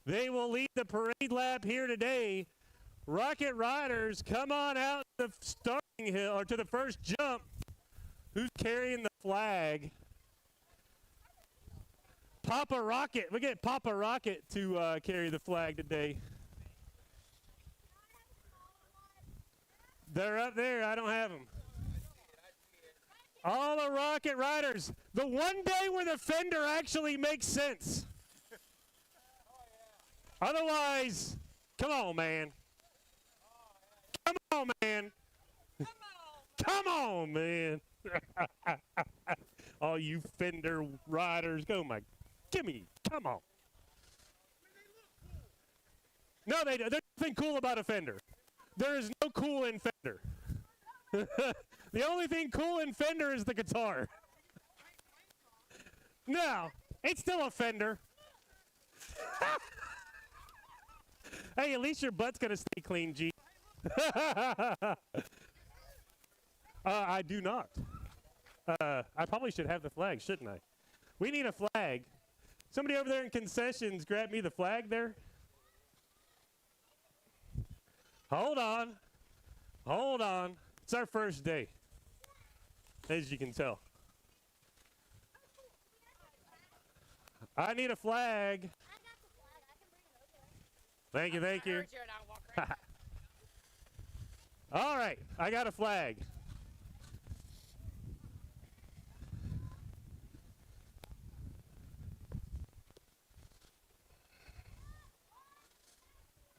They will lead the parade lap here today. Rocket Riders, come on out to the starting hill, or to the first jump. Who's carrying the flag? Papa Rocket. We get Papa Rocket to carry the flag today. They're up there. I don't have them. All the Rocket Riders. The one day where the fender actually makes sense. Otherwise, come on, man. Come on, man. Come on, man. All you fender riders, go, Mike. Gimme. Come on. No, they don't. There's nothing cool about a fender. There is no cool in fender. The only thing cool in fender is the guitar. No, it's still a fender. Hey, at least your butt's going to stay clean, G. I do not. I probably should have the flag, shouldn't I? We need a flag. Somebody over there in concessions, grab me the flag there. Hold on. Hold on. It's our first day, as you can tell. I need a flag. Thank you, thank you. All right, I got a flag.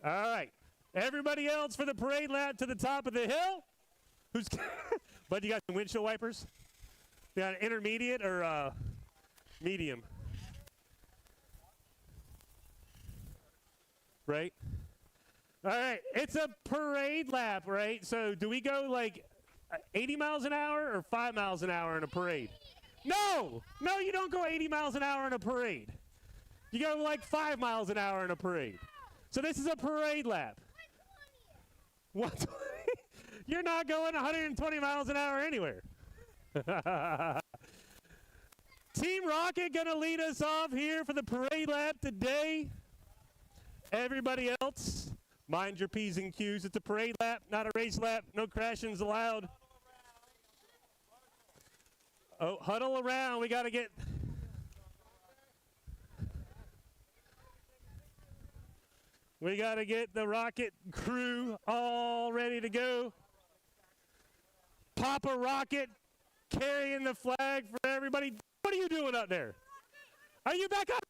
All right, everybody else for the parade lap to the top of the hill. Who's? But you got some windshield wipers? You got an intermediate or medium? Right? All right, it's a parade lap, right? So do we go like 80 miles an hour or 5 miles an hour in a parade? No, no, you don't go 80 miles an hour in a parade. You go like 5 miles an hour in a parade. So this is a parade lap. 120? You're not going 120 miles an hour anywhere. Team Rocket gonna lead us off here for the parade lap today. Everybody else, mind your P's and Q's. It's a parade lap, not a race lap. No crashings allowed. Oh, huddle around. We got to get... We got to get the Rocket crew all ready to go. Papa Rocket carrying the flag for everybody. What are you doing up there? Are you back up?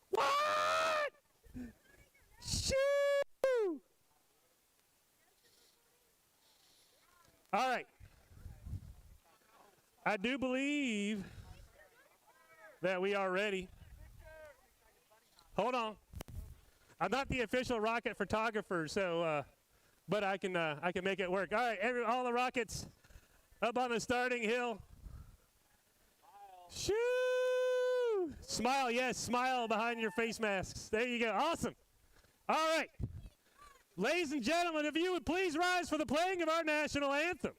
What? Shoo! All right. I do believe that we are ready. Hold on. I'm not the official rocket photographer, so but I can make it work. All right, all the rockets up on the starting hill. Shoo! Smile, yes, smile behind your face masks. There you go. Awesome. All right. Ladies and gentlemen, if you would please rise for the playing of our national anthem.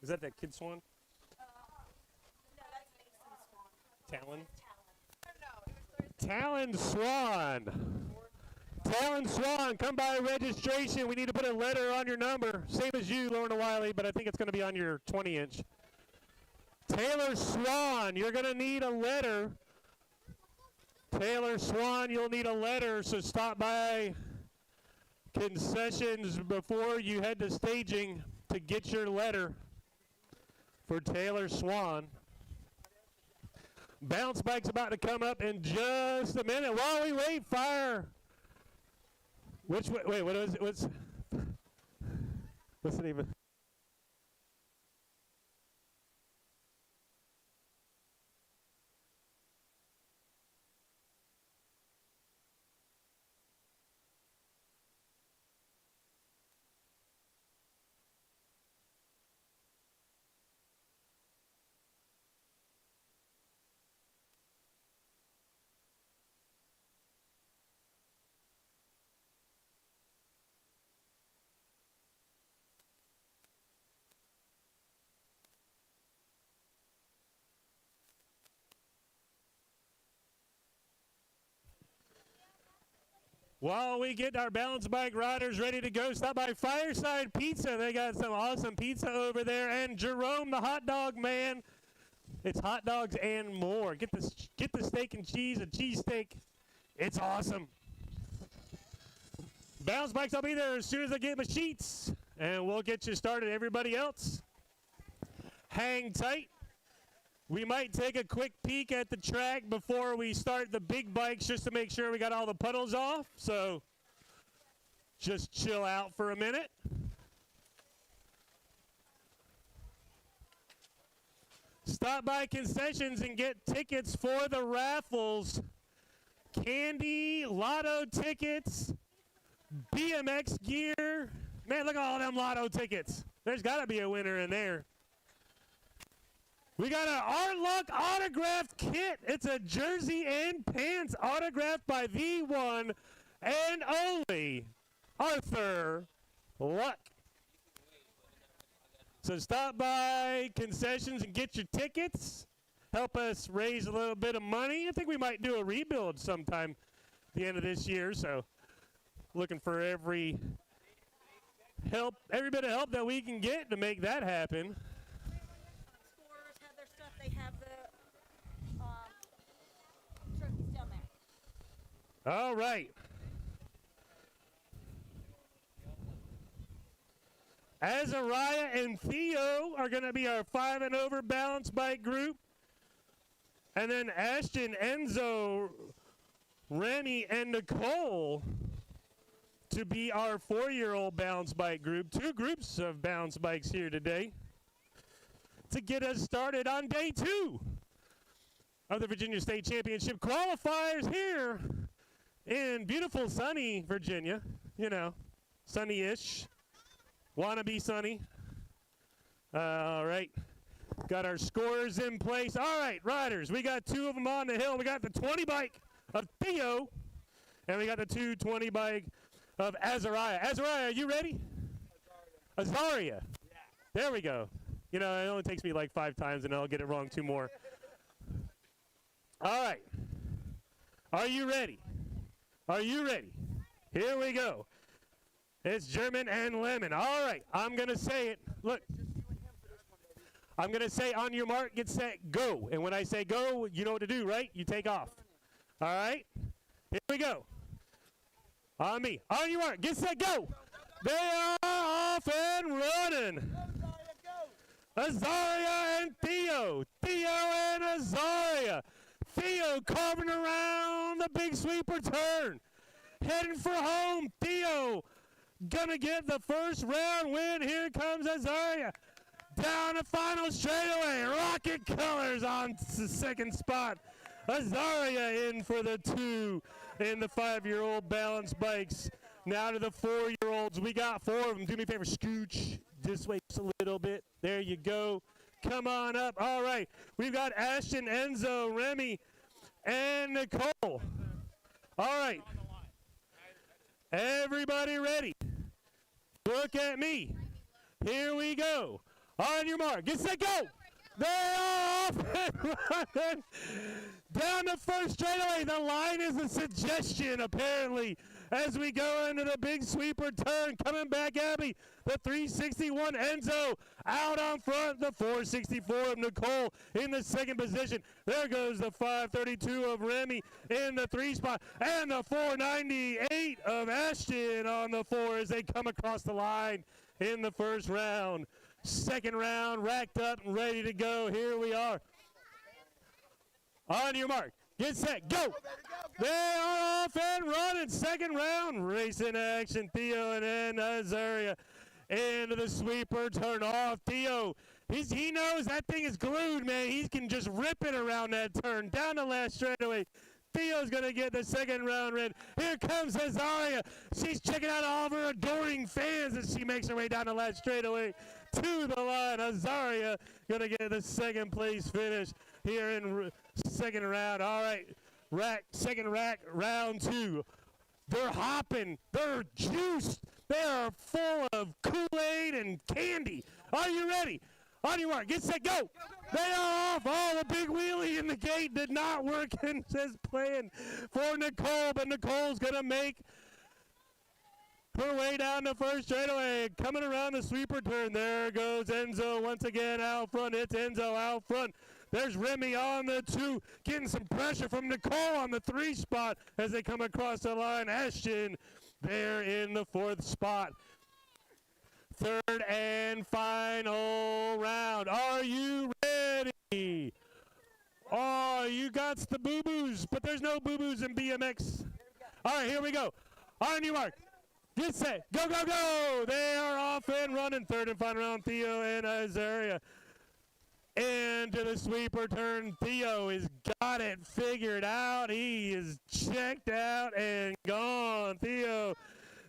Is that kid swan? No, that's Mason Swan. Talon Swan. Talon Swan, come by registration. We need to put a letter on your number. Same as you, Lorna Wiley, but I think it's going to be on your 20-inch. Taylor Swan, you're going to need a letter. Taylor Swan, you'll need a letter, so stop by concessions before you head to staging to get your letter for Taylor Swan. Bounce bike's about to come up in just a minute. While we wait, fire. Which way? Wait, what is it? What's the name of? While we get our balance bike riders ready to go, stop by Fireside Pizza. They got some awesome pizza over there. And Jerome, the hot dog man, it's hot dogs and more. Get the steak and cheese, a cheesesteak. It's awesome. Balance bikes, I'll be there as soon as I get my sheets, and we'll get you started. Everybody else, hang tight. We might take a quick peek at the track before we start the big bikes just to make sure we got all the puddles off. So just chill out for a minute. Stop by concessions and get tickets for the raffles. Candy, lotto tickets, BMX gear. Man, look at all them lotto tickets. There's got to be a winner in there. We got an Art Luck autographed kit. It's a jersey and pants autographed by the one and only Arthur Luck. So stop by concessions and get your tickets. Help us raise a little bit of money. I think we might do a rebuild sometime at the end of this year. So looking for every bit of help that we can get to make that happen. They have the trophies down there. All right. Azariah and Theo are going to be our 5 and over balance bike group. And then Ashton, Enzo, Remy, and Nicole to be our 4-year-old balance bike group. 2 groups of balance bikes here today to get us started on day 2 of the Virginia State Championship qualifiers here in beautiful sunny Virginia. You know, sunny-ish. Wanna be sunny. All right. Got our scores in place. All right, riders, we got 2 of them on the hill. We got the 20 bike of Theo, and we got the 220 bike of Azariah. Azariah, are you ready? Azaria. Yeah. There we go. You know, it only takes me like 5 times, and I'll get it wrong 2 more. All right. Are you ready? Are you ready? Here we go. It's German and Lemon. All right. I'm going to say it. Look. I'm going to say on your mark, get set, go. And when I say go, you know what to do, right? You take off. All right? Here we go. On me. On your mark, get set, go. They are off and running. Azaria and Theo. Theo and Azaria. Theo carving around the big sweeper turn. Heading for home. Theo gonna get the first round win. Here comes Azaria. Down the final straightaway. Rocket Colors on the second spot. Azaria in for the 2 in the 5-year-old balance bikes. Now to the 4-year-olds. We got 4 of them. Do me a favor, scooch this way just a little bit. There you go. Come on up. All right. We've got Ashton, Enzo, Remy, and Nicole. All right. Everybody ready? Look at me. Here we go. On your mark. Get set, go. They are off and running down the first straightaway. The line is a suggestion, apparently, as we go into the big sweeper turn. Coming back, Abby. The 361 Enzo out on front. The 464 of Nicole in the second position. There goes the 532 of Remy in the 3 spot. And the 498 of Ashton on the 4 as they come across the line in the first round. Second round racked up and ready to go. Here we are. On your mark. Get set. Go. They are off and running. Second round. Racing action. Theo and Azaria into the sweeper. Turn off. Theo. He knows that thing is glued, man. He can just rip it around that turn. Down the last straightaway. Theo's going to get the second round red. Here comes Azaria. She's checking out all of her adoring fans as she makes her way down the last straightaway to the line. Azaria going to get the second place finish here in second round. All right, second rack, round 2. They're hopping. They're juiced. They are full of Kool-Aid and candy. Are you ready? On your mark, get set, go. They are off. Oh, the big wheelie in the gate did not work and says playing for Nicole, but Nicole's going to make her way down the first straightaway. Coming around the sweeper turn. There goes Enzo once again out front. It's Enzo out front. There's Remy on the 2, getting some pressure from Nicole on the 3 spot as they come across the line. Ashton there in the 4th spot. Third and final round. Are you ready? Oh, you got the boo-boos, but there's no boo-boos in BMX. All right, here we go. On your mark. Get set. Go, go, go. They are off and running. Third and final round, Theo and Azaria. Into the sweeper turn. Theo has got it figured out. He is checked out and gone. Theo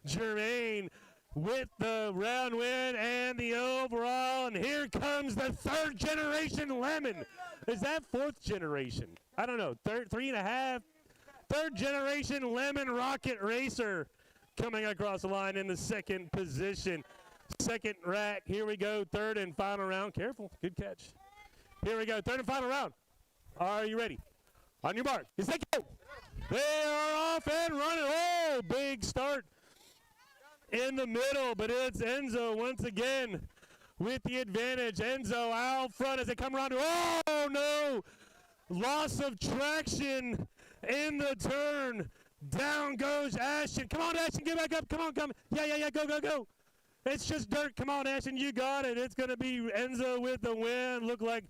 Germain with the round win and the overall. And here comes the 3rd generation Lemon. Is that 4th generation? I don't know. 3.5. 3rd generation Lemon Rocket Racer coming across the line in the 2nd position. Second rack. Here we go. 3rd and final round. Careful. Good catch. Here we go. 3rd and final round. Are you ready? On your mark. Is that go? They are off and running. Oh, big start in the middle, but it's Enzo once again with the advantage. Enzo out front as they come around. Oh, no. Loss of traction in the turn. Down goes Ashton. Come on, Ashton, get back up. Come on, come. Yeah, go, go, go. It's just dirt. Come on, Ashton, you got it. It's going to be Enzo with the win. Look like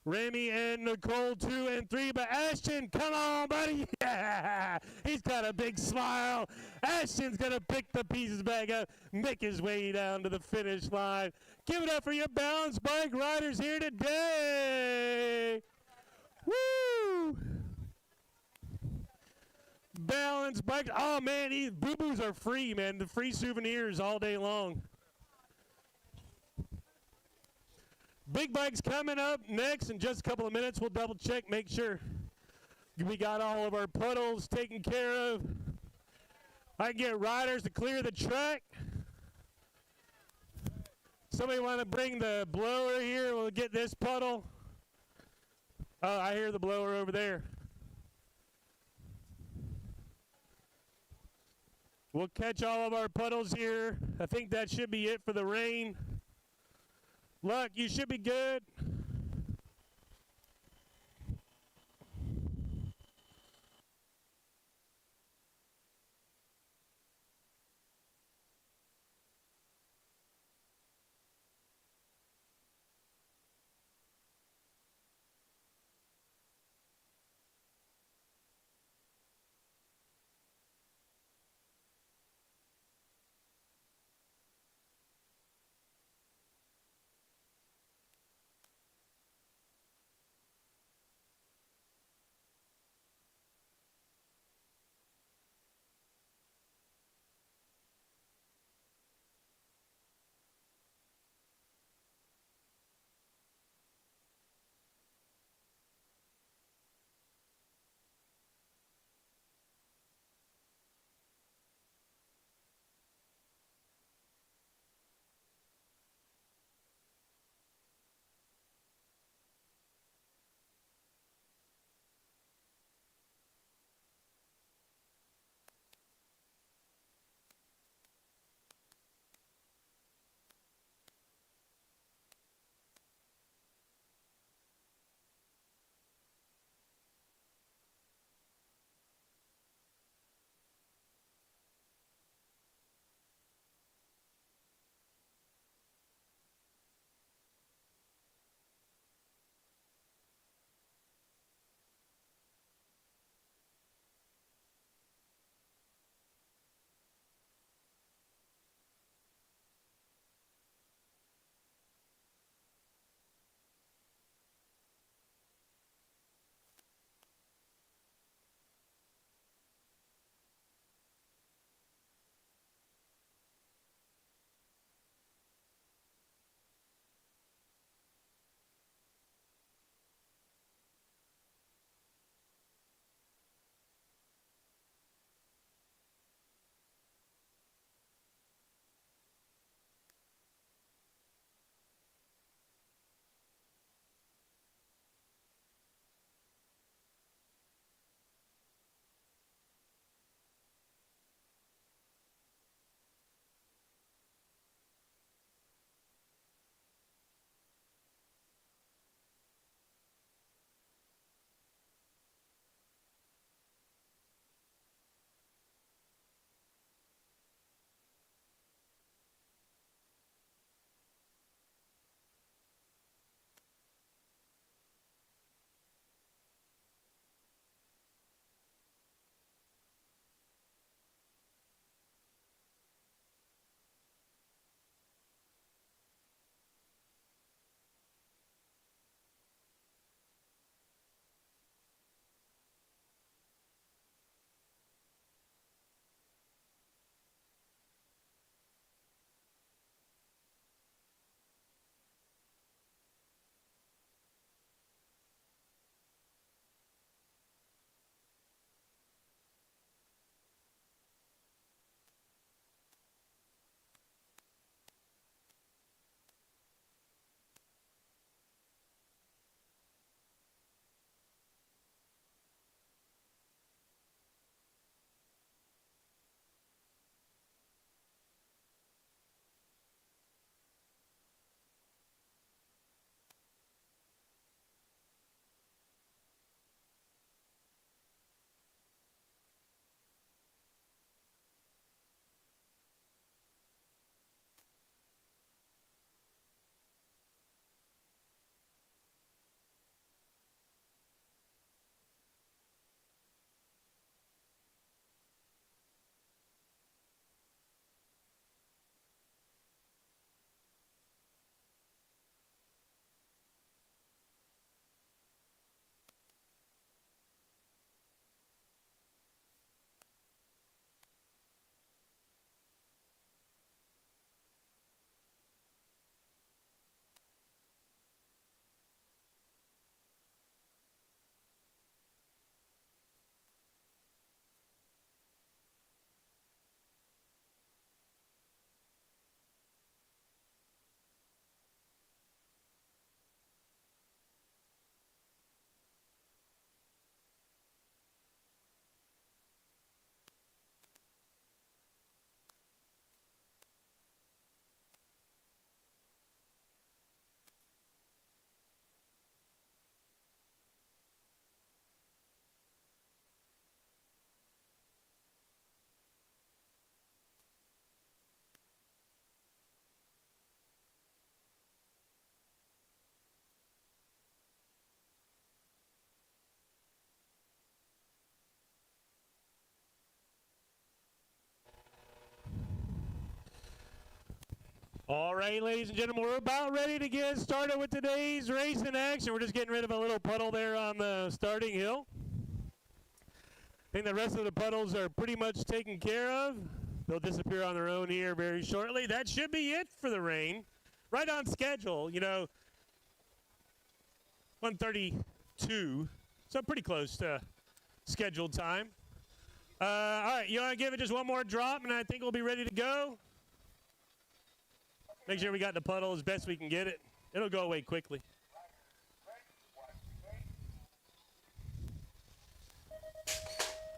Remy and Nicole 2 and 3, but Ashton, come on, buddy. Yeah, he's got a big smile. Ashton's going to pick the pieces back up, make his way down to the finish line. Give it up for your balance bike riders here today. Woo! Balance bikes. Oh, man, these boo-boos are free, man. The free souvenirs all day long. Big bikes coming up next in just a couple of minutes. We'll double check, make sure we got all of our puddles taken care of. I can get riders to clear the track. Somebody want to bring the blower here? We'll get this puddle. Oh, I hear the blower over there. We'll catch all of our puddles here. I think that should be it for the rain. Luck, you should be good. All right, ladies and gentlemen, we're about ready to get started with today's race in action. We're just getting rid of a little puddle there on the starting hill. I think the rest of the puddles are pretty much taken care of. They'll disappear on their own here very shortly. That should be it for the rain. Right on schedule, 1:32, so pretty close to scheduled time. All right, you want to give it just one more drop, and I think we'll be ready to go. Make sure we got the puddle as best we can get it. It'll go away quickly.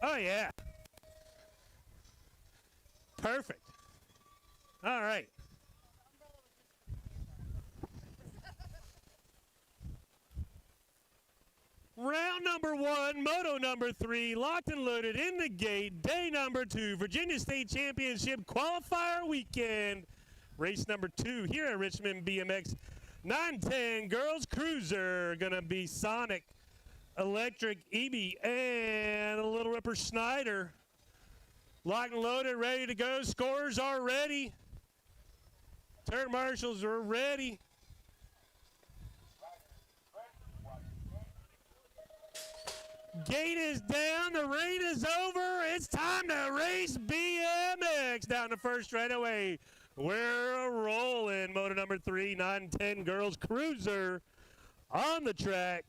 Oh, yeah. Perfect. All right. Round number 1, moto number 3, locked and loaded in the gate, day number 2, Virginia State Championship Qualifier Weekend. Race number 2 here at Richmond BMX 910 Girls Cruiser. Gonna be Sonic, Electric, EB, and a Little Ripper Snyder. Locked and loaded, ready to go. Scorers are ready. Turn marshals are ready. Gate is down, the rain is over. It's time to race BMX down the first straightaway. We're rolling. Moto number 3, 910 Girls Cruiser on the track.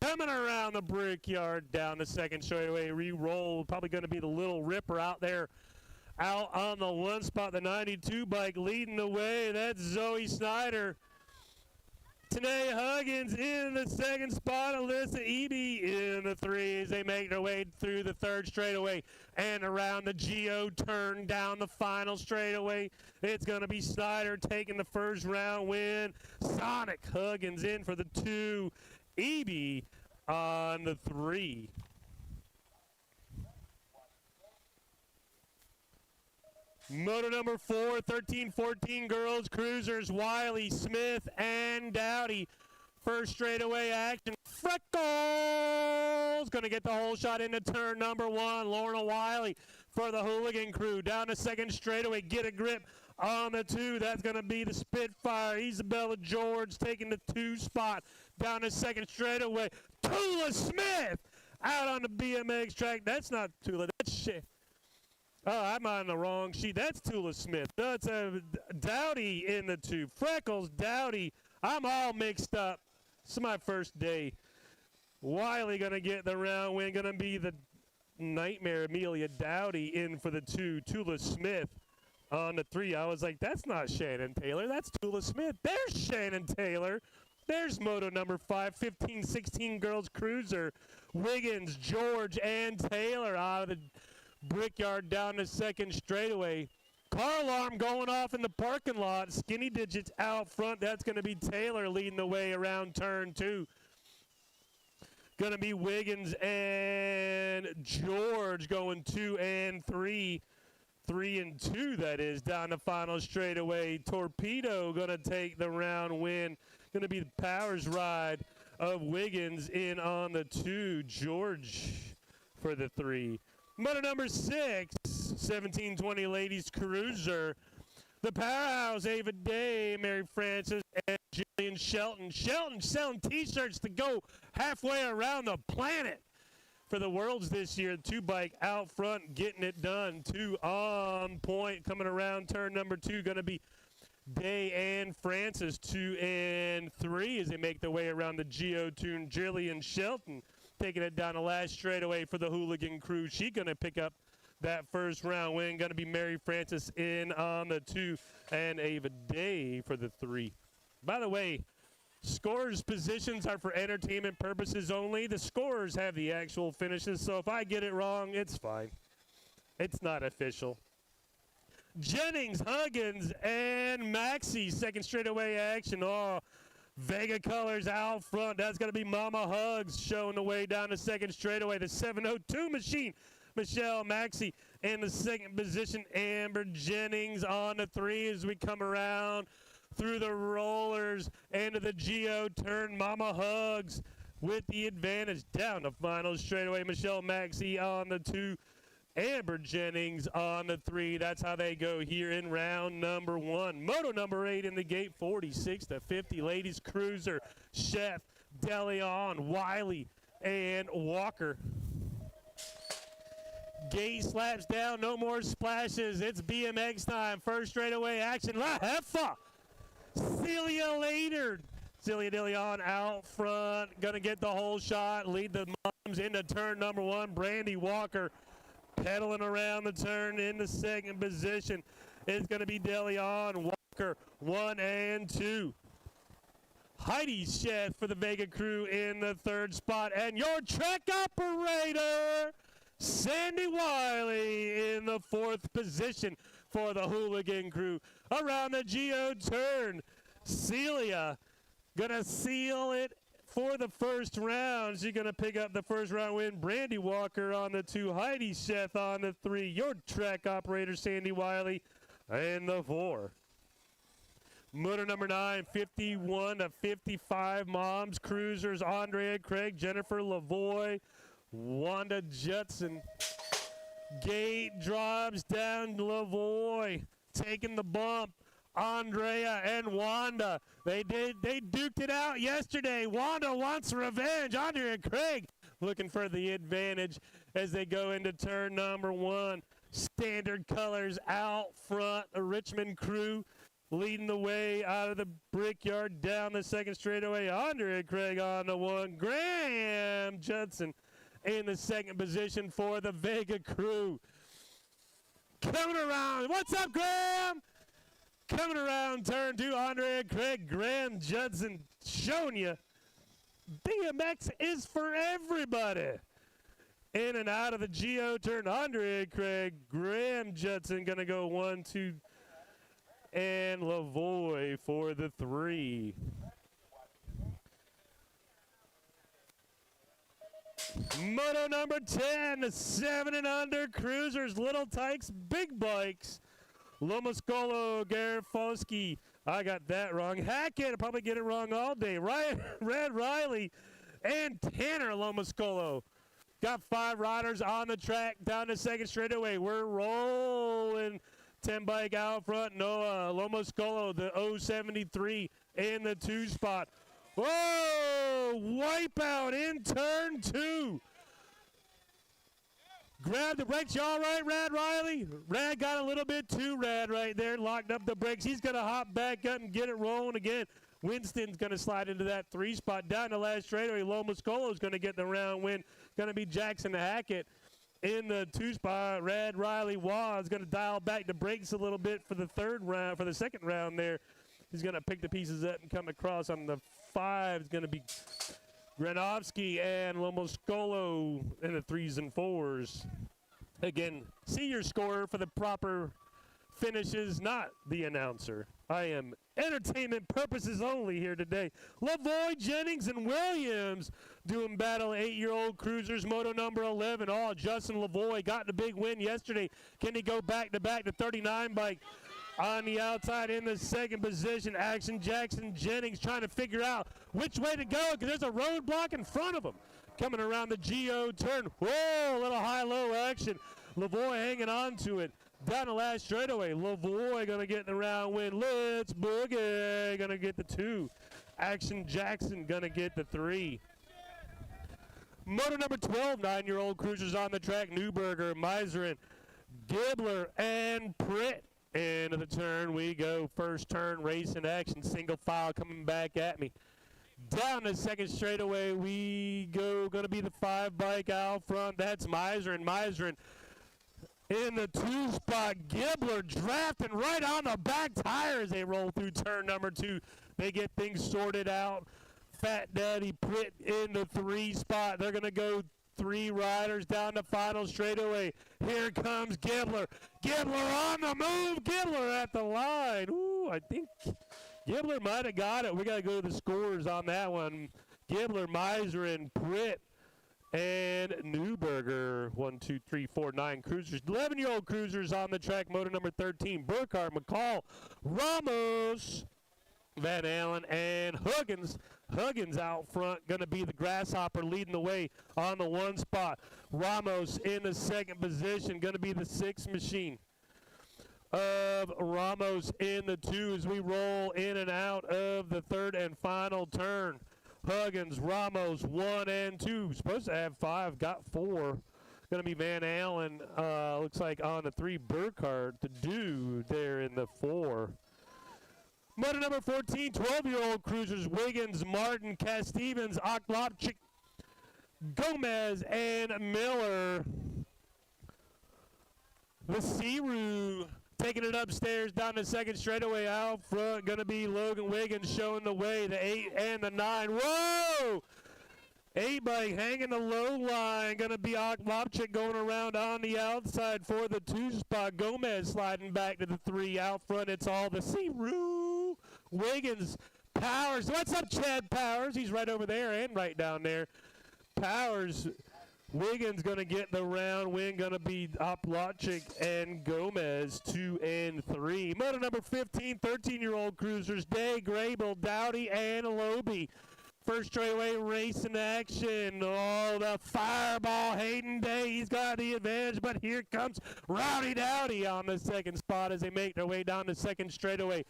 Coming around the brickyard down the second straightaway. Re-roll. Probably going to be the Little Ripper out there. Out on the one spot, the 92 bike leading the way. That's Zoe Snyder. Tanae Huggins in the second spot. Alyssa Eby in the 3 as they make their way through the third straightaway and around the Geo turn down the final straightaway. It's going to be Snyder taking the first round win. Sonic Huggins in for the 2. Eby on the 3. Moto number 4, 13-14 Girls Cruisers, Wiley, Smith, and Dowdy. First straightaway action. Freckles going to get the whole shot into turn number 1. Lorna Wiley for the Hooligan crew. Down the second straightaway. Get a grip on the 2. That's going to be the Spitfire. Isabella George taking the 2 spot. Down the second straightaway. Tula Smith out on the BMX track. That's not Tula. That's shit. Oh, I'm on the wrong sheet. That's Tula Smith. That's Dowdy in the 2. Freckles, Dowdy. I'm all mixed up. It's my first day. Wiley going to get the round win. Going to be the Nightmare Amelia Dowdy in for the 2. Tula Smith on the 3. I was like, that's not Shannon Taylor. That's Tula Smith. There's Shannon Taylor. There's moto number 5, 15-16 Girls Cruiser. Wiggins, George, and Taylor out of the brickyard down the second straightaway. Car alarm going off in the parking lot. Skinny digits out front. That's going to be Taylor leading the way around turn 2. Going to be Wiggins and George going 2 and 3. 3 and 2, that is, down the final straightaway. Torpedo going to take the round win. Going to be the Powers ride of Wiggins in on the 2. George for the 3. Moto number 6, 17-20 Ladies Cruiser. The Powerhouse, Ava Day, Mary Frances, and Jillian Shelton. Shelton selling T-shirts to go halfway around the planet for the Worlds this year. 2 bike out front, getting it done. 2 on point, coming around turn number 2. Going to be Day and Francis, 2 and 3 as they make their way around the Geo-tune. Jillian Shelton taking it down the last straightaway for the Hooligan crew. She's going to pick up that first round win. Going to be Mary Frances in on the 2 and Ava Day for the 3. By the way, scores positions are for entertainment purposes only. The scorers have the actual finishes, so if I get it wrong, it's fine. It's not official. Jennings, Huggins, and Maxey, second straightaway action. Oh, Vega Colors out front. That's going to be Mama Hugs showing the way down the second straightaway. The 702 machine, Michelle Maxey in the second position. Amber Jennings on the 3 as we come around through the rollers into the Geo turn. Mama Hugs with the advantage down the final straightaway. Michelle Maxey on the 2 Amber Jennings on the 3. That's how they go here in round number 1. Moto number 8 in the gate, 46 to 50. Ladies Cruiser, Chef, DeLeon, Wiley, and Walker. Gate slaps down, no more splashes. It's BMX time. First straightaway action. La Heffa. Celia later. Celia DeLeon out front. Going to get the whole shot. Lead the moms into turn number 1. Brandy Walker pedaling around the turn in the second position. It's going to be DeLeon, Walker, 1 and 2. Heidi Sheth for the Vega crew in the 3rd spot. And your track operator, Sandy Wiley, in the 4th position for the Hooligan crew. Around the Geo turn, Celia going to seal it for the first round. She's going to pick up the first round win. Brandy Walker on the 2, Heidi Sheth on the 3. Your track operator, Sandy Wiley, in the 4. Motor number 9, 51 to 55. Moms, Cruisers, Andrea Craig, Jennifer Lavoie, Wanda Judson. Gate drops down. Lavoie taking the bump. Andrea and Wanda. They duked it out yesterday. Wanda wants revenge. Andrea Craig looking for the advantage as they go into turn number 1. Standard colors out front. The Richmond crew leading the way out of the Brickyard down the second straightaway. Andrea Craig on the 1. Graham Judson in the second position for the Vega crew. Coming around. What's up, Graham? Coming around turn 2, Andrea Craig, Graham Judson showing you BMX is for everybody. In and out of the Geo turn, Andrea Craig, Graham Judson going to go 1, 2, and Lavoie for the 3. Moto number 10, 7 and under Cruisers, Little Tykes, Big Bikes. Lomascolo, Garofsky, I got that wrong. Hackett, I'll probably get it wrong all day. Red Riley and Tanner Lomascolo. Got 5 riders on the track down the second straightaway. We're rolling. 10 bike out front. Noah Lomascolo, the 073 in the 2 spot. Whoa! Wipeout in turn 2. Grab the brakes. You all right, Rad Riley? Rad got a little bit too rad right there. Locked up the brakes. He's going to hop back up and get it rolling again. Winston's going to slide into that 3 spot. Down the last straightaway, Lomascolo is going to get the round win. Going to be Jackson Hackett in the 2 spot. Rad Riley was going to dial back the brakes a little bit for the 3rd round, for the 2nd round there. He's going to pick the pieces up and come across on the 5. It's going to be Granovsky and Lomascolo in the 3s and 4s. Again, see your scorer for the proper finishes, not the announcer. I am entertainment purposes only here today. Lavoie, Jennings, and Williams doing battle 8-year-old Cruisers, Moto number 11. Oh, Justin Lavoie got the big win yesterday. Can he go back-to-back to 39 bike? On the outside in the 2nd position, Action Jackson Jennings trying to figure out which way to go because there's a roadblock in front of him. Coming around the Geo turn. Whoa, a little high-low action. Lavoie hanging on to it. Down the last straightaway. Lavoie going to get the round win. Let's Boogie going to get the 2. Action Jackson going to get the 3. Moto number 12, 9-year-old Cruisers on the track. Newberger, Miserin, Gibbler, and Pritt. Into the turn we go. First turn, race in action. Single file coming back at me. Down the second straightaway we go. Going to be the 5 bike out front. That's Miserin. Miserin in the 2 spot. Gibbler drafting right on the back tire as they roll through turn number 2. They get things sorted out. Fat Daddy Pritt in the 3 spot. They're going to go 3 riders down the final straightaway. Here comes Gibbler. Gibbler on the move. Gibbler at the line. Ooh, I think Gibbler might have got it. We got to go to the scores on that one. Gibbler, Miserin, Pritt, and Newberger. 1, 2, 3, 4, 9 Cruisers. 11-year-old Cruisers on the track. Motor number 13. Burkhart, McCall, Ramos, Van Allen, and Huggins Huggins out front, going to be the Grasshopper leading the way on the 1 spot. Ramos in the 2nd position, going to be the 6 machine of Ramos in the 2 as we roll in and out of the 3rd and final turn. Huggins, Ramos, 1 and 2. Supposed to have 5, got 4. Going to be Van Allen, looks like on the 3, Burkhardt, the dude there in the 4. Motor number 14, 12-year-old cruisers, Wiggins, Martin, Castevens, Oklopchik, Gomez, and Miller. The Searoo taking it upstairs down the 2nd straightaway out front. Going to be Logan Wiggins showing the way, the 8 and the 9. Whoa! 8 bike hanging the low line. Going to be Oklopchik going around on the outside for the 2 spot. Gomez sliding back to the 3 out front. It's all the Searoo. Wiggins, Powers. What's up, Chad Powers? He's right over there and right down there. Powers, Wiggins going to get the round win. Going to be Oklopchik and Gomez, 2 and 3. Motor number 15, 13-year-old cruisers, Day, Grable, Dowdy, and Lobe. First straightaway race in action. Oh, the fireball, Hayden Day. He's got the advantage, but here comes Rowdy Dowdy on the 2nd spot as they make their way down the 2nd straightaway.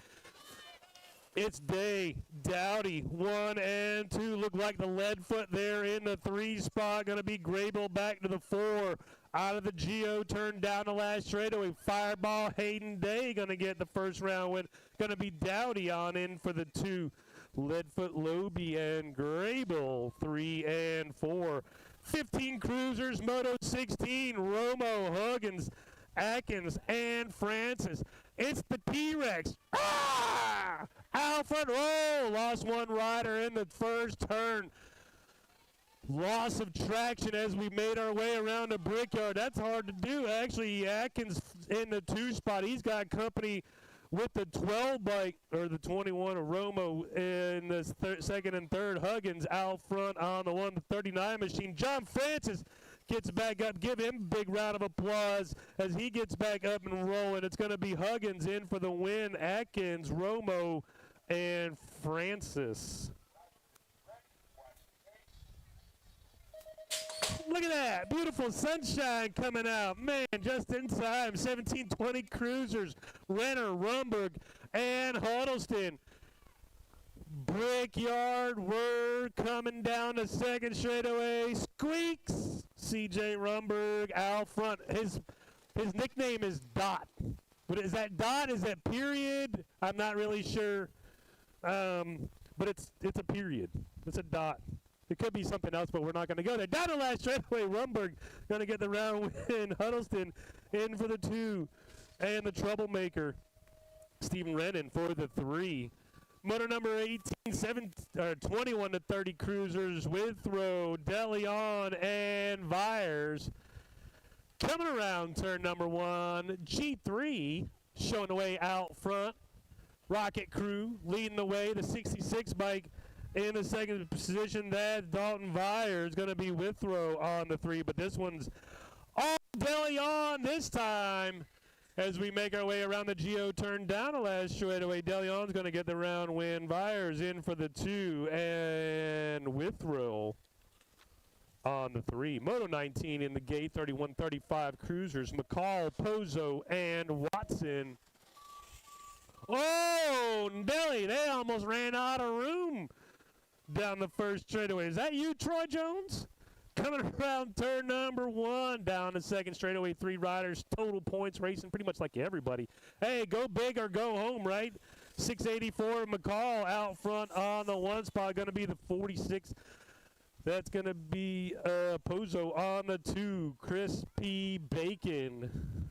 It's Day, Dowdy, 1 and 2. Look like the Leadfoot there in the 3 spot. Going to be Grable back to the 4. Out of the Geo, turned down the last straightaway. Fireball, Hayden Day going to get the first round win. Going to be Dowdy on in for the 2. Leadfoot, Lobe, and Grable, 3 and 4. 15 cruisers, Moto 16, Romo, Huggins, Atkins, and Francis. It's the T-Rex. Ah! Alfred Roll lost 1 rider in the first turn. Loss of traction as we made our way around the Brickyard. That's hard to do. Actually, Atkins in the 2 spot. He's got company with the 12 bike, or the 21 of Romo in the 2nd and 3rd. Huggins out front on the 139 machine. John Francis gets back up. Give him a big round of applause as he gets back up and rolling. It's going to be Huggins in for the win. Atkins, Romo, and Francis. Look at that. Beautiful sunshine coming out. Man, just in time. 1720 cruisers. Renner, Rumberg, and Huddleston. Brickyard, Word coming down the 2nd straightaway. Squeaks. CJ Rumberg out front. His nickname is Dot. But is that Dot? Is that period? I'm not really sure. But it's a period. It's a dot. It could be something else, but we're not going to go there. Down the last straightaway, Rumberg going to get the round win. Huddleston in for the 2. And the troublemaker, Stephen Rennan for the 3. Motor number 18, 21 to 30 cruisers, Withrow, DeLeon, and Vyers. Coming around turn number 1, G3 showing the way out front. Rocket Crew leading the way, the 66 bike. In the 2nd position, that Dalton Vyers is going to be Withrow on the 3, but this one's all DeLeon this time as we make our way around the Geo turn down the last straightaway. DeLeon's going to get the round win. Vyers in for the 2, and Withrow on the 3. Moto 19 in the gate, 31-35 cruisers, McCall, Pozo, and Watson. Oh, Nelly, they almost ran out of room down the first straightaway. Is that you, Troy Jones? Coming around turn number 1, down the 2nd straightaway, 3 riders, total points racing pretty much like everybody. Hey, go big or go home, right? 684 McCall out front on the 1 spot, going to be the 46. That's going to be Pozo on the 2, Crispy Bacon.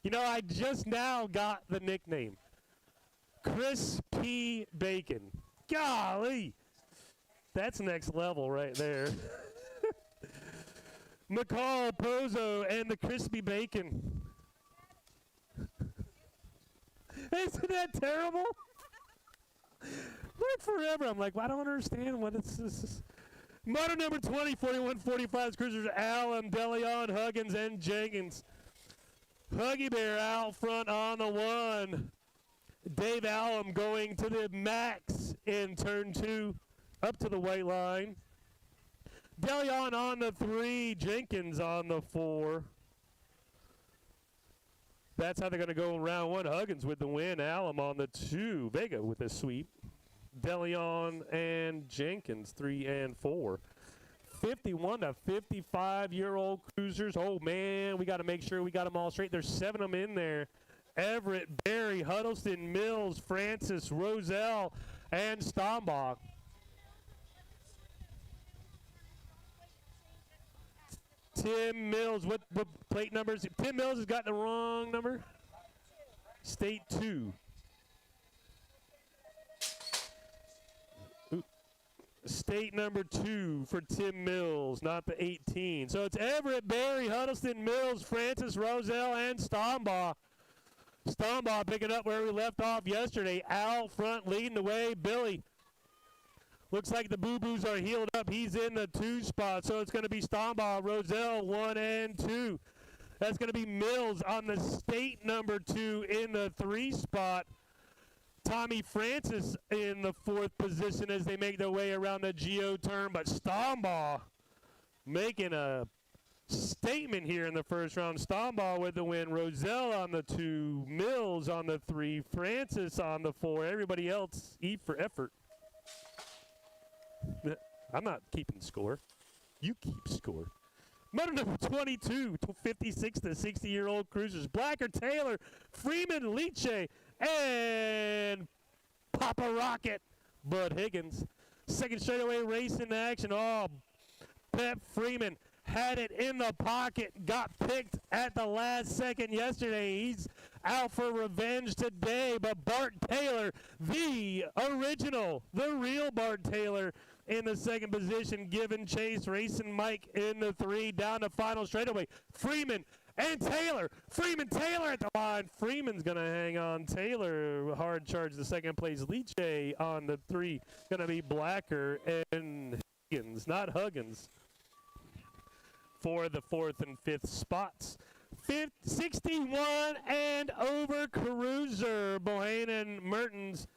You know, I just now got the nickname. Crispy Bacon. Golly. That's next level right there. McCall, Pozo, and the Crispy Bacon. Isn't that terrible? Like forever. I'm like, well, I don't understand what it's this. Motor number 20, 41-45 cruisers, Allen, DeLeon, Huggins, and Jenkins. Huggy Bear out front on the 1. Dave Allen going to the max in turn 2. up to the white line. DeLeon on the 3, Jenkins on the 4. That's how they're going to go in round 1. Huggins with the win. Allen on the 2. Vega with the sweep. DeLeon and Jenkins 3 and 4. 51 to 55-year-old cruisers. Oh, man, we got to make sure we got them all straight. There's 7 of them in there. Everett, Barry, Huddleston, Mills, Francis, Roselle, and Stombach. Tim Mills, what plate numbers? Tim Mills has got the wrong number. State 2. State number 2 for Tim Mills, not the 18. So it's Everett, Barry, Huddleston, Mills, Francis, Roselle, and Stombach. Stombach picking up where we left off yesterday. Al front leading the way. Billy. Looks like the Boo-Boos are healed up. He's in the 2 spot, so it's going to be Stombach, Roselle, 1 and 2. That's going to be Mills on the state number 2 in the 3 spot. Tommy Francis in the 4th position as they make their way around the Geo turn, but Stombach making a statement here in the first round. Stombach with the win. Roselle on the 2, Mills on the 3, Francis on the 4. Everybody else, E for effort. I'm not keeping score. You keep score. Motor number 22, 56 to 60-year-old cruisers. Blacker, Taylor, Freeman, Leach, and Papa Rocket, Bud Higgins. Second straightaway race in action. Oh, Pep Freeman had it in the pocket, got picked at the last second yesterday. He's out for revenge today, but Bart Taylor, the original, the real Bart Taylor, in the second position, giving chase, racing Mike in the 3, down to final straightaway. Freeman and Taylor. Freeman, Taylor at the line. Freeman's going to hang on. Taylor, hard charge the second place. Leach on the 3. Going to be Blacker and Higgins, not Huggins, for the 4th and 5th spots. 61 and over cruiser, Bohannon, Mertens,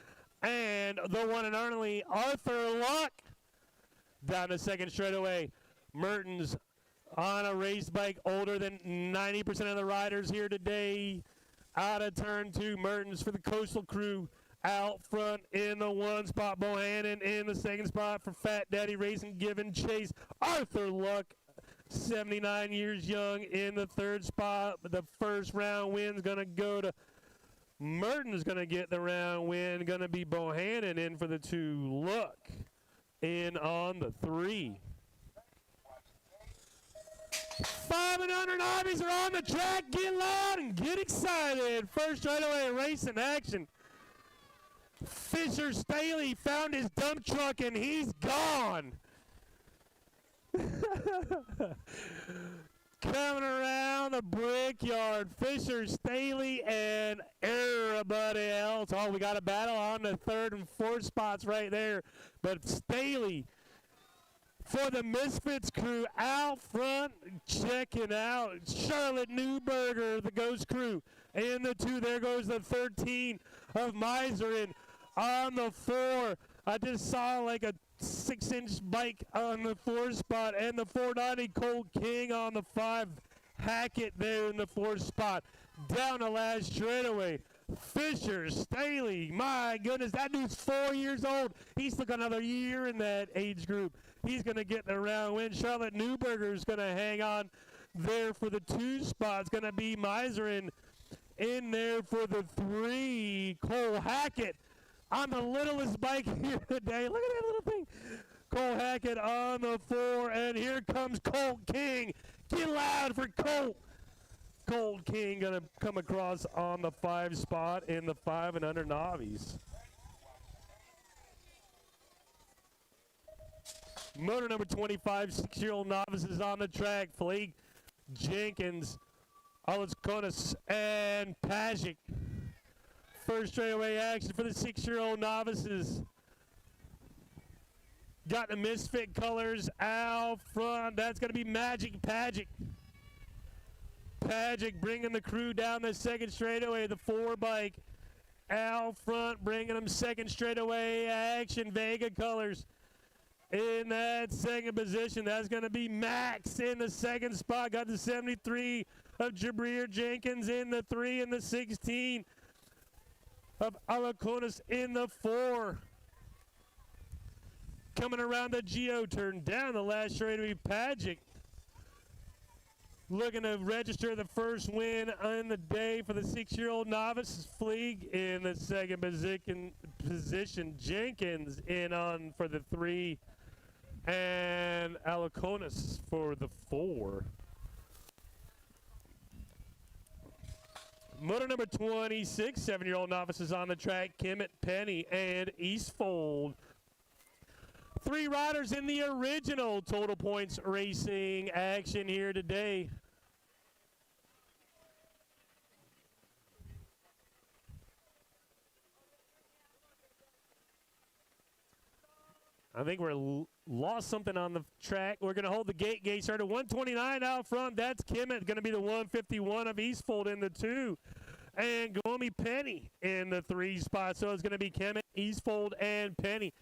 and the one and only Arthur Luck. Down to second straightaway. Mertens on a race bike, older than 90% of the riders here today. Out of turn 2, Mertens for the Coastal Crew. Out front in the 1 spot, Bohannon in the 2nd spot for Fat Daddy Racing, giving chase. Arthur Luck, 79 years young, in the 3rd spot. The first round win's going to go to Mertens, going to get the round win. Going to be Bohannon in for the 2. Luck in on the 3. 500 Armies are on the track. Get loud and get excited. First straightaway race in action. Fisher Staley found his dump truck and he's gone. Coming around the Brickyard, Fisher, Staley, and everybody else. Oh, we got a battle on the 3rd and 4th spots right there. But Staley for the Misfits crew out front, checking out Charlotte Newberger, the Ghost crew. In the 2, there goes the 13 of Miserin. On the 4, I just saw like a 6-inch bike on the 4 spot, and the 490 Colt King on the 5. Hackett there in the 4th spot. Down the last straightaway. Fisher, Staley, my goodness, that dude's 4 years old. He's still got another year in that age group. He's going to get the round win. Charlotte Newberger's going to hang on there for the 2 spots. Going to be Miserin in there for the 3. Cole Hackett on the littlest bike here today. Look at that little thing. Cole Hackett on the 4, and here comes Colt King. Get loud for Colt. Colt King going to come across on the 5 spot in the 5 and under novice. Motor number 25, 6-year-old novices on the track. Flake, Jenkins, Alaskonis, and Pajic. First straightaway action for the 6-year-old novices. Got the Misfit colors out front. That's going to be Magic Pajic. Pajic bringing the crew down the 2nd straightaway. The 4 bike out front, bringing them 2nd straightaway action. Vega colors. in that second position. That's going to be Max in the second spot. Got the 73 of Jabrier Jenkins in the 3, and the 16 of Alaconis in the 4. Coming around the Geo turn down the last straightaway, Pagic. Looking to register the first win on the day for the 6-year-old novice league. In the second position, Jenkins in on for the 3, and Alaconis for the 4. Motor number 26, 7-year-old novices on the track, Kimmett, Penny, and Eastfold. 3 riders in the original Total Points Racing action here today. I think we're lost something on the track. We're going to hold the gate started 129 out front. That's Kimmett, going to be the 151 of Eastfold in the 2. And Gomi Penny in the 3 spot. So it's going to be Kimmett, Eastfold, and Penny.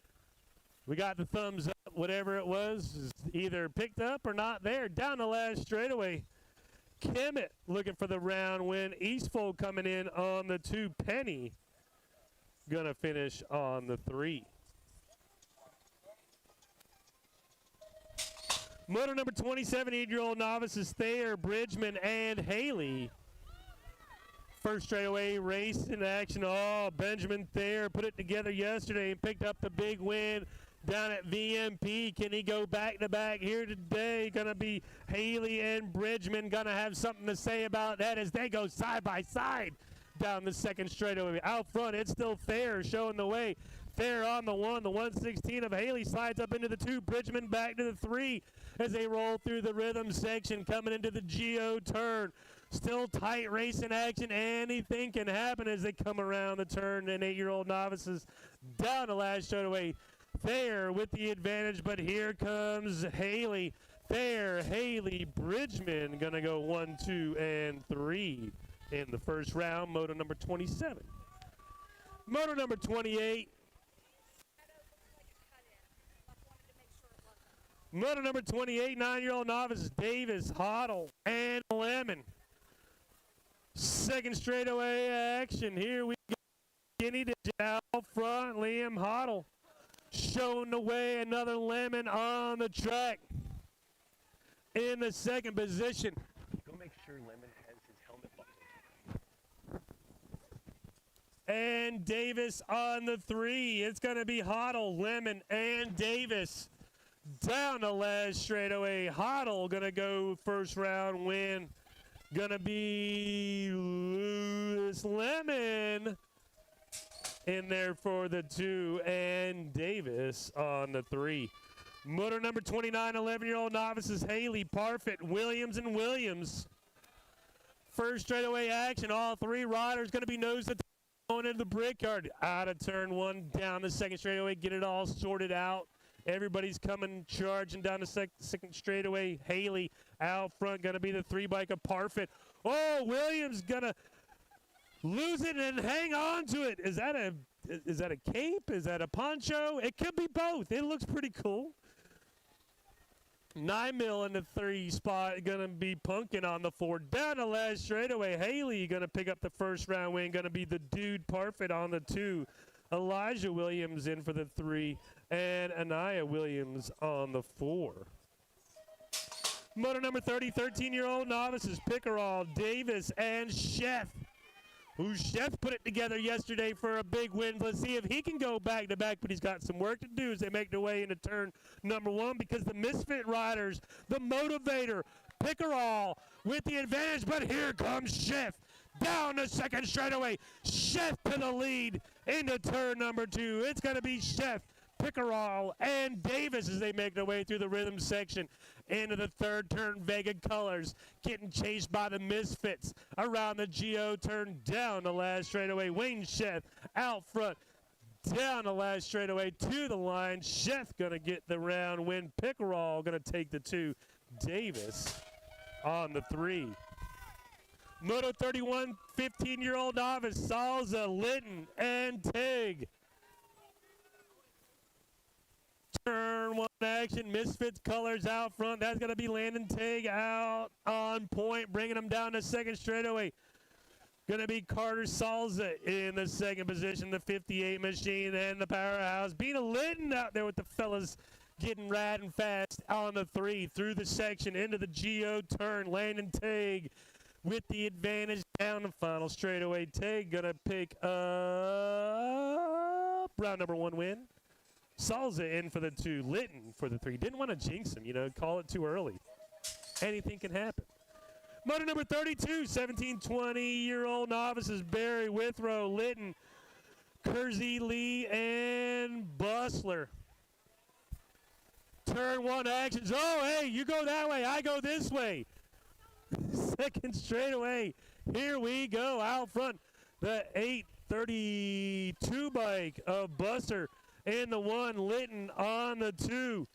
We got the thumbs up. Whatever it was is either picked up or not there. Down the last straightaway, Kimmett looking for the round win. Eastfold coming in on the 2. Penny going to finish on the 3. Motor number 27, 8-year-old novices Thayer, Bridgman, and Haley. First straightaway race in action. Oh, Benjamin Thayer put it together yesterday and picked up the big win down at VMP. Can he go back-to-back here today? Going to be Haley and Bridgman. Going to have something to say about that as they go side by side down the second straightaway. Out front, it's still Thayer showing the way. Thayer on the 1, the 116 of Haley slides up into the 2, Bridgman back to the 3 as they roll through the rhythm section, coming into the Geo turn. Still tight racing action. Anything can happen as they come around the turn, and 8-year-old novices down the last straightaway. Thayer with the advantage, but here comes Haley. Thayer, Haley, Bridgman going to go 1, 2, and 3 in the first round. Moto number 27. Moto number 28. Motor number 28, 9-year-old novice Davis, Hoddle, and Lemon. Second straightaway action. Here we go. Guinea to out front. Liam Hoddle showing the way. Another Lemon on the track. In the second position. Go make sure Lemon has his helmet buckled. And Davis on the 3. It's going to be Hoddle, Lemon, and Davis. Down the last straightaway, Hoddle going to go first round win. Going to be Lewis Lemon in there for the 2, and Davis on the 3. Motor number 29, 11-year-old novices Haley, Parfit, Williams, and Williams. First straightaway action, all 3 riders going to be nose to going into the brickyard. Out of turn 1, down the second straightaway, get it all sorted out. Everybody's coming charging down the second straightaway. Haley out front, going to be the 3 bike of Parfit. Oh, Williams going to lose it and hang on to it. Is that a cape? Is that a poncho? It could be both. It looks pretty cool. 9 mil in the 3 spot, going to be Punkin on the 4. Down the last straightaway, Haley going to pick up the first round win. Going to be the dude Parfit on the 2. Elijah Williams in for the 3, and Anaya Williams on the 4. Motor number 30, 13-year-old novices Pickerel, Davis, and Chef. Chef put it together yesterday for a big win. Let's see if he can go back-to-back, but he's got some work to do as they make their way into turn number 1 because the Misfit Riders, the motivator, Pickerel with the advantage, but here comes Chef. Down the second straightaway. Chef to the lead into turn number 2. It's going to be Chef, Pickerel, and Davis as they make their way through the rhythm section into the third turn. Vega Colors getting chased by the Misfits around the Geo turn. Down the last straightaway. Wayne Chef out front. Down the last straightaway to the line. Chef going to get the round win. Pickerel going to take the 2. Davis on the 3. Moto 31, 15-year-old novice, Salza, Litton, and Tig. Turn Turn one action, Misfits colors out front. That's going to be Landon Tague out on point, bringing them down to second straightaway. Going to be Carter Salza in the second position, the 58 machine and the powerhouse. Bina Litton out there with the fellas getting rad and fast on the 3 through the section into the GO turn. Landon Tague with the advantage down the final straightaway. Tague going to pick up round number 1 win. Salza in for the 2. Litton for the 3. Didn't want to jinx him, call it too early. Anything can happen. Motor number 32, 17, 20-year-old novices, Barry, Withrow, Litton, Kersey, Lee, and Bustler. Turn one actions. Oh, hey, you go that way. I go this way. Second straightaway. Here we go. Out front, the 832 bike of Buster and the 1 Litton on the 2.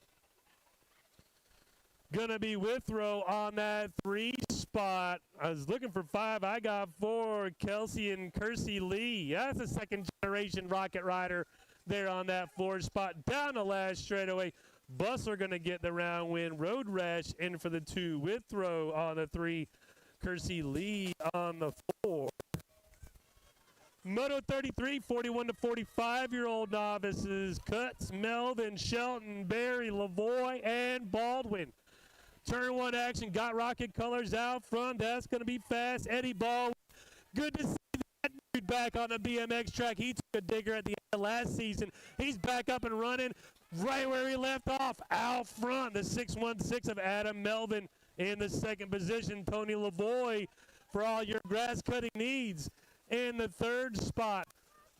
Gonna be Withrow on that 3 spot. I was looking for 5. I got 4. Kelsey and Kersey Lee. That's a second generation rocket rider there on that 4 spot. Down the last straightaway. Bustler gonna get the round win. Road Rash in for the 2. Withrow on the 3. Kersey Lee on the 4. Moto 33, 41 to 45-year-old novices. Cuts, Melvin, Shelton, Barry, Lavoie, and Baldwin. Turn one action, got rocket colors out front. That's going to be fast. Eddie Ball, good to see that dude back on the BMX track. He took a digger at the end of last season. He's back up and running right where he left off, out front. The 616 of Adam Melvin in the second position. Tony Lavoie for all your grass cutting needs in the 3rd spot.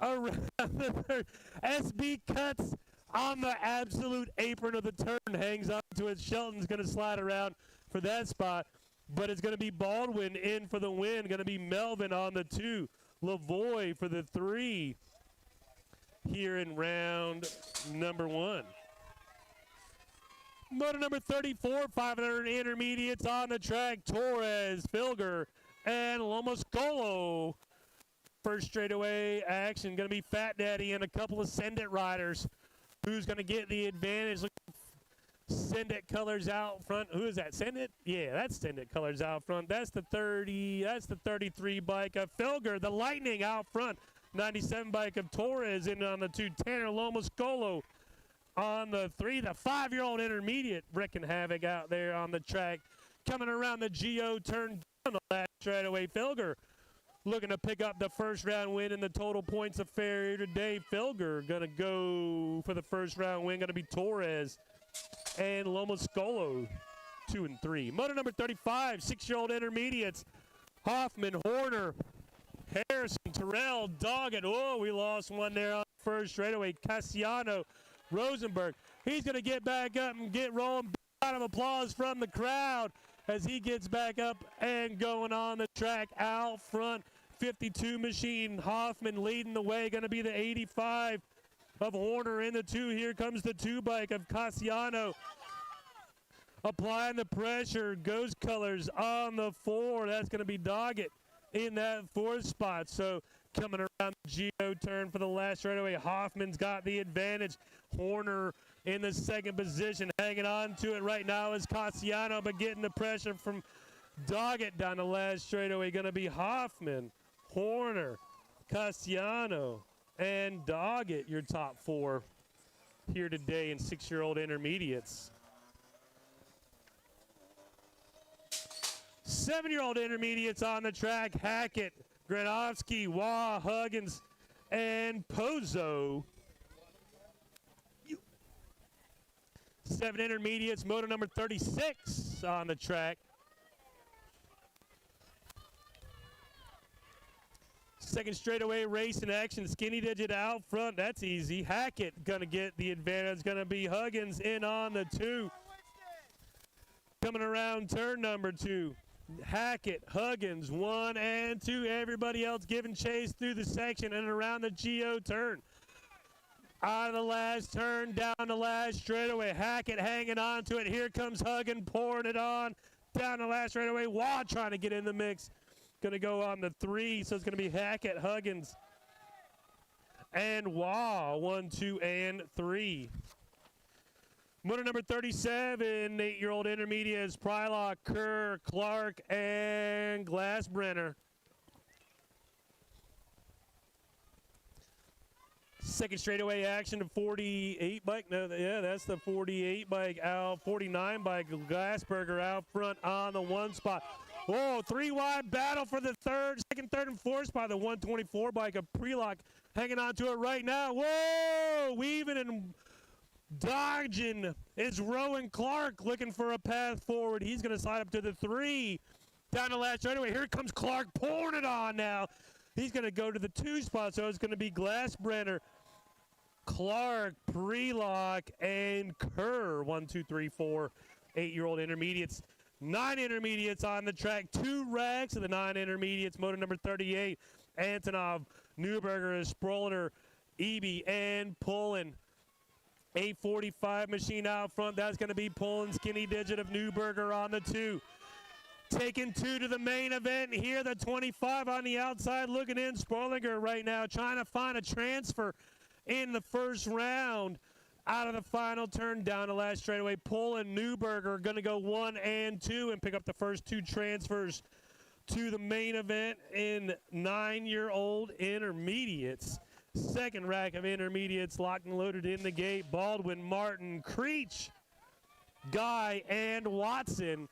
Around the 3rd, SB Cuts on the absolute apron of the turn, hangs on to it. Shelton's going to slide around for that spot, but it's going to be Baldwin in for the win. Going to be Melvin on the 2, Lavoie for the 3 here in round number 1. Motor number 34, 500 intermediates on the track. Torres, Filger, and Lomoscolo. First straightaway action. Going to be Fat Daddy and a couple of Send It riders. Who's going to get the advantage? Look, Send It colors out front. Who is that? Send It? Yeah, that's Send It colors out front. That's the 30. That's the 33 bike of Filger. The Lightning out front. 97 bike of Torres in on the 2. Tanner Lomoscolo on the 3. The 5-year-old intermediate wrecking havoc out there on the track. Coming around the GO turn down the last straightaway. Filger looking to pick up the first round win in the total points affair here today. Filger going to go for the first round win. Going to be Torres and Lomoscolo, 2 and 3. Motor number 35, 6-year-old intermediates. Hoffman, Horner, Harrison, Terrell, Doggett. Oh, we lost one there on the first straightaway. Cassiano, Rosenberg. He's going to get back up and get rolling. Round of applause from the crowd as he gets back up and going on the track out front. 52 machine, Hoffman leading the way. Going to be the 85 of Horner in the 2. Here comes the 2 bike of Cassiano. Applying the pressure, Ghost Colors on the 4. That's going to be Doggett in that 4th spot. So coming around the GO turn for the last straightaway, Hoffman's got the advantage. Horner in the 2nd position. Hanging on to it right now is Cassiano, but getting the pressure from Doggett down the last straightaway. Going to be Hoffman, Horner, Cassiano, and Doggett, your top 4 here today in 6-year-old intermediates. 7-year-old intermediates on the track. Hackett, Granovsky, Waugh, Huggins, and Pozo. 7 intermediates, motor number 36 on the track. Second straightaway race in action. Skinny Digit out front. That's easy. Hackett going to get the advantage. Going to be Huggins in on the 2. Coming around turn number 2. Hackett, Huggins, 1 and 2. Everybody else giving chase through the section and around the GO turn. Out of the last turn, down the last straightaway. Hackett hanging on to it. Here comes Huggins pouring it on. Down the last straightaway. Waugh trying to get in the mix. Going to go on the 3, so it's going to be Hackett, Huggins, and Waugh, 1, 2, and 3. Motor number 37, 8-year-old intermediates, Prylock, Kerr, Clark, and Glassbrenner. Second straightaway action, the 48 bike. No, yeah, that's the 48 bike out. 49 bike, Glassberger out front on the 1 spot. Whoa, 3-wide battle for the second, third, and 4th spot. The 124 bike of Prelock hanging on to it right now. Whoa, weaving and dodging is Rowan Clark looking for a path forward. He's going to slide up to the 3. Down the last straightaway. Here comes Clark pouring it on now. He's going to go to the 2 spot, so it's going to be Glassbrenner, Clark, Prelock, and Kerr. 1, 2, 3, 4, 8-year-old intermediates. 9 intermediates on the track. 2 racks of the 9 intermediates. Motor number 38, Antonov, Newberger, Sprouliner, Eby, and Pullen. 845 machine out front. That's going to be Pullen, Skinny Digit of Newberger on the 2. Taking 2 to the main event here. The 25 on the outside looking in. Sprouliner right now trying to find a transfer in the first round. Out of the final turn down the last straightaway. Pullen, Newberger going to go 1 and 2 and pick up the first 2 transfers to the main event in 9-year-old intermediates. Second rack of intermediates locked and loaded in the gate. Baldwin, Martin, Creech, Guy, and Watson.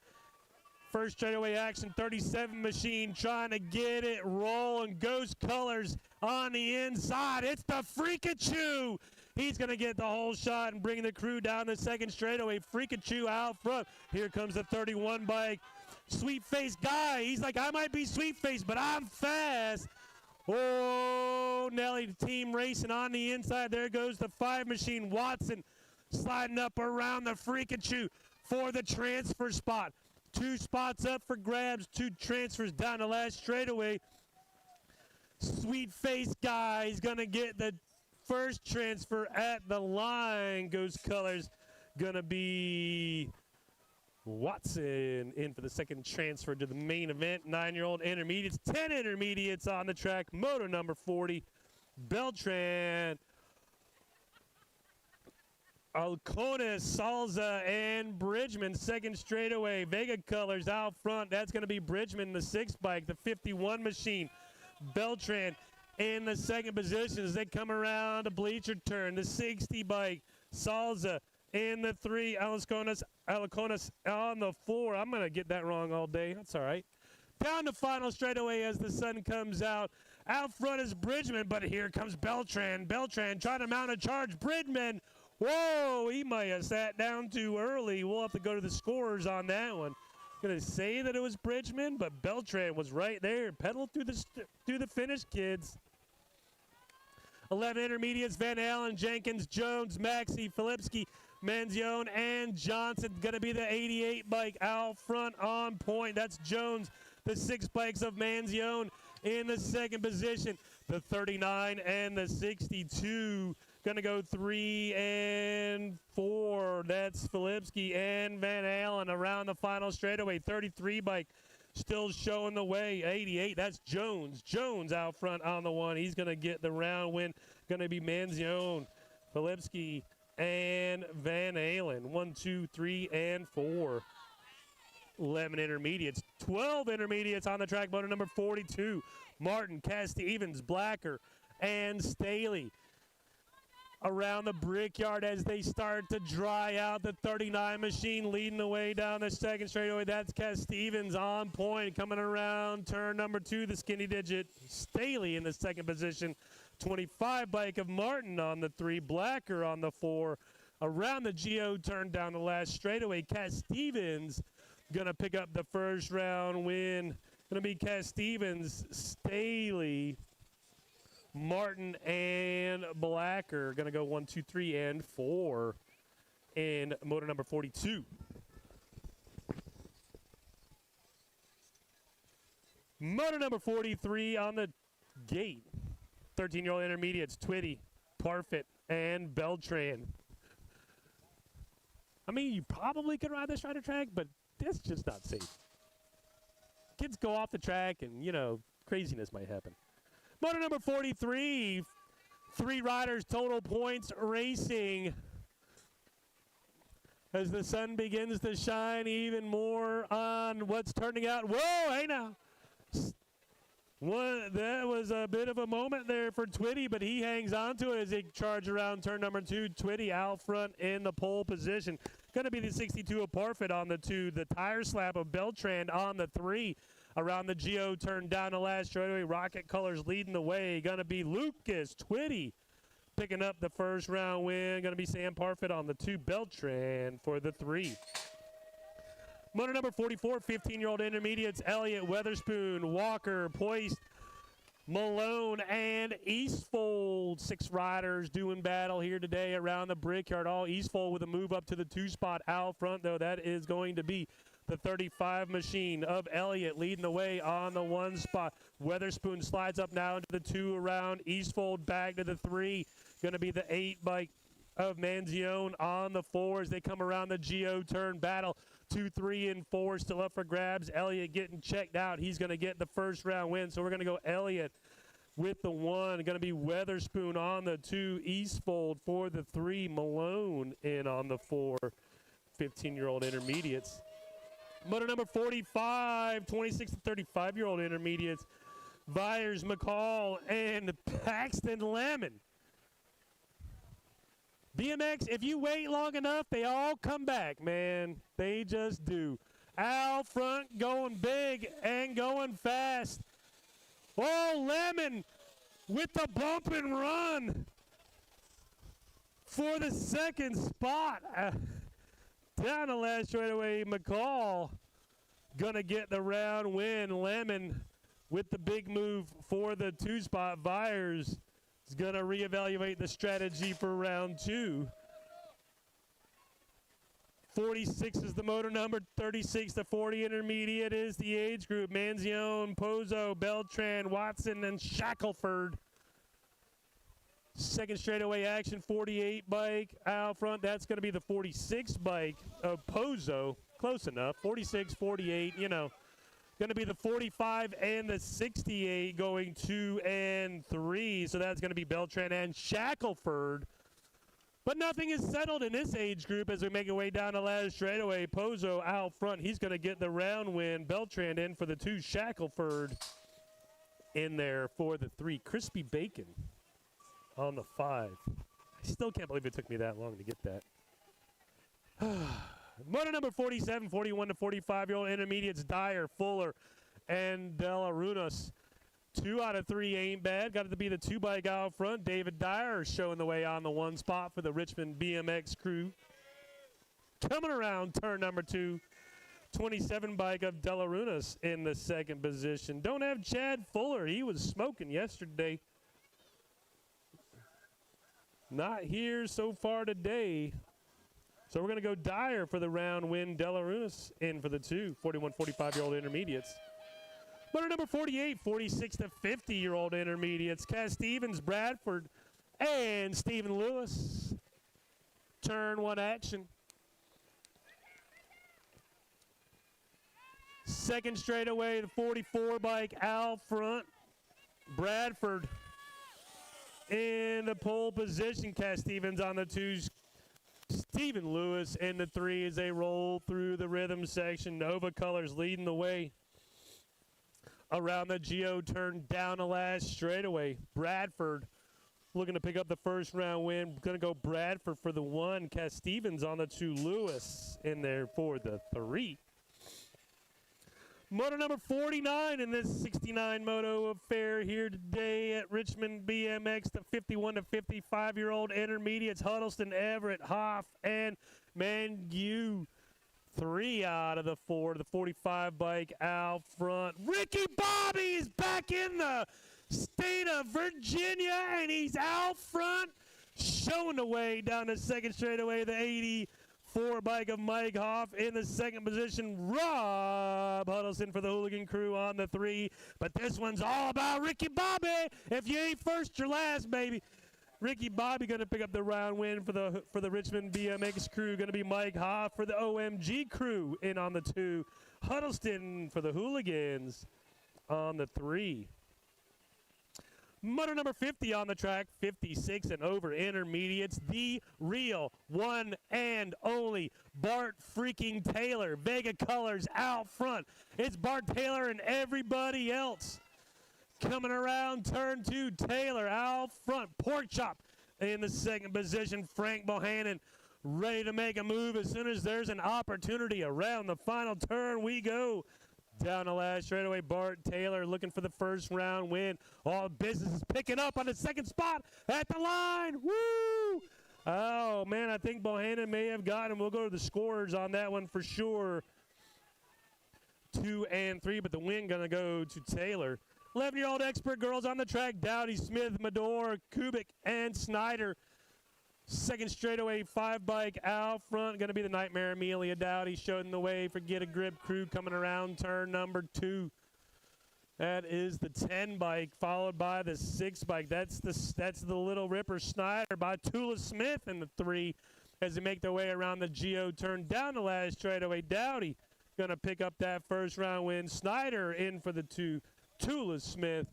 First straightaway action, 37 machine trying to get it rolling. Ghost Colors on the inside. It's the Freakachu. He's going to get the whole shot and bring the crew down the second straightaway. Freakachu out front. Here comes the 31 bike. Sweet Face Guy. He's like, I might be Sweet Face, but I'm fast. Oh, Nelly, the team racing on the inside. There goes the 5 machine. Watson sliding up around the Freakachu for the transfer spot. 2 spots up for grabs, 2 transfers down the last straightaway. Sweet Face Guy is going to get the first transfer at the line. Ghost Colors going to be Watson in for the second transfer to the main event. 9-year-old intermediates, 10 intermediates on the track. Motor number 40, Beltran, Alcones, Salza, and Bridgman. Second straightaway. Vega Colors out front. That's going to be Bridgman, the 6 bike, the 51 machine. Beltran in the second position as they come around the bleacher turn. The 60 bike. Salza in the 3. Alcones on the 4. I'm going to get that wrong all day. That's all right. Down the final straightaway as the sun comes out. Out front is Bridgman, but here comes Beltran. Beltran trying to mount a charge. Bridgman. Whoa, he might have sat down too early. We'll have to go to the scorers on that one. Going to say that it was Bridgman, but Beltran was right there. Pedal through the finish, kids. 11 intermediates, Van Allen, Jenkins, Jones, Maxey, Filipski, Manzione, and Johnson. Going to be the 88 bike out front on point. That's Jones, the 6 bikes of Manzione in the second position. The 39 and the 62. Going to go 3 and 4. That's Filipski and Van Allen around the final straightaway. 33 bike still showing the way. 88, that's Jones. Jones out front on the 1. He's going to get the round win. Going to be Manzione, Filipski, and Van Allen. 1, 2, 3, and 4. 11 intermediates. 12 intermediates on the track. Motor number 42. Martin, Stevens, Blacker, and Staley. Around the brickyard as they start to dry out. The 39 machine leading the way down the second straightaway. That's Stevens on point coming around turn number 2. The Skinny Digit Staley in the second position. 25 bike of Martin on the 3. Blacker on the 4. Around the Geo turn down the last straightaway. Stevens going to pick up the first round win. Going to be Stevens, Staley, Martin, and Blacker. Going to go 1, 2, 3, and 4 in motor number 42. Motor number 43 on the gate. 13-year-old intermediates, Twitty, Parfit, and Beltran. I mean, you probably could ride this rider track, but that's just not safe. Kids go off the track and, you know, craziness might happen. Motor number 43, 3 riders, total points racing. as the sun begins to shine even more on what's turning out. Whoa, hey now. That was a bit of a moment there for Twitty, but he hangs on to it as he charges around turn number 2. Twitty out front in the pole position. Going to be the 62 of Parfit on the 2. The tire slap of Beltran on the 3. Around the Geo turn down the last straightaway. Rocket Colors leading the way. Going to be Lucas Twitty picking up the first round win. Going to be Sam Parfit on the 2. Beltran for the 3. Motor number 44, 15-year-old intermediates, Elliott, Weatherspoon, Walker, Poist, Malone, and Eastfold. 6 riders doing battle here today around the Brickyard. All Eastfold with a move up to the 2 spot out front, though. That is going to be the 35 machine of Elliott leading the way on the 1 spot. Weatherspoon slides up now into the 2 around. Eastfold back to the 3. Going to be the 8 bike of Manzione on the 4 as they come around the Geo turn battle. 2, 3, and 4 still up for grabs. Elliott getting checked out. He's going to get the first round win. So we're going to go Elliott with the 1. Going to be Weatherspoon on the 2. Eastfold for the 3. Malone in on the 4. 15-year-old intermediates. Motor number 45, 26 to 35-year-old intermediates. Vyers, McCall, and Paxton Lemon. BMX, if you wait long enough, they all come back, man. They just do. Out front going big and going fast. Oh, Lemon with the bump and run for the 2nd spot. Down the last straightaway, McCall gonna get the round win. Lemon with the big move for the 2 spot. Vyers is going to reevaluate the strategy for round 2. 46 is the motor number. 36 to 40 intermediate is the age group. Manzione, Pozo, Beltran, Watson, and Shackelford. 2nd straightaway action, 48 bike out front. That's going to be the 46 bike of Pozo. Close enough. 46, 48, you know. Going to be the 45 and the 68 going 2 and 3. So that's going to be Beltran and Shackelford. But nothing is settled in this age group as we make our way down the last straightaway. Pozo out front. He's going to get the round win. Beltran in for the 2. Shackelford in there for the 3. Crispy Bacon on the 5. I still can't believe it took me that long to get that. Motor number 47, 41 to 45-year-old intermediates, Dyer, Fuller, and Della Runas. 2 out of 3 ain't bad. Got it to be the 2 bike out front. David Dyer showing the way on the 1 spot for the Richmond BMX crew. Coming around turn number 2, 27 bike of Della Runas in the 2nd position. Don't have Chad Fuller. He was smoking yesterday. Not here so far today. So we're going to go Dyer for the round win. Della Runas in for the 2, 41, 45-year-old intermediates. Motor number 48, 46 to 50-year-old intermediates. Cass Stevens, Bradford, and Stephen Lewis. Turn 1 action. 2nd straightaway, the 44 bike out front. Bradford in the pole position. Cass Stevens on the 2. Stephen Lewis in the 3 as they roll through the rhythm section. Nova Colors leading the way around the Geo turn down the last straightaway. Bradford looking to pick up the first round win. Going to go Bradford for the 1. Cass Stevens on the 2. Lewis in there for the 3. Moto number 49 in this 69 moto affair here today at Richmond BMX. The 51 to 55-year-old intermediates, Huddleston, Everett, Hoff, and Mangue. 3 out of the 4. The 45 bike out front. Ricky Bobby is back in the state of Virginia, and he's out front, showing the way down the 2nd straightaway. The 84 bike of Mike Hoff in the 2nd position. Rob Huddleston for the Hooligan crew on the 3. But this one's all about Ricky Bobby. If you ain't first, you're last, baby. Ricky Bobby going to pick up the round win for the Richmond BMX crew. Going to be Mike Hoff for the OMG crew in on the 2. Huddleston for the Hooligans on the 3. Motor number 50 on the track, 56 and over intermediates, the real one and only Bart freaking Taylor. Vega Colors out front. It's Bart Taylor and everybody else. Coming around turn 2, Taylor out front. Pork Chop in the second position. Frank Bohannon ready to make a move as soon as there's an opportunity. Around the final turn we go. Down the last straightaway, Bart Taylor looking for the first round win. All business is picking up on the second spot at the line. Woo! Oh, man, I think Bohannon may have gotten him. We'll go to the scores on that one for sure. 2 and 3, but the win going to go to Taylor. 11-year-old expert girls on the track, Dowdy, Smith, Medor, Kubik, and Snyder. Second straightaway, 5-bike out front. Going to be the Nightmare Amelia Dowdy showing the way for Get a Grip crew coming around turn number 2. That is the 10-bike followed by the 6-bike. That's the Little Ripper Snyder by Tula Smith in the 3 as they make their way around the Geo turn. Down the last straightaway, Dowdy going to pick up that first round win. Snyder in for the 2. Tula Smith.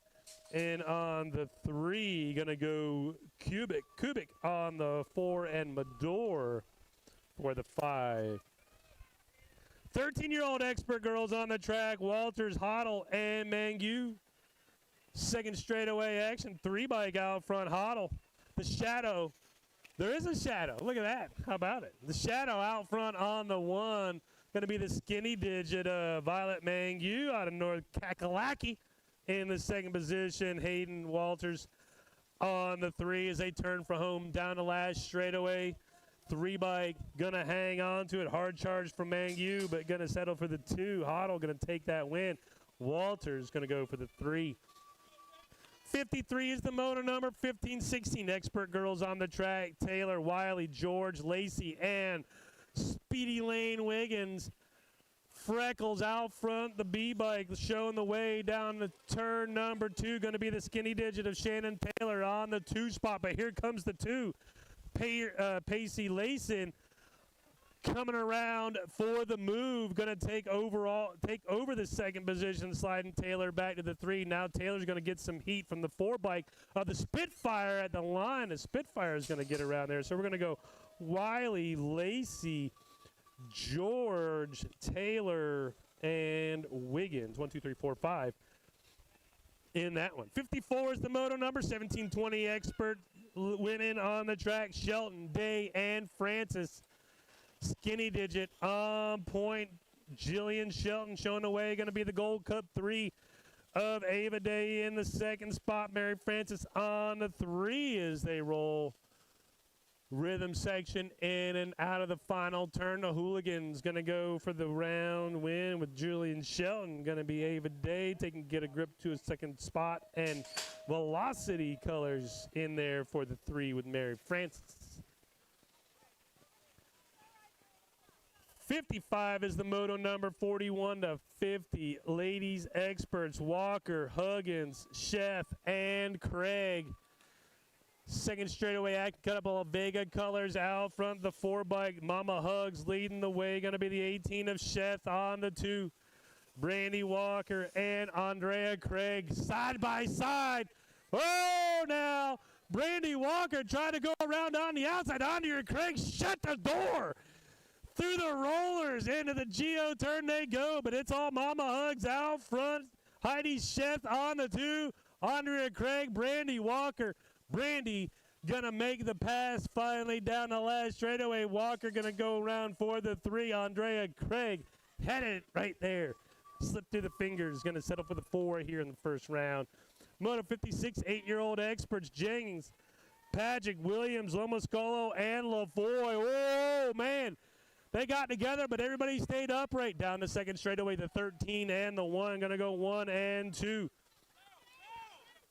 And on the 3, going to go Kubik on the 4, and Medor for the 5. 13-year-old expert girls on the track, Walters, Hoddle, and Mangue. Second straightaway action, 3-bike out front, Hoddle. The Shadow. There is a Shadow. Look at that. How about it? The Shadow out front on the 1. Going to be the skinny digit Violet Mangue out of North Kakalaki. In the second position, Hayden Walters on the 3 as they turn for home. Down the last straightaway, 3-bike, going to hang on to it. Hard charge from Mangue, but going to settle for the 2. Hoddle going to take that win. Walters going to go for the 3. 53 is the motor number. 15, 16 expert girls on the track. Taylor, Wiley, George, Lacey, and Speedy Lane Wiggins. Freckles out front, the B-bike showing the way down the turn number 2. Going to be the skinny digit of Shannon Taylor on the 2 spot. But here comes the 2. Pacey Layson coming around for the move. Going to take over the second position, sliding Taylor back to the 3. Now Taylor's going to get some heat from the 4-bike of the Spitfire at the line. The Spitfire is going to get around there. So we're going to go Wiley, Lacey, George, Taylor, and Wiggins. 1, 2, 3, 4, 5 in that one. 54 is the moto number. 1720 expert winning on the track. Shelton, Day, and Francis. Skinny digit on point. Jillian Shelton showing the way. Going to be the Gold Cup 3 of Ava Day in the second spot. Mary Francis on the 3 as they roll. Rhythm section in and out of the final turn. The Hooligans going to go for the round win with Julian Shelton. Going to be Ava Day taking Get a Grip to a second spot. And Velocity Colors in there for the 3 with Mary Francis. 55 is the moto number. 41 to 50. Ladies experts, Walker, Huggins, Chef, and Craig. Second straightaway act, cut up all Vega Colors out front. The 4-bike, Mama Hugs leading the way. Going to be the 18 of Sheth on the 2. Brandy Walker and Andrea Craig side by side. Oh, now Brandy Walker trying to go around on the outside. Andrea Craig shut the door. Through the rollers into the Geo turn they go, but it's all Mama Hugs out front. Heidi Sheth on the 2. Andrea Craig, Brandy Walker. Brandy gonna make the pass finally down the last straightaway. Walker gonna go around for the 3. Andrea Craig had it right there. Slipped through the fingers. Gonna settle for the 4 here in the first round. Moto 56, 8-year-old experts. Jennings, Pagic, Williams, Lomascolo, and Lavoie. Oh, man. They got together, but everybody stayed upright down the second straightaway. The 13 and the 1. Gonna go 1 and 2.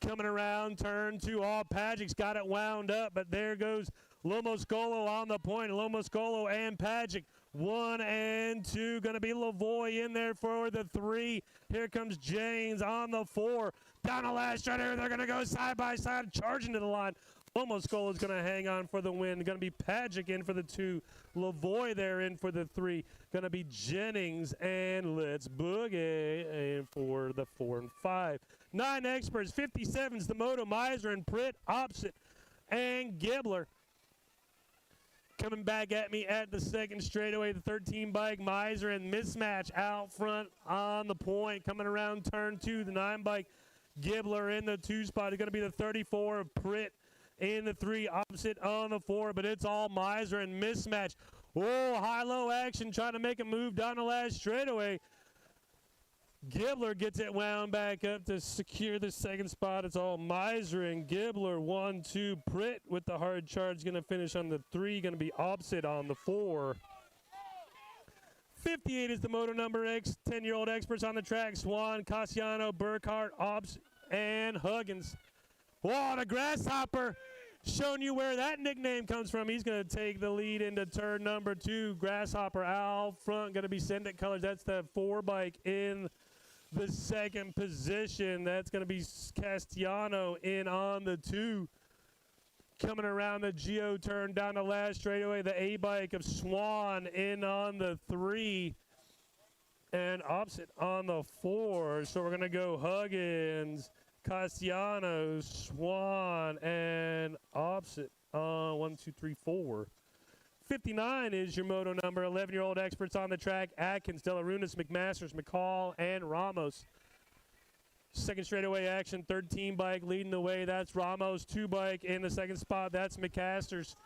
Coming around turn 2, all Pagic's got it wound up, but there goes Lomoscolo on the point. Lomoscolo and Pagic, 1 and 2. Going to be Lavoie in there for the 3. Here comes James on the 4. Down the last straight here, they're going to go side by side, charging to the line. Almost Skull is going to hang on for the win. Going to be Pagic in for the 2. Lavoy there in for the 3. Going to be Jennings and Let's Boogie in for the 4 and 5. 9 experts. 57's the Moto, Miser and Pritt, Opposite, and Gibbler. Coming back at me at the second straightaway, the 13 bike, Miser and Mismatch out front on the point. Coming around turn 2, the 9 bike, Gibbler in the 2 spot. It's going to be the 34 of Pritt in the 3, Opposite on the 4, but it's all Miser and Mismatch. Oh, high-low action, trying to make a move down the last straightaway. Gibbler gets it wound back up to secure the second spot. It's all Miser and Gibbler. 1, 2, Pritt with the hard charge, going to finish on the 3, going to be Opposite on the 4. 58 is the moto number X, 10-year-old experts on the track. Swan, Cassiano, Burkhart, Obbs, and Huggins. Whoa, the Grasshopper, showing you where that nickname comes from. He's going to take the lead into turn number 2. Grasshopper out front, going to be Sendit Colors. That's the 4 bike in the second position. That's going to be Castellano in on the 2. Coming around the Geo turn down the last straightaway, the A bike of Swan in on the 3. And Opposite on the 4. So we're going to go Huggins, Cassiano, Swan, and Opposite on 1, 2, 3, 4. 59 is your moto number. 11-year-old experts on the track. Atkins, Delarunas, McMasters, McCall, and Ramos. Second straightaway action. 13 bike leading the way. That's Ramos. 2 bike in the second spot. That's McMasters.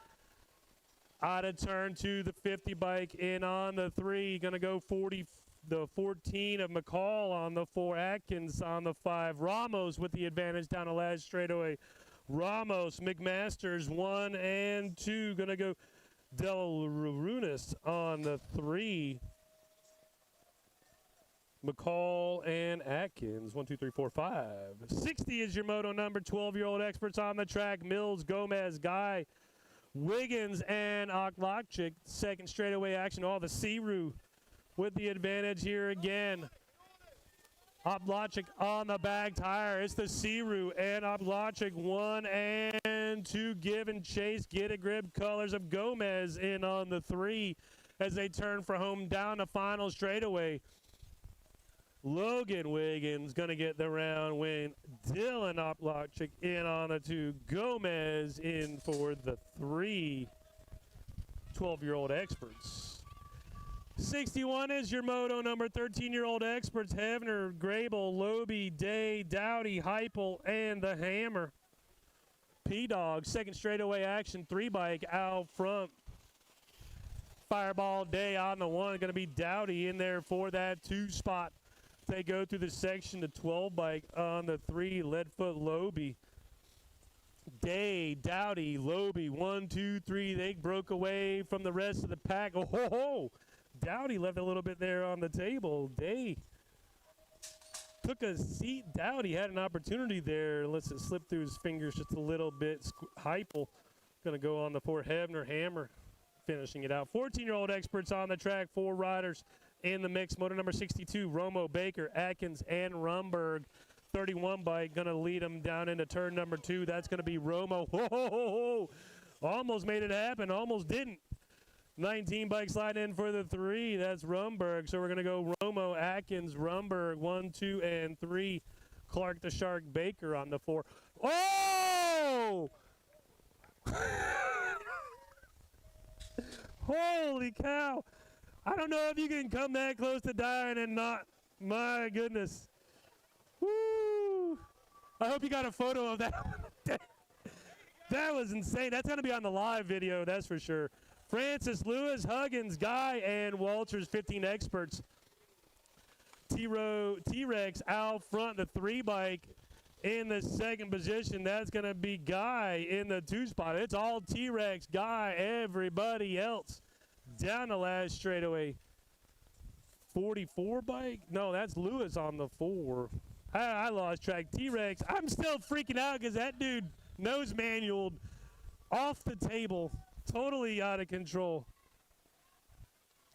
Out of turn 2, the 50 bike in on the 3. Going to go 40. The 14 of McCall on the 4, Atkins on the 5. Ramos with the advantage down the last straightaway. Ramos, McMasters, 1 and 2. Going to go Delarunas on the 3. McCall and Atkins, 1, 2, 3, 4, 5. 60 is your moto number. 12-year-old experts on the track. Mills, Gomez, Guy, Wiggins, and Oklachik. Second straightaway action. All the Siru with the advantage here again. Oblachik on the back tire. It's the Siru and Oblachik. 1 and 2. Give and chase. Get a grip. Colors of Gomez in on the 3 as they turn for home down the final straightaway. Logan Wiggins going to get the round win. Dylan Oblachik in on the 2. Gomez in for the 3. 12-year-old experts. 61 is your moto number. 13-year-old experts. Hevner, Grable, Loby, Day, Dowdy, Heupel, and the Hammer. P-Dog, second straightaway action. 3 bike out front. Fireball Day on the 1. Going to be Dowdy in there for that 2 spot. They go through the section. The 12 bike on the 3. Leadfoot, Loby. Day, Dowdy, Loby. 1, 2, 3. They broke away from the rest of the pack. Oh, ho, ho. Dowdy left a little bit there on the table. Day took a seat. Dowdy had an opportunity there. Lets it slip through his fingers just a little bit. Heupel going to go on the 4. Hevner, Hammer finishing it out. 14-year-old experts on the track. 4 riders in the mix. Motor number 62, Romo, Baker, Atkins, and Rumberg. 31 bike going to lead them down into turn number 2. That's going to be Romo. Whoa, ho, ho, ho. Almost made it happen. Almost didn't. 19 bike slide in for the 3. That's Rumberg. So we're going to go Romo, Atkins, Rumberg, 1, 2, and 3. Clark the Shark Baker on the 4. Oh! Holy cow. I don't know if you can come that close to dying and not. My goodness. Woo! I hope you got a photo of that. That was insane. That's going to be on the live video, that's for sure. Francis, Lewis, Huggins, Guy, and Walters, 15 experts. T-Rex out front, the 3 bike in the second position. That's going to be Guy in the 2 spot. It's all T-Rex, Guy, everybody else down the last straightaway. 44 bike? No, that's Lewis on the 4. I lost track. T-Rex, I'm still freaking out because that dude nose manualed off the table. Totally out of control.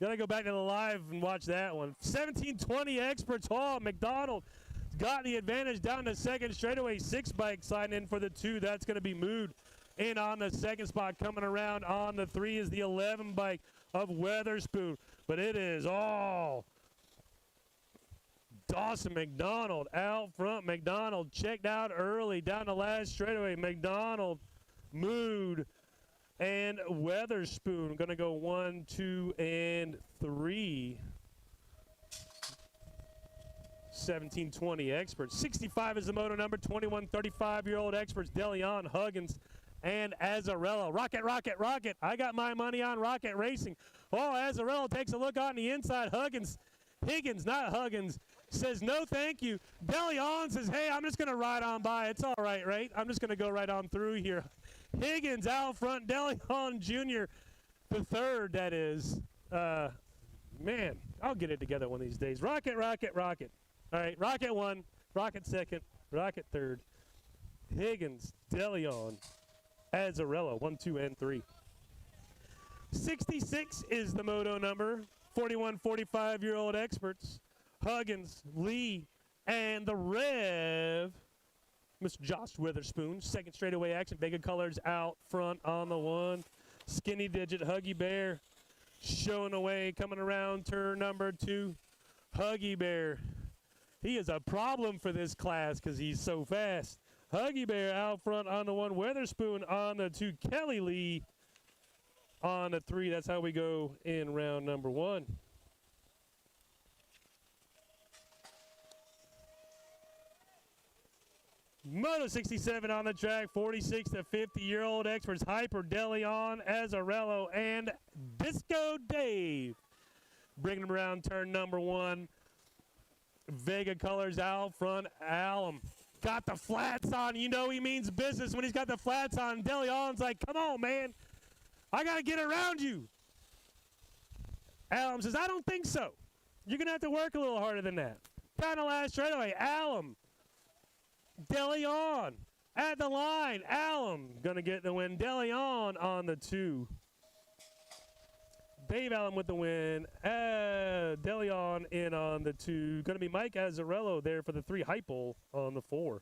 Gotta go back to the live and watch that one. 1720 experts. Oh, McDonald got the advantage down the second straightaway. 6 bike sliding in for the 2. That's going to be Mood in on the second spot. Coming around on the 3 is the 11 bike of Weatherspoon. But it is all Dawson McDonald out front. McDonald checked out early down the last straightaway. McDonald, Mood, and Weatherspoon going to go 1, 2, and 3. 1720 experts. 65 is the moto number. 21, 35-year-old experts. DeLeon, Huggins, and Azzarello. Rocket, Rocket, Rocket. I got my money on Rocket Racing. Oh, Azzarello takes a look on the inside. Higgins, not Huggins, says no thank you. DeLeon says, hey, I'm just going to ride on by. It's all right, right? I'm just going to go right on through here. Higgins out front. DeLeon Jr., the third, that is. Man, I'll get it together one of these days. Rocket, Rocket, Rocket. All right, Rocket 1, Rocket 2nd, Rocket 3rd. Higgins, DeLeon, Azzarello, 1, 2, and 3. 66 is the moto number. 41, 45-year-old experts. Huggins, Lee, and the Rev, Mr. Josh Witherspoon. Second straightaway action. Vega Colors out front on the 1. Skinny Digit, Huggy Bear, showing away, coming around turn number 2. Huggy Bear. He is a problem for this class because he's so fast. Huggy Bear out front on the 1. Witherspoon on the 2. Kelly Lee on the 3. That's how we go in round number 1. Moto 67 on the track. 46 to 50-year-old experts. Hyper, DeLeon, Azzarello, and Disco Dave. Bringing them around turn number 1. Vega Colors out front. Alum got the flats on. You know he means business when he's got the flats on. DeLeon's like, come on, man. I got to get around you. Alum says, I don't think so. You're going to have to work a little harder than that. Down the last straightaway. Alum. DeLeon at the line. Alum going to get the win. DeLeon on the 2. Dave Allen with the win. DeLeon in on the 2. Going to be Mike Azzarello there for the 3. Hypel on the 4.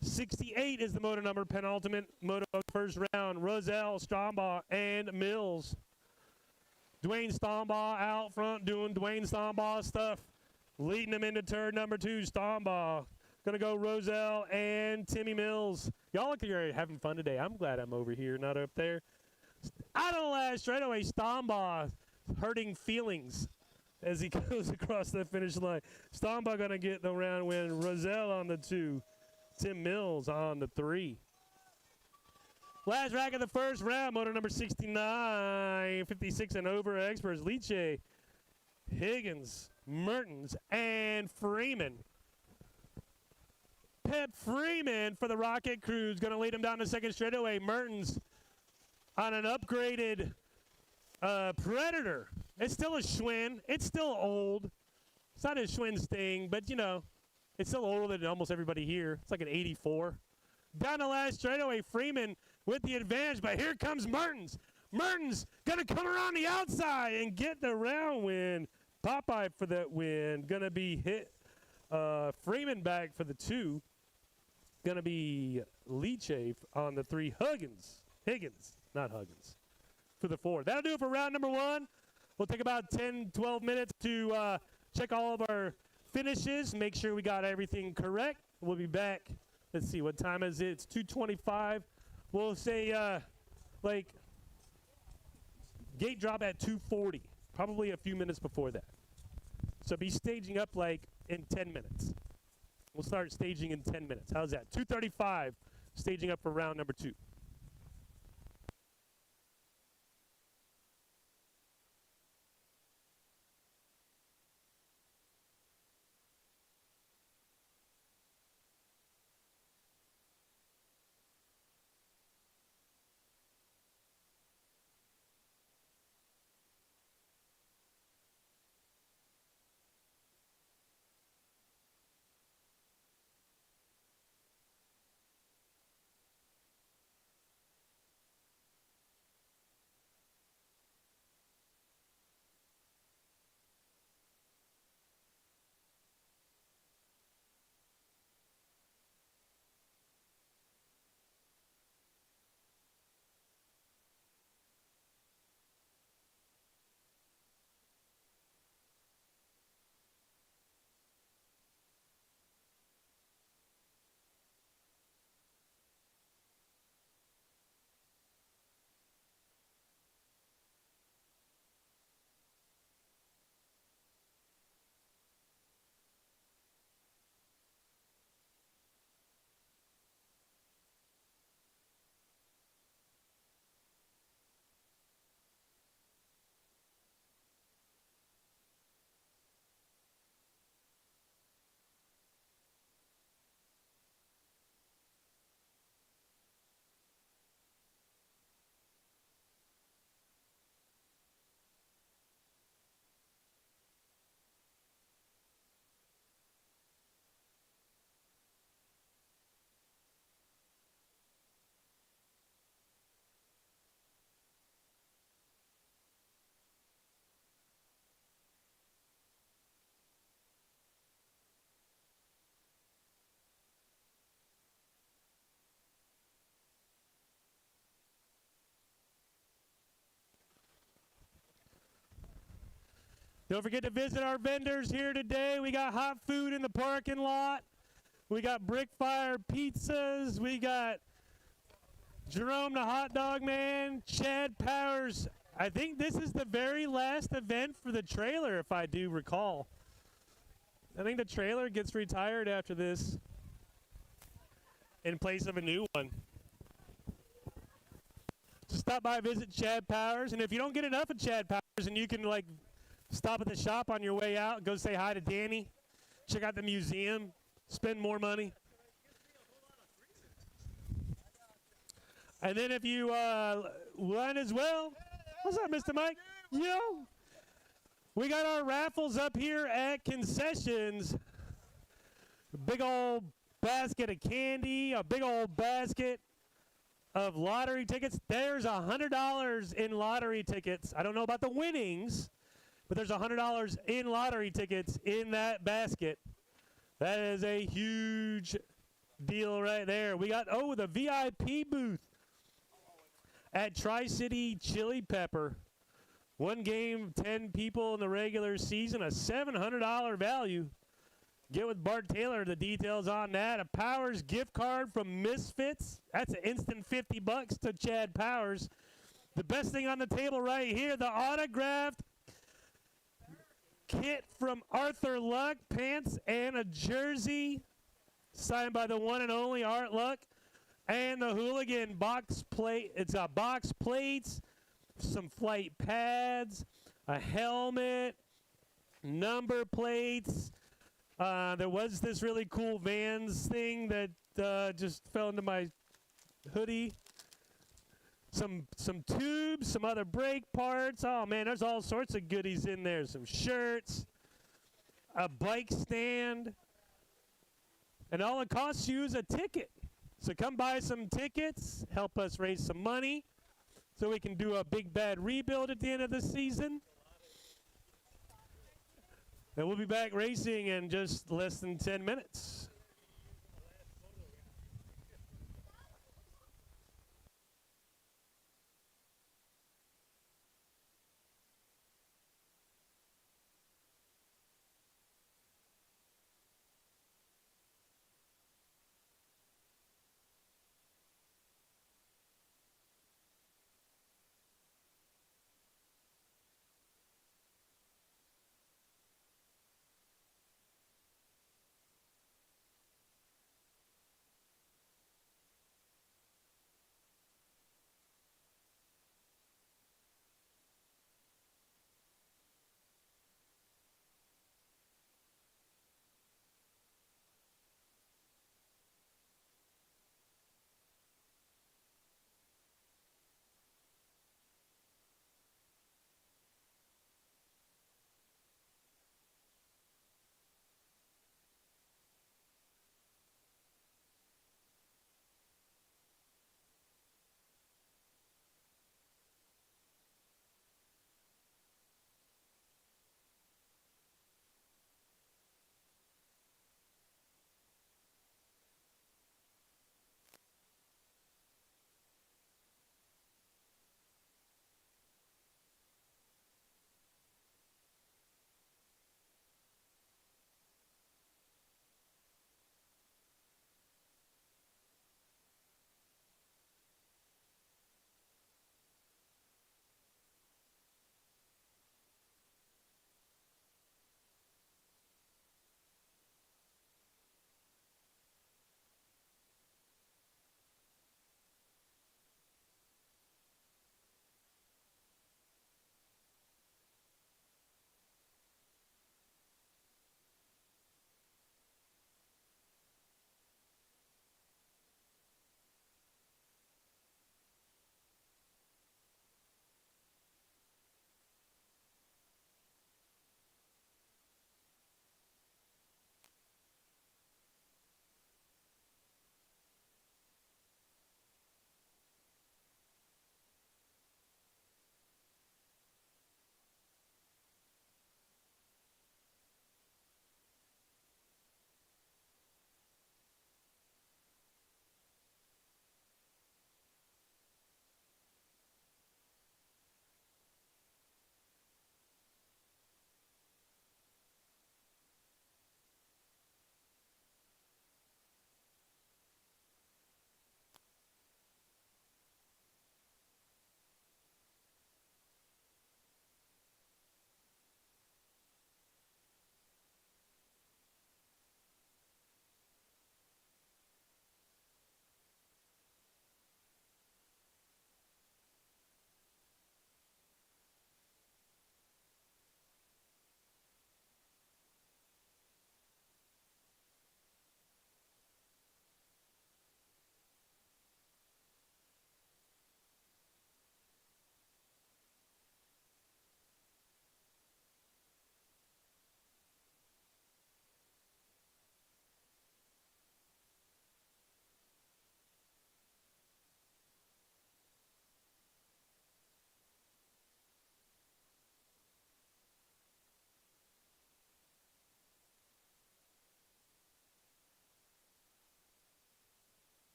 68 is the moto number. Penultimate moto first round. Roselle, Strombaugh, and Mills. Dwayne Strombaugh out front doing Dwayne Strombaugh stuff. Leading them into turn number 2. Strombaugh. Going to go Roselle and Timmy Mills. Y'all look like you're having fun today. I'm glad I'm over here, not up there. Out of the last straightaway, Strombaugh hurting feelings as he goes across the finish line. Strombaugh going to get the round win. Roselle on the 2. Tim Mills on the 3. Last rack of the first round, motor number 69, 56 and over experts. Liche, Higgins, Mertens, and Freeman. Pep Freeman for the Rocket Crew is going to lead him down the second straightaway. Mertens on an upgraded Predator. It's still a Schwinn. It's still old. It's not a Schwinn Sting, but, you know, it's still older than almost everybody here. It's like an 84. Down the last straightaway, Freeman with the advantage, but here comes Mertens. Mertens going to come around the outside and get the round win. Popeye for that win. Going to be hit. Freeman back for the 2. Going to be Liche on the 3. Higgins, not Huggins, for the 4. That'll do it for round number 1. We'll take about 10, 12 minutes to check all of our finishes, make sure we got everything correct. We'll be back. Let's see, what time is it? It's 2:25. We'll say, like, gate drop at 2:40, probably a few minutes before that. So be staging up, like, in 10 minutes. We'll start staging in 10 minutes. How's that? 2:35, staging up for round number 2. Don't forget to visit our vendors here today. We got hot food in the parking lot. We got Brick Fire pizzas. We got Jerome the hot dog man, Chad Powers. I think this is the very last event for the trailer, if I do recall. I think the trailer gets retired after this in place of a new one. So stop by, visit Chad Powers, and if you don't get enough of Chad Powers, and you can like stop at the shop on your way out, go say hi to Danny, check out the museum, spend more money. And then if you want as well, what's up, Mr. Mike? Yo, we got our raffles up here at concessions. A big old basket of candy, a big old basket of lottery tickets. There's $100 in lottery tickets. I don't know about the winnings, but there's $100 in lottery tickets in that basket. That is a huge deal right there. We got, the VIP booth at Tri-City Chili Pepper. One game, 10 people in the regular season, a $700 value. Get with Bart Taylor, the details on that. A Powers gift card from Misfits. That's an instant $50 to Chad Powers. The best thing on the table right here, the autographed kit from Arthur Luck, pants and a jersey signed by the one and only Art Luck. And the Hooligan box plate. It's got box plates, some flight pads, a helmet, number plates. There was this really cool Vans thing that just fell into my hoodie. Some tubes, some other brake parts. Oh, man, there's all sorts of goodies in there. Some shirts, a bike stand. And all it costs you is a ticket. So come buy some tickets, help us raise some money so we can do a big bad rebuild at the end of the season. And we'll be back racing in just less than 10 minutes.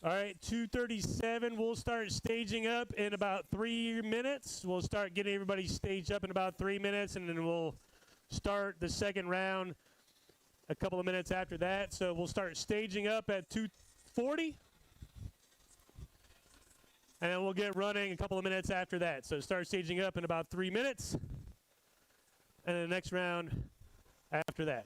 All right, 2:37. We'll start staging up in about 3 minutes. We'll start getting everybody staged up in about 3 minutes, and then we'll start the second round a couple of minutes after that. So we'll start staging up at 2:40, and then we'll get running a couple of minutes after that. So start staging up in about 3 minutes, and then the next round after that.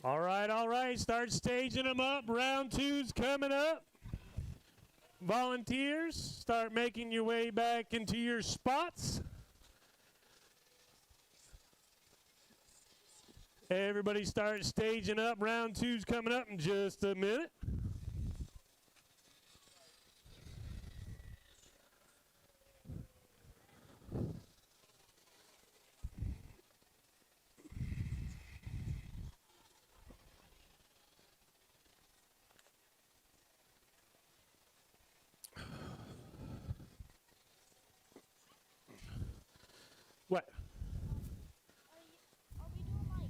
All right. Start staging them up. Round two's coming up. Volunteers, start making your way back into your spots. Everybody start staging up. Round two's coming up in just a minute. What? Are we doing like?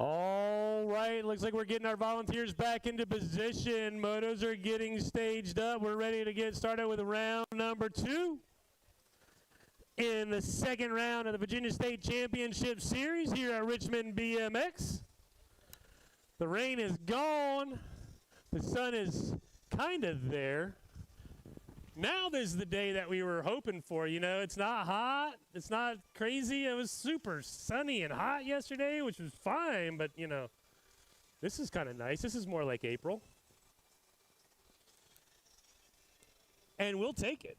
All right, looks like we're getting our volunteers back into position. Motos are getting staged up. We're ready to get started with round number 2 in the second round of the Virginia State Championship Series here at Richmond BMX. The rain is gone. The sun is kind of there. Now this is the day that we were hoping for. You know, it's not hot. It's not crazy. It was super sunny and hot yesterday, which was fine. But, you know, this is kind of nice. This is more like April. And we'll take it.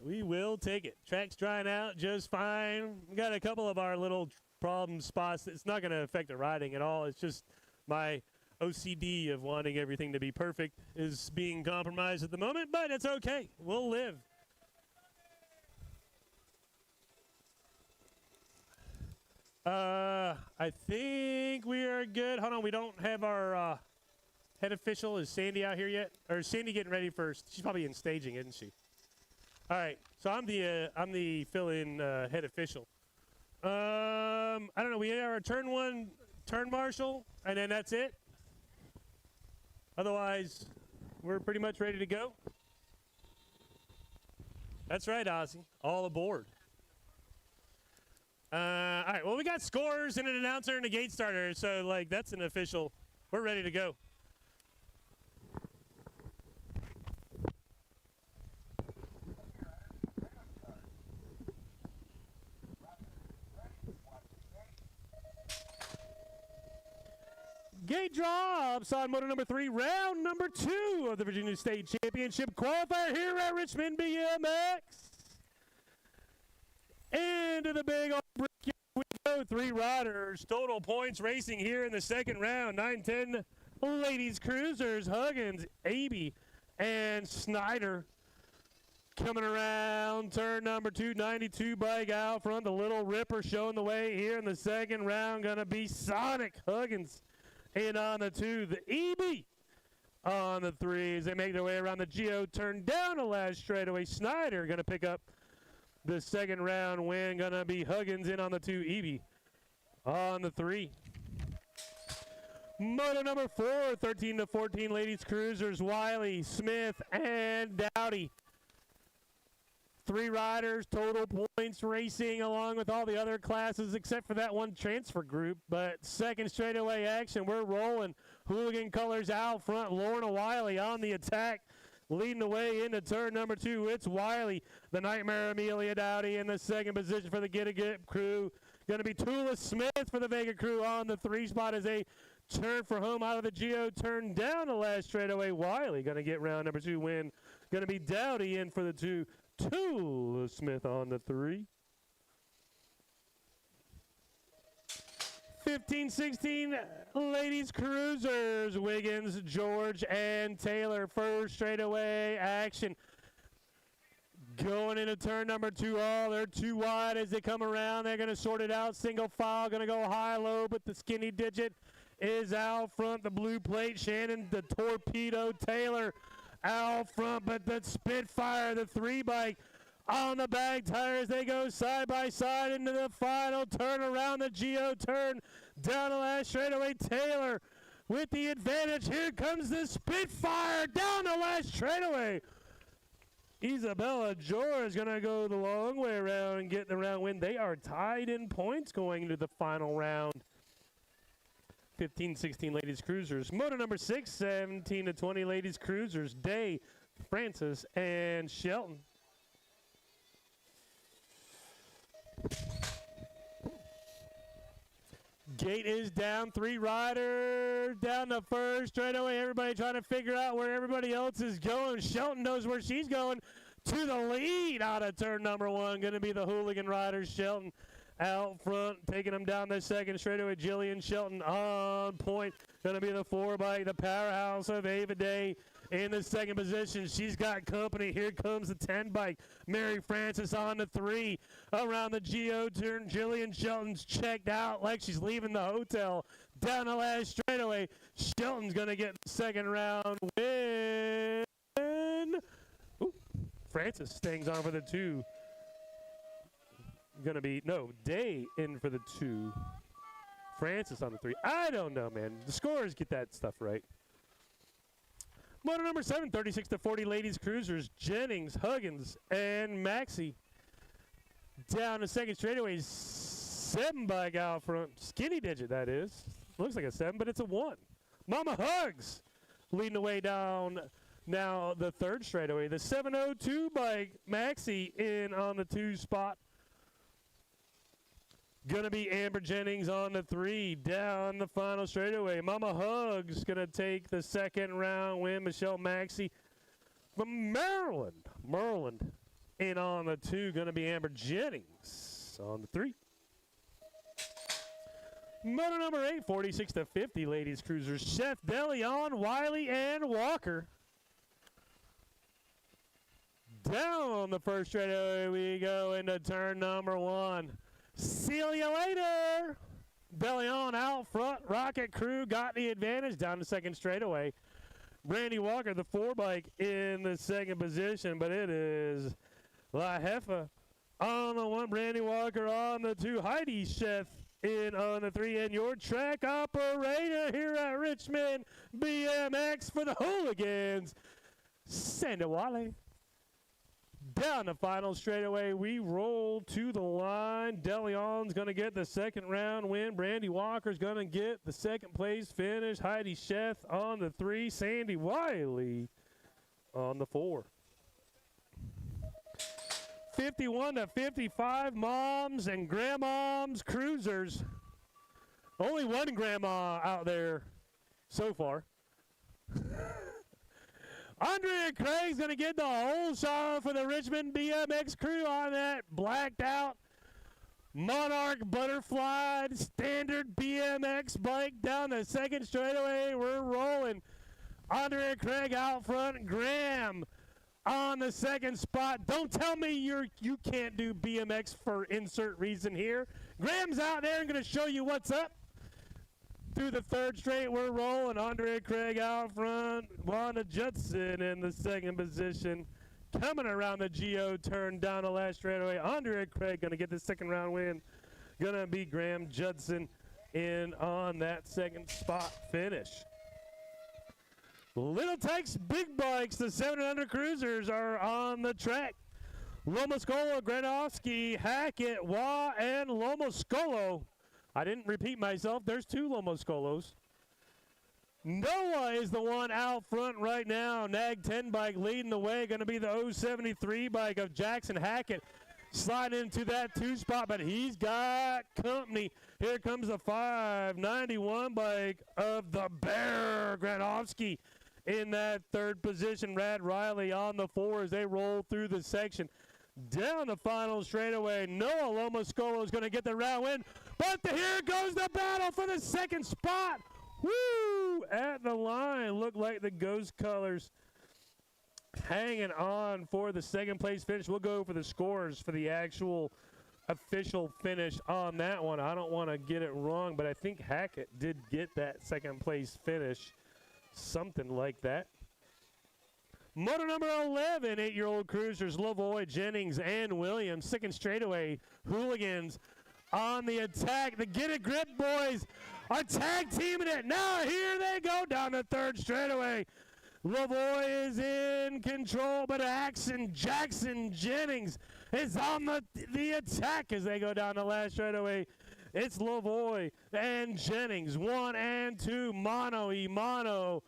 We will take it. Track's drying out just fine. We got a couple of our little problem spots. It's not going to affect the riding at all. It's just my OCD of wanting everything to be perfect is being compromised at the moment, but it's okay. We'll live. I think we are good. Hold on, we don't have our head official. Is Sandy out here yet? Or is Sandy getting ready first? She's probably in staging, isn't she? All right, so I'm the fill-in head official. I don't know. We have our turn one turn marshal, and then that's it. Otherwise, we're pretty much ready to go. That's right, Ozzy. All aboard. All right, well, we got scores and an announcer and a gate starter, so, like, that's an official. We're ready to go. Gate drops on motor number 3, round number 2 of the Virginia State Championship qualifier here at Richmond BMX. Into the big old brick we go. 3 riders. Total points racing here in the second round. 9-10 ladies cruisers. Huggins, Abey, and Snyder. Coming around turn number 2, 92 bike out front. The Little Ripper showing the way here in the second round. Going to be Sonic. Huggins in on the 2. The EB on the 3 as they make their way around the Geo turn down the last straightaway. Snyder going to pick up the second round win. Going to be Huggins in on the 2. EB on the 3. Moto number 4, 13-14 ladies cruisers. Wiley, Smith, and Dowdy. 3 riders, total points racing along with all the other classes except for that one transfer group. But second straightaway action, we're rolling. Hooligan colors out front. Lorna Wiley on the attack, leading the way into turn number 2. It's Wiley, the Nightmare Amelia Dowdy in the second position for the Get a Grip crew. Going to be Tula Smith for the Vega crew on the 3 spot as they turn for home out of the Geo turn down the last straightaway. Wiley going to get round number 2 win. Going to be Dowdy in for the 2. Tula Smith on the 3. 15-16 ladies cruisers. Wiggins, George, and Taylor. First straightaway action. Going into turn number 2. Oh, they're too wide as they come around. They're going to sort it out. Single file. Going to go high-low, but the skinny digit is out front. The blue plate, Shannon, the Torpedo, Taylor out front, but the Spitfire, the 3 bike on the bag tires. They go side by side into the final turn around the Geo turn down the last straightaway. Taylor with the advantage. Here comes the Spitfire down the last straightaway. Isabella Jor is going to go the long way around and get the round win. They are tied in points going into the final round. 15-16 ladies cruisers. Moto number 6, 17-20 ladies cruisers. Day, Francis, and Shelton. Gate is down. 3 riders down the first straightaway. Everybody trying to figure out where everybody else is going. Shelton knows where she's going. To the lead out of turn number 1. Going to be the Hooligan riders. Shelton out front, taking them down the second straightaway. Jillian Shelton on point. Going to be the 4 bike, the powerhouse of Ava Day in the second position. She's got company. Here comes the 10 bike. Mary Francis on the 3. Around the Geo turn, Jillian Shelton's checked out like she's leaving the hotel. Down the last straightaway. Shelton's going to get the second round win. Ooh, Francis staying on for the 2. Going to be, no, Day in for the 2. Francis on the 3. I don't know, man. The scorers get that stuff right. Moto number 7, 36-40 ladies cruisers. Jennings, Huggins, and Maxie. Down the second straightaway. 7 bike out front. Skinny digit, that is. Looks like a 7, but it's a 1. Mama Hugs leading the way down now the third straightaway. The 702 bike, Maxie, in on the 2 spot. Gonna be Amber Jennings on the 3 down the final straightaway. Mama Hugs gonna take the second round win. Michelle Maxie from Maryland in on the 2. Gonna be Amber Jennings on the 3. Moto number 8, 46 to 50 ladies cruisers. Chef DeLeon, Wiley, and Walker. Down the first straightaway we go into turn number 1. See you later. DeLeon out front. Rocket Crew got the advantage down the second straightaway. Brandy Walker, the 4 bike, in the second position, but it is La Jefa on the 1. Brandy Walker on the 2. Heidi Chef in on the 3, and your track operator here at Richmond BMX for the Hooligans, Sandy Wally. Down the final straightaway, we roll to the line. DeLeon's going to get the second round win. Brandy Walker's going to get the second place finish. Heidi Chef on the 3. Sandy Wiley on the 4. 51 to 55, moms and grandmoms cruisers. Only one grandma out there so far. Andrea Craig's going to get the whole shot for the Richmond BMX crew on that blacked out Monarch Butterfly standard BMX bike down the second straightaway. We're rolling. Andrea Craig out front. Graham on the second spot. Don't tell me you can't do BMX for insert reason here. Graham's out there and going to show you what's up. Through the third straight, we're rolling. Andrea Craig out front. Wanda Judson in the second position. Coming around the Geo turn down the last straightaway. Andrea Craig going to get the second round win. Going to be Graham Judson in on that second spot finish. Little Tykes big bikes, the 700 cruisers are on the track. Lomoscolo, Granowski, Hackett, Wah, and Lomoscolo. I didn't repeat myself. There's 2 Lomoscolos. Noah is the one out front right now. Nag 10 bike leading the way. Going to be the 073 bike of Jackson Hackett. Sliding into that 2 spot, but he's got company. Here comes the 591 bike of the Bear, Granowski. In that third position, Rad Riley on the 4 as they roll through the section. Down the final straightaway, Noah Lomoscolo is going to get the round win. But here goes the battle for the second spot. Woo! At the line, look like the Ghost Colors hanging on for the second place finish. We'll go for the scores for the actual official finish on that one. I don't want to get it wrong, but I think Hackett did get that second place finish. Something like that. Moto number 11, 8-year-old cruisers, Lavoie, Jennings, and Williams. Second straightaway, Hooligans on the attack. The Get a Grip boys are tag teaming it. Now here they go down the third straightaway. Lavoie is in control, but Jackson Jennings is on the attack as they go down the last straightaway. It's Lavoie and Jennings, 1 and 2, mano y mano.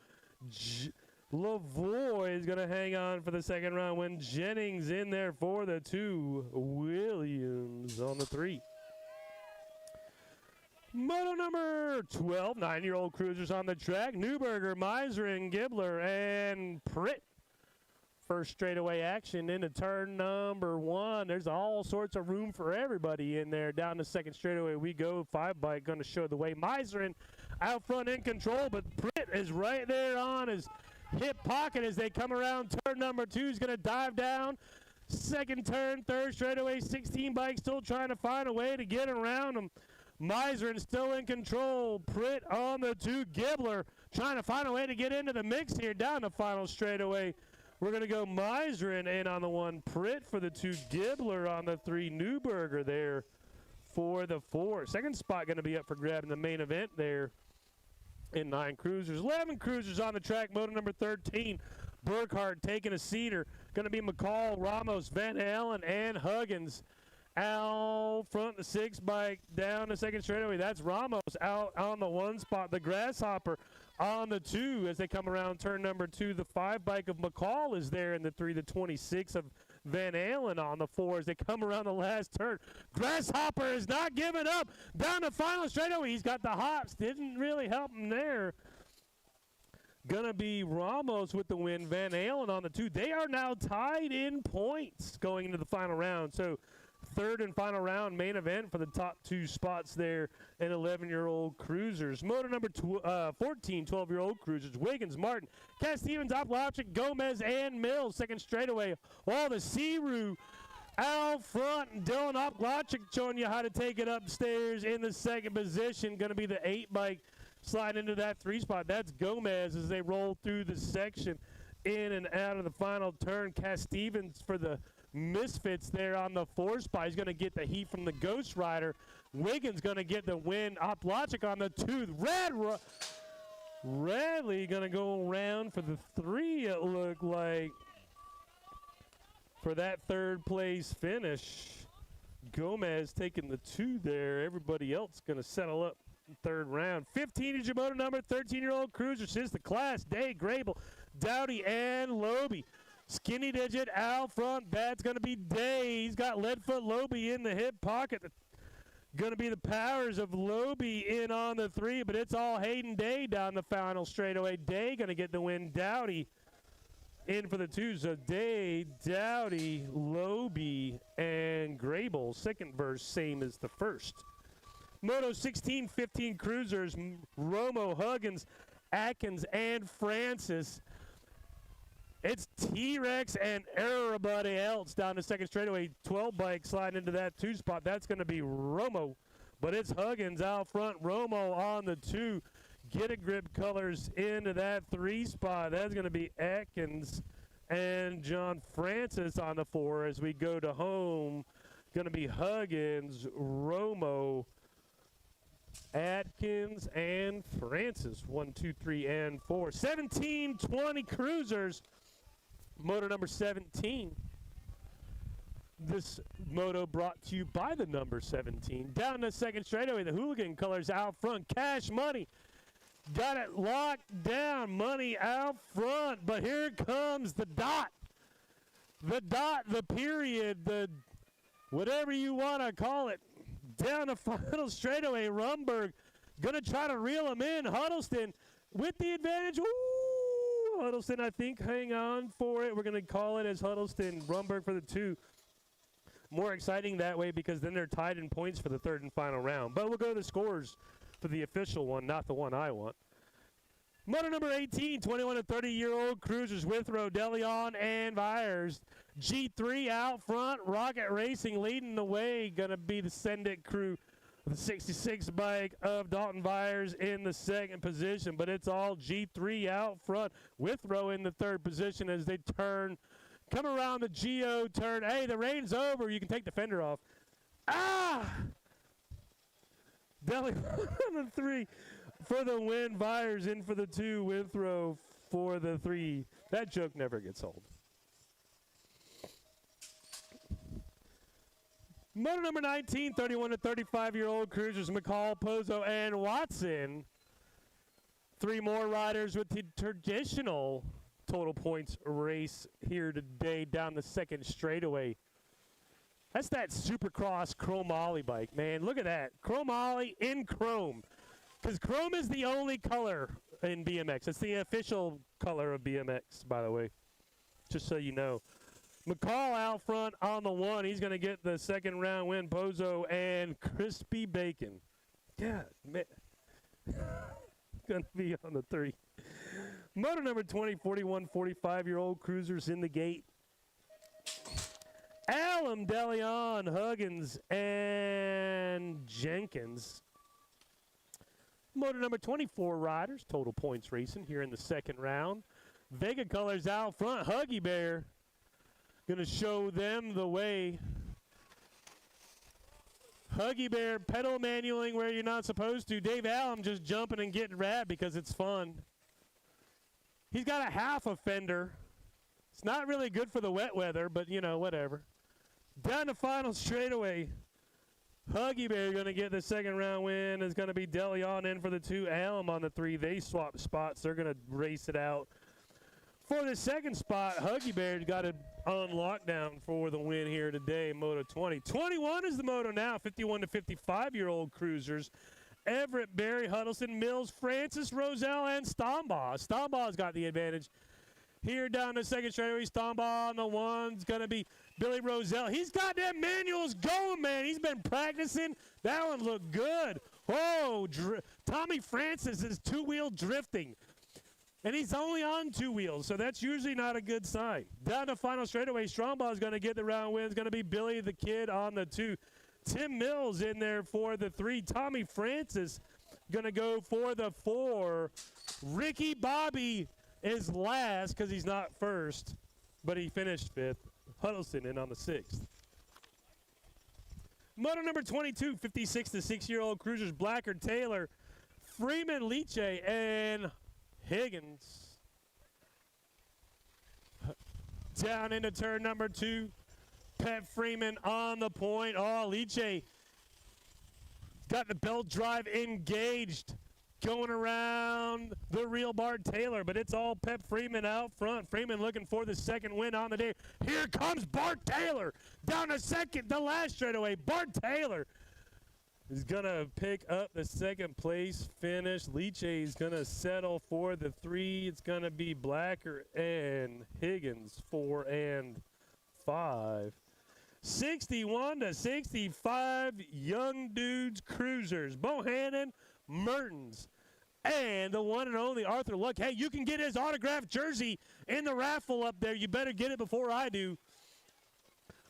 Lavoie is going to hang on for the second round when Jennings in there for the 2. Williams on the 3. Moto number 12, 9-year-old cruisers on the track. Newberger, Meiseren, Gibbler, and Pritt. First straightaway action into turn number 1. There's all sorts of room for everybody in there. Down the second straightaway we go. 5 bike going to show the way. Meiseren out front in control, but Pritt is right there on his hip pocket as they come around. Turn number 2 is going to dive down. Second turn, third straightaway, 16 bikes still trying to find a way to get around them. Meiseren still in control. Pritt on the 2. Gibbler trying to find a way to get into the mix here down the final straightaway. We're going to go Meiseren in on the 1. Pritt for the 2. Gibbler on the 3. Newberger there for the 4. Second spot going to be up for grab in the main event there in 9 cruisers. 11 cruisers on the track. Moto number 13. Burkhart taking a seater. Going to be McCall, Ramos, Van Allen, and Huggins. Out front, the 6 bike down the second straightaway. That's Ramos out on the 1 spot. The Grasshopper on the 2 as they come around turn number 2. The 5 bike of McCall is there in the 3. The 26 of Van Allen on the 4 as they come around the last turn. Grasshopper is not giving up. Down the final straightaway. He's got the hops. Didn't really help him there. Gonna be Ramos with the win. Van Allen on the 2. They are now tied in points going into the final round. So third and final round main event for the top 2 spots there in 11-year-old cruisers. Moto number 14, 12-year-old cruisers. Wiggins, Martin, Cass Stevens, Oplogic, Gomez, and Mills. Second straightaway. All the Searoo out front. Dylan Oplogic showing you how to take it upstairs in the second position. Going to be the 8 bike slide into that 3 spot. That's Gomez as they roll through the section in and out of the final turn. Cass Stevens for the Misfits there on the 4 spot. He's going to get the heat from the Ghost Rider. Wiggins going to get the win. Oplogic on the 2. Radley going to go around for the 3, it looked like, for that third place finish. Gomez taking the 2 there. Everybody else going to settle up third round. 15 is your motor number. 13-year-old cruiser since the class. Day, Grable, Dowdy, and Loby. Skinny digit out front. That's going to be Day. He's got Leadfoot Loby in the hip pocket. Going to be the powers of Loby in on the 3, but it's all Hayden Day down the final straightaway. Day going to get the win. Dowdy in for the 2. So Day, Dowdy, Loby, and Grable. Second verse, same as the first. Moto 16, 15 cruisers. Romo, Huggins, Atkins, and Francis. It's T-Rex and everybody else down the second straightaway. 12 bike sliding into that 2 spot. That's going to be Romo, but it's Huggins out front. Romo on the 2. Get a grip colors into that 3 spot. That's going to be Atkins and John Francis on the 4 as we go to home. Going to be Huggins, Romo, Atkins, and Francis. 1, 2, 3, and 4. 17, 20 cruisers. Moto number 17. This moto brought to you by the number 17. Down the second straightaway, the hooligan colors out front. Cash Money got it locked down. Money out front, but here comes the dot. The dot, the period, the whatever you want to call it. Down the final straightaway, Rumberg going to try to reel him in. Huddleston with the advantage. Ooh, Huddleston, I think, hang on for it. We're going to call it as Huddleston. Rumberg for the 2. More exciting that way because then they're tied in points for the third and final round. But we'll go to the scores for the official one, not the one I want. Motor number 18, 21 to 30-year-old cruisers with Rodelion and Vyers. G3 out front, Rocket Racing leading the way. Going to be the Send It crew. The 66 bike of Dalton Vyers in the second position, but it's all G3 out front. Withrow in the third position as they turn, come around the Geo turn. Hey, the rain's over. You can take the fender off. Ah! Deli on the 3 for the win. Vyers in for the 2. Withrow for the 3. That joke never gets old. Motor number 19, 31 to 35-year-old cruisers, McCall, Pozo, and Watson. 3 more riders with the traditional total points race here today down the second straightaway. That's that Supercross chromoly bike, man. Look at that. Chromoly in chrome. Because chrome is the only color in BMX. It's the official color of BMX, by the way, just so you know. McCall out front on the 1. He's going to get the second round win. Pozo and Crispy Bacon. Yeah, man. Going to be on the 3. Motor number 20, 41, 45-year-old cruisers in the gate. Alum, DeLeon, Huggins, and Jenkins. Motor number 24 riders, total points racing here in the second round. Vega colors out front. Huggy Bear going to show them the way. Huggy Bear pedal manualing where you're not supposed to. Dave Allen just jumping and getting rad because it's fun. He's got a half a fender. It's not really good for the wet weather, but, you know, whatever. Down the final straightaway. Huggy Bear going to get the second round win. Is going to be DeLeon in for the 2. Elm on the 3. They swap spots. They're going to race it out. For the second spot, Huggy Bear got it on lockdown for the win here today, Moto 20. 21 is the Moto now, 51 to 55-year-old cruisers. Everett, Barry, Huddleston, Mills, Francis, Roselle, and Stombaugh. Stombaugh's got the advantage. Here down the second straightaway, Stombaugh on the 1's going to be Billy Roselle. He's got them manuals going, man. He's been practicing. That one looked good. Oh, Tommy Francis is two-wheel drifting. And he's only on 2 wheels, so that's usually not a good sign. Down the final straightaway, Strombaugh is going to get the round win. It's going to be Billy the Kid on the 2. Tim Mills in there for the 3. Tommy Francis going to go for the 4. Ricky Bobby is last because he's not first, but he finished 5th. Huddleston in on the 6th. Moto number 22, 56 to 6-year-old cruisers, Blacker, Taylor, Freeman, Leache, and Higgins. Down into turn number 2. Pat Freeman on the point. Oh, Leache got the belt drive engaged. Going around the real Bart Taylor, but it's all Pep Freeman out front. Freeman looking for the second win on the day. Here comes Bart Taylor down the last straightaway. Bart Taylor is going to pick up the second place finish. Leache is going to settle for the 3. It's going to be Blacker and Higgins 4 and 5. 61 to 65 young dudes cruisers. Bohannon, Mertens, and the one and only Arthur Luck. Hey, you can get his autographed jersey in the raffle up there. You better get it before I do.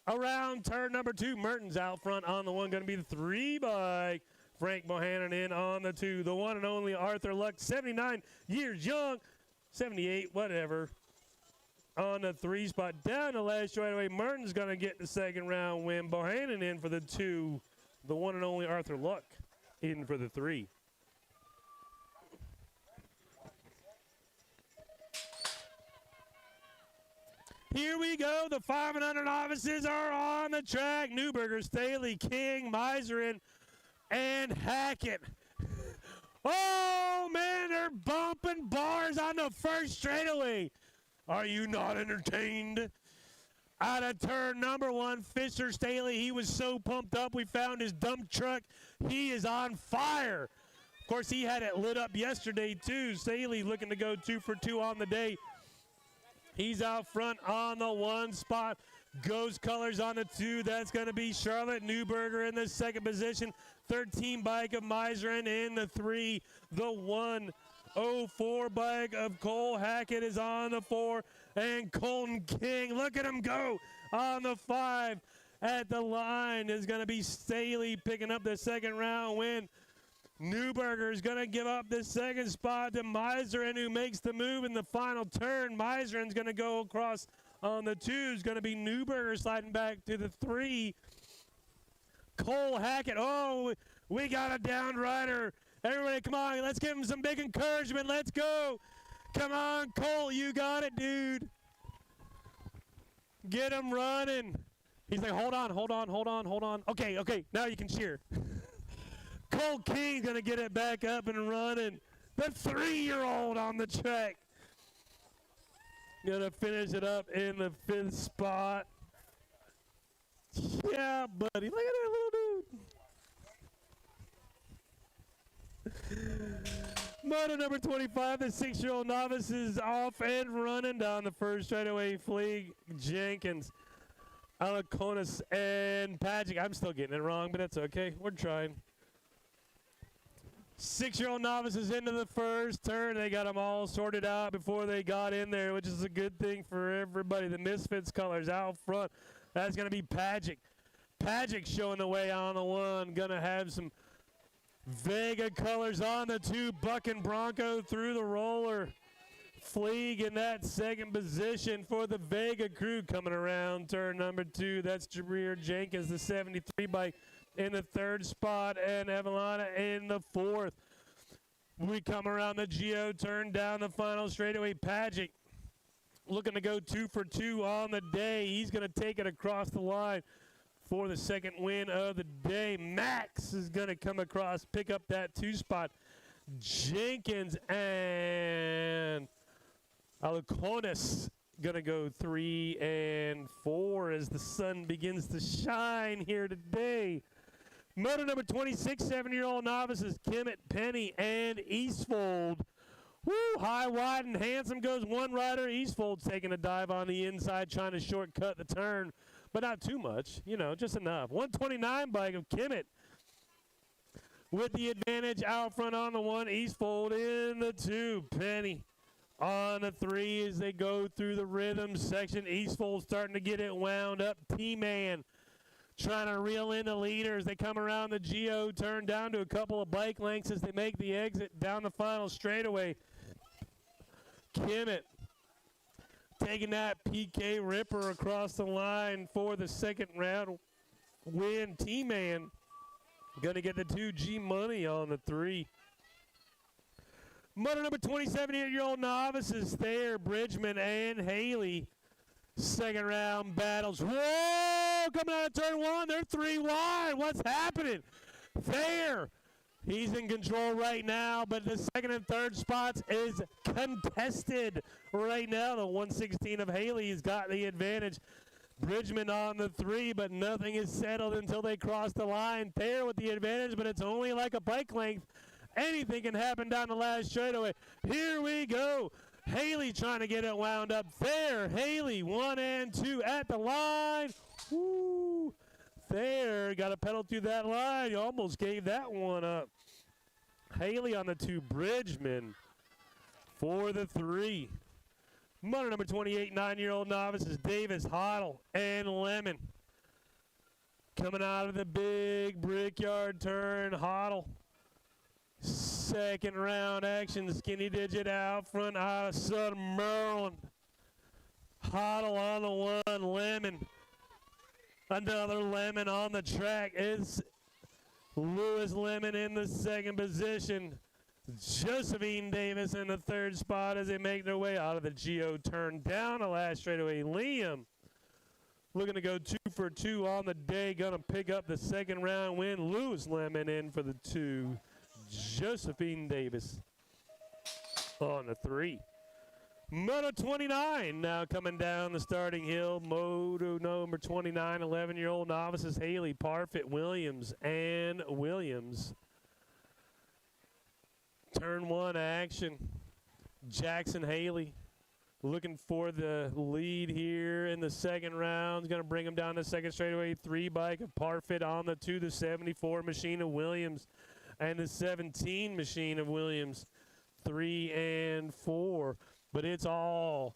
Around turn number 2, Mertens out front on the 1. Going to be the 3 by Frank Bohannon in on the 2. The one and only Arthur Luck, 79 years young, 78, whatever. On the 3 spot. Down the last straightaway, Mertens going to get the second round win. Bohannon in for the 2. The one and only Arthur Luck in for the 3. Here we go. The 500 novices are on the track. Newberger, Staley, King, Miserin, and Hackett. Oh, man, they're bumping bars on the first straightaway. Are you not entertained? Out of turn number 1, Fisher Staley. He was so pumped up. We found his dump truck. He is on fire. Of course, he had it lit up yesterday, too. Staley looking to go 2 for 2 on the day. He's out front on the 1 spot. Ghost Colors on the 2. That's going to be Charlotte Newberger in the second position. 13 bike of Miserin in the 3. The 104 bike of Cole Hackett is on the 4. And Colton King, look at him go on the 5. At the line is going to be Staley picking up the second round win. Newberger is going to give up the second spot to Miserin, who makes the move in the final turn. Miserin's going to go across on the 2. Is going to be Newberger sliding back to the 3. Cole Hackett. Oh, we got a down rider. Everybody, come on. Let's give him some big encouragement. Let's go. Come on, Cole. You got it, dude. Get him running. He's like, hold on. Okay. Now you can cheer. Cole King's going to get it back up and running. The 3-year-old on the track. Going to finish it up in the 5th spot. Yeah, buddy. Look at that little dude. Moto number 25, the 6-year-old novice is off and running down the first straightaway. Fleeg, Jenkins, Alaconis, and Pagic. I'm still getting it wrong, but that's okay. We're trying. 6-year-old novices into the first turn. They got them all sorted out before they got in there, which is a good thing for everybody. The Misfits colors out front. That's going to be Pagic. Pagic showing the way on the 1. Going to have some Vega colors on the 2. Buck and Bronco through the roller. Fleeg in that second position for the Vega crew coming around turn number 2. That's Jareer Jenkins, the 73 bike, in the 3rd spot, and Evelina in the 4th. We come around the Geo turn down the final straightaway. Pagic looking to go 2 for 2 on the day. He's going to take it across the line. for the second win of the day. Max is going to come across, pick up that 2 spot. Jenkins and Alaconis going to go 3 and 4 as the sun begins to shine here today. Moto number 26, 7-year-old novices, Kimmett, Penny, and Eastfold. Woo, high, wide, and handsome goes one rider. Eastfold's taking a dive on the inside, trying to shortcut the turn, but not too much, you know, just enough. 129 bike of Kimmett with the advantage out front on the 1. Eastfold in the 2. Penny on the 3 as they go through the rhythm section. Eastfold starting to get it wound up. T-Man trying to reel in the leaders. They come around the Geo turn down to a couple of bike lengths as they make the exit down the final straightaway. Kimmett taking that PK Ripper across the line for the second round win. T-Man going to get the 2G money on the 3. Moto number 27, 8-year-old novices there, Bridgman and Haley. Second round battles. Whoa! Coming out of turn 1, they're 3 wide. What's happening? There. He's in control right now, but the second and third spots is contested right now. The 116 of Haley's got the advantage. Bridgman on the 3, but nothing is settled until they cross the line. There with the advantage, but it's only like a bike length. Anything can happen down the last straightaway. Here we go. Haley trying to get it wound up there. Haley 1 and 2 at the line. Woo. There, got to pedal through that line. You almost gave that one up. Haley on the 2, Bridgman for the 3. Moto number 28, 9-year-old novices, Davis, Hoddle, and Lemon. Coming out of the big Brickyard turn, Hoddle. Second round action, skinny digit out front out of Southern Maryland. Hoddle on the 1, Lemon. Another Lemon on the track. It's Lewis Lemon in the second position. Josephine Davis in the third spot as they make their way out of the Geo turn down the last straightaway. Liam looking to go 2 for 2 on the day. Going to pick up the second round win. Lewis Lemon in for the 2. Josephine Davis on the 3. Moto 29 now coming down the starting hill. Moto number 29, 11-year-old novices, Haley, Parfit, Williams, and Williams. Turn 1 action. Jackson Haley looking for the lead here in the second round. Going to bring him down the second straightaway. 3 bike of Parfit on the 2, the 74 machine of Williams, and the 17 machine of Williams. 3 and 4. But it's all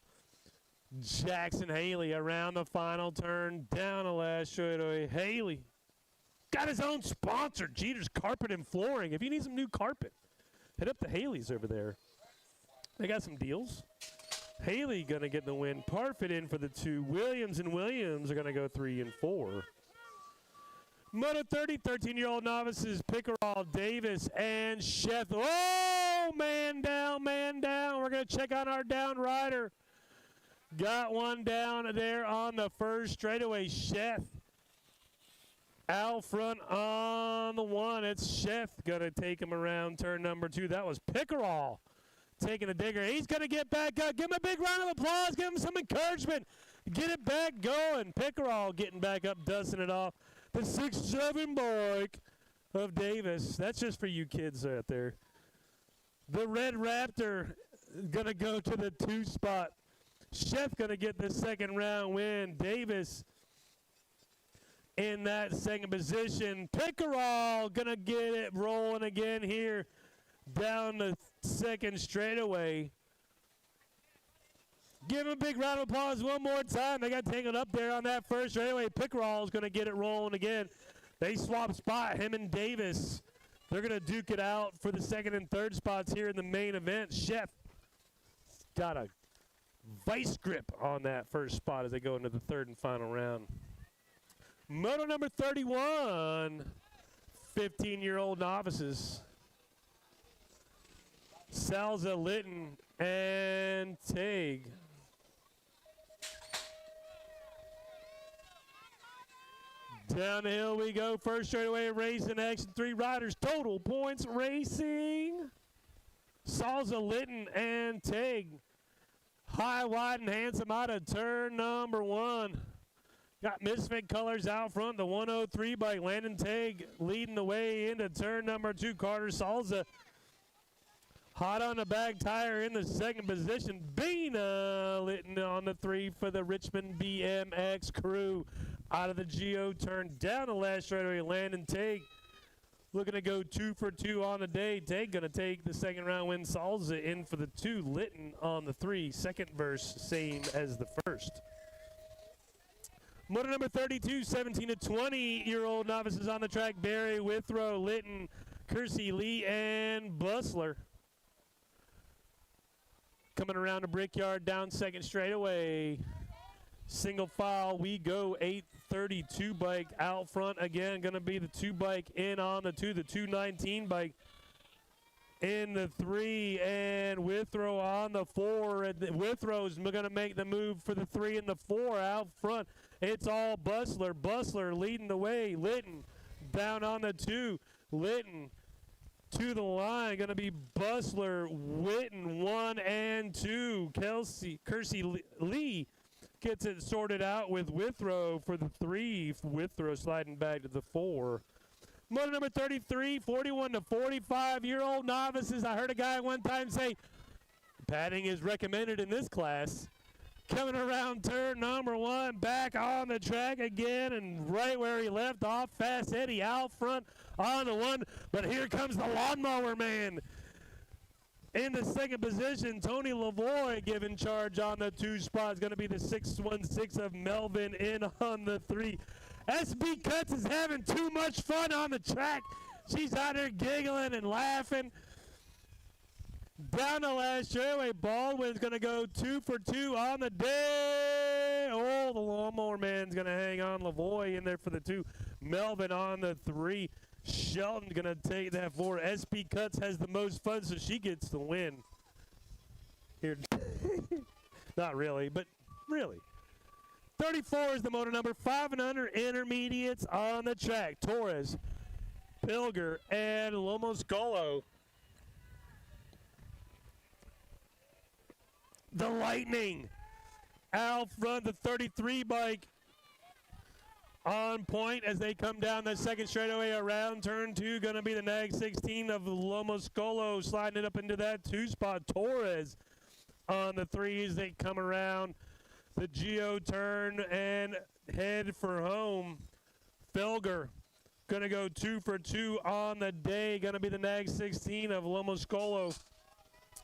Jackson Haley around the final turn down the last straightaway. Haley got his own sponsor, Jeter's Carpet and Flooring. If you need some new carpet, hit up the Haley's over there. They got some deals. Haley going to get the win. Parfit in for the 2. Williams and Williams are going to go 3 and 4. Moto 30, 13-year-old novices, Pickerel, Davis, and Sheth. Oh, man down, man down. We're going to check on our down rider. Got one down there on the first straightaway. Sheth out front on the 1. It's Sheth going to take him around turn number 2. That was Pickerel taking a digger. He's going to get back up. Give him a big round of applause. Give him some encouragement. Get it back going. Pickerel getting back up, dusting it off. The 6'7" bike of Davis. That's just for you kids out there. The Red Raptor going to go to the 2 spot. Chef going to get the second round win. Davis in that second position. Pickerel going to get it rolling again here down the second straightaway. Give him a big round of applause one more time. They got tangled up there on that first straightaway. Pickerel is going to get it rolling again. They swap spot, him and Davis. They're going to duke it out for the second and third spots here in the main event. Chef got a vice grip on that first spot as they go into the third and final round. Moto number 31, 15-year-old novices. Salza, Litton, and Tague. Down the hill we go. First straightaway race in action. 3 riders. Total points racing. Salza, Litton, and Tig. High, wide, and handsome out of turn number 1. Got Misfit Colors out front. The 103 bike. Landon Tig leading the way into turn number 2. Carter Salza. Hot on the back tire in the second position. Bina Litton on the 3 for the Richmond BMX crew. Out of the Geo turn down the last straightaway. Landon Tig looking to go 2 for 2 on the day. Tig going to take the second round win. Salza in for the 2. Litton on the 3. Second verse, same as the first. Motor number 32, 17 to 20-year-old novices on the track. Barry, Withrow, Litton, Kersey, Lee, and Bustler. Coming around the Brickyard down second straightaway. Single file, we go. 832 bike out front again. Going to be the 2 bike in on the 2. The 219 bike in the 3. And Withrow on the 4. And Withrow's going to make the move for the 3 and the 4 out front. It's all Bustler. Bustler leading the way. Litton down on the 2. Litton to the line. Going to be Bustler, Witten, 1 and 2. Kersey Lee gets it sorted out with Withrow for the 3. Withrow sliding back to the 4. Motor number 33, 41 to 45-year-old novices. I heard a guy one time say, padding is recommended in this class. Coming around turn number 1, back on the track again, and right where he left off, Fast Eddie out front on the 1. But here comes the lawnmower man. In the second position, Tony Lavoie giving charge on the 2 spot. It's going to be the 616 of Melvin in on the 3. SB Cuts is having too much fun on the track. She's out there giggling and laughing. Down the last straightaway, Baldwin's going to go 2 for 2 on the day. Oh, the lawnmower man's going to hang on. Lavoie in there for the 2. Melvin on the 3. Shelton going to take that forward. SP Cuts has the most fun, so she gets the win. Here, not really, but really. 34 is the motor number. 5 and under intermediates on the track. Torres, Pilger, and Lomoscolo. The Lightning out front, the 33 bike on point as they come down that second straightaway around turn 2. Going to be the Nag 16 of Lomoscolo sliding it up into that 2 spot. Torres on the 3 as they come around the Geo turn and head for home. Felger going to go 2 for 2 on the day. Going to be the Nag 16 of Lomoscolo.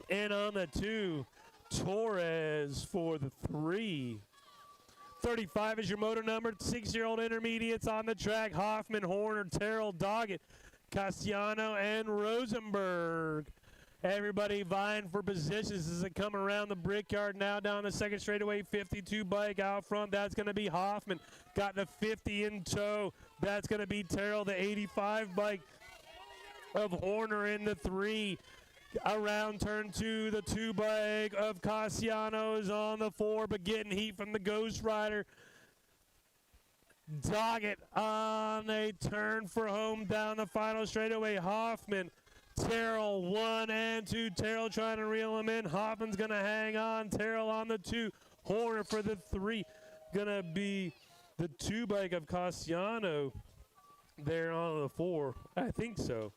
And on the 2, Torres for the 3. 35 is your motor number. 6-year-old intermediates on the track. Hoffman, Horner, Terrell, Doggett, Cassiano, and Rosenberg. Everybody vying for positions as they come around the Brickyard now down the second straightaway. 52 bike out front. That's going to be Hoffman. Got the 50 in tow. That's going to be Terrell. The 85 bike of Horner in the 3. Around turn 2, the 2 bike of Cassiano is on the 4, but getting heat from the Ghost Rider. Doggett on a turn for home down the final straightaway. Hoffman, Terrell 1 and 2. Terrell trying to reel him in. Hoffman's going to hang on. Terrell on the 2. Horner for the 3. Going to be the 2 bike of Cassiano there on the 4. I think so.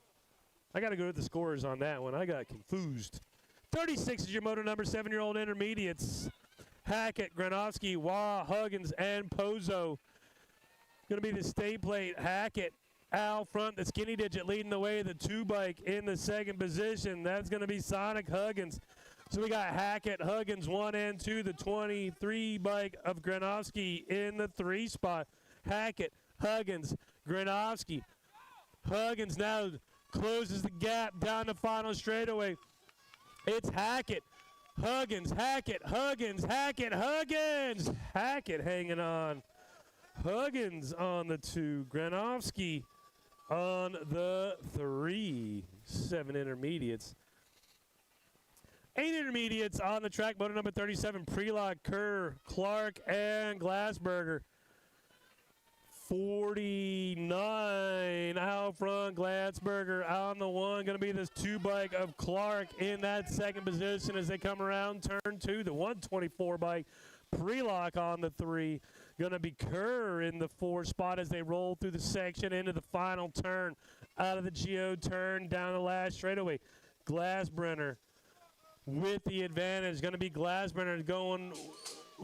I got to go to the scores on that one. I got confused. 36 is your motor number. 7-year-old intermediates. Hackett, Granovsky, Wah, Huggins, and Pozo. Going to be the state plate. Hackett out front. The skinny digit leading the way. The 2 bike in the second position. That's going to be Sonic Huggins. So we got Hackett, Huggins 1 and 2. The 23 bike of Granovsky in the 3 spot. Hackett, Huggins, Granovsky. Huggins now closes the gap down the final straightaway. It's Hackett, Huggins, Hackett, Huggins, Hackett, Huggins. Hackett hanging on. Huggins on the 2. Granovsky on the 3. 7 intermediates. 8 intermediates on the track. Motor number 37, Prelock, Kerr, Clark, and Glassberger. 49 out front. Glatzberger on the one. Going to be this 2 bike of Clark in that second position as they come around turn 2. The 124 bike. Prelock on the 3. Going to be Kerr in the 4 spot as they roll through the section into the final turn. Out of the Geo turn down the last straightaway. Glassbrenner with the advantage. Going to be Glassbrenner going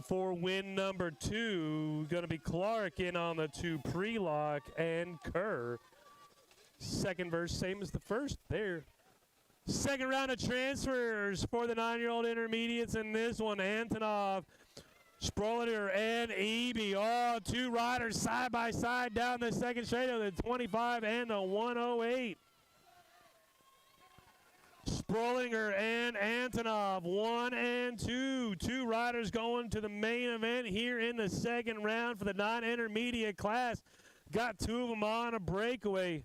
for win number 2. Going to be Clark in on the 2. Prelock and Kerr. Second verse, same as the first there. Second round of transfers for the 9-year-old intermediates in this one. Antonov, Sprolinger, and Eby. Oh, 2 riders side by side down the second straight of the 25 and the 108. Sprolinger and Antonov, 1 and 2. 2 riders going to the main event here in the second round for the non-intermediate class. Got 2 of them on a breakaway.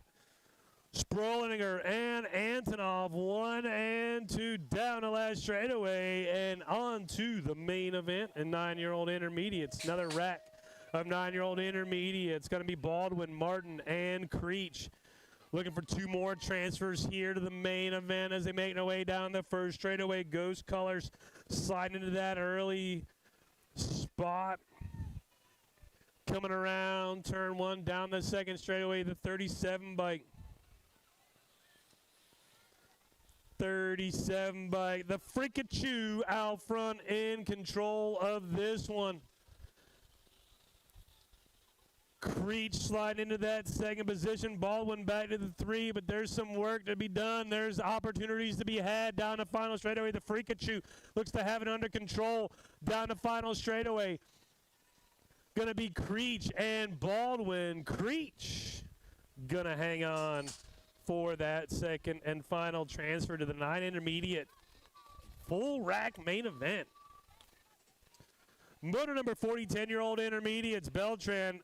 Sprolinger and Antonov, 1 and 2 down the last straightaway and on to the main event and 9-year-old intermediates. Another rack of 9-year-old intermediates. Going to be Baldwin, Martin, and Creech. Looking for 2 more transfers here to the main event as they make their way down the first straightaway. Ghost Colors sliding into that early spot. Coming around turn 1 down the second straightaway, the 37 bike. 37 bike. The Frikachu out front in control of this one. Creech sliding into that second position. Baldwin back to the 3, but there's some work to be done. There's opportunities to be had down the final straightaway. The Frikachu looks to have it under control down the final straightaway. Going to be Creech and Baldwin. Creech going to hang on for that second and final transfer to the 9 intermediate full rack main event. Motor number 40, 10-year-old intermediates. Beltran,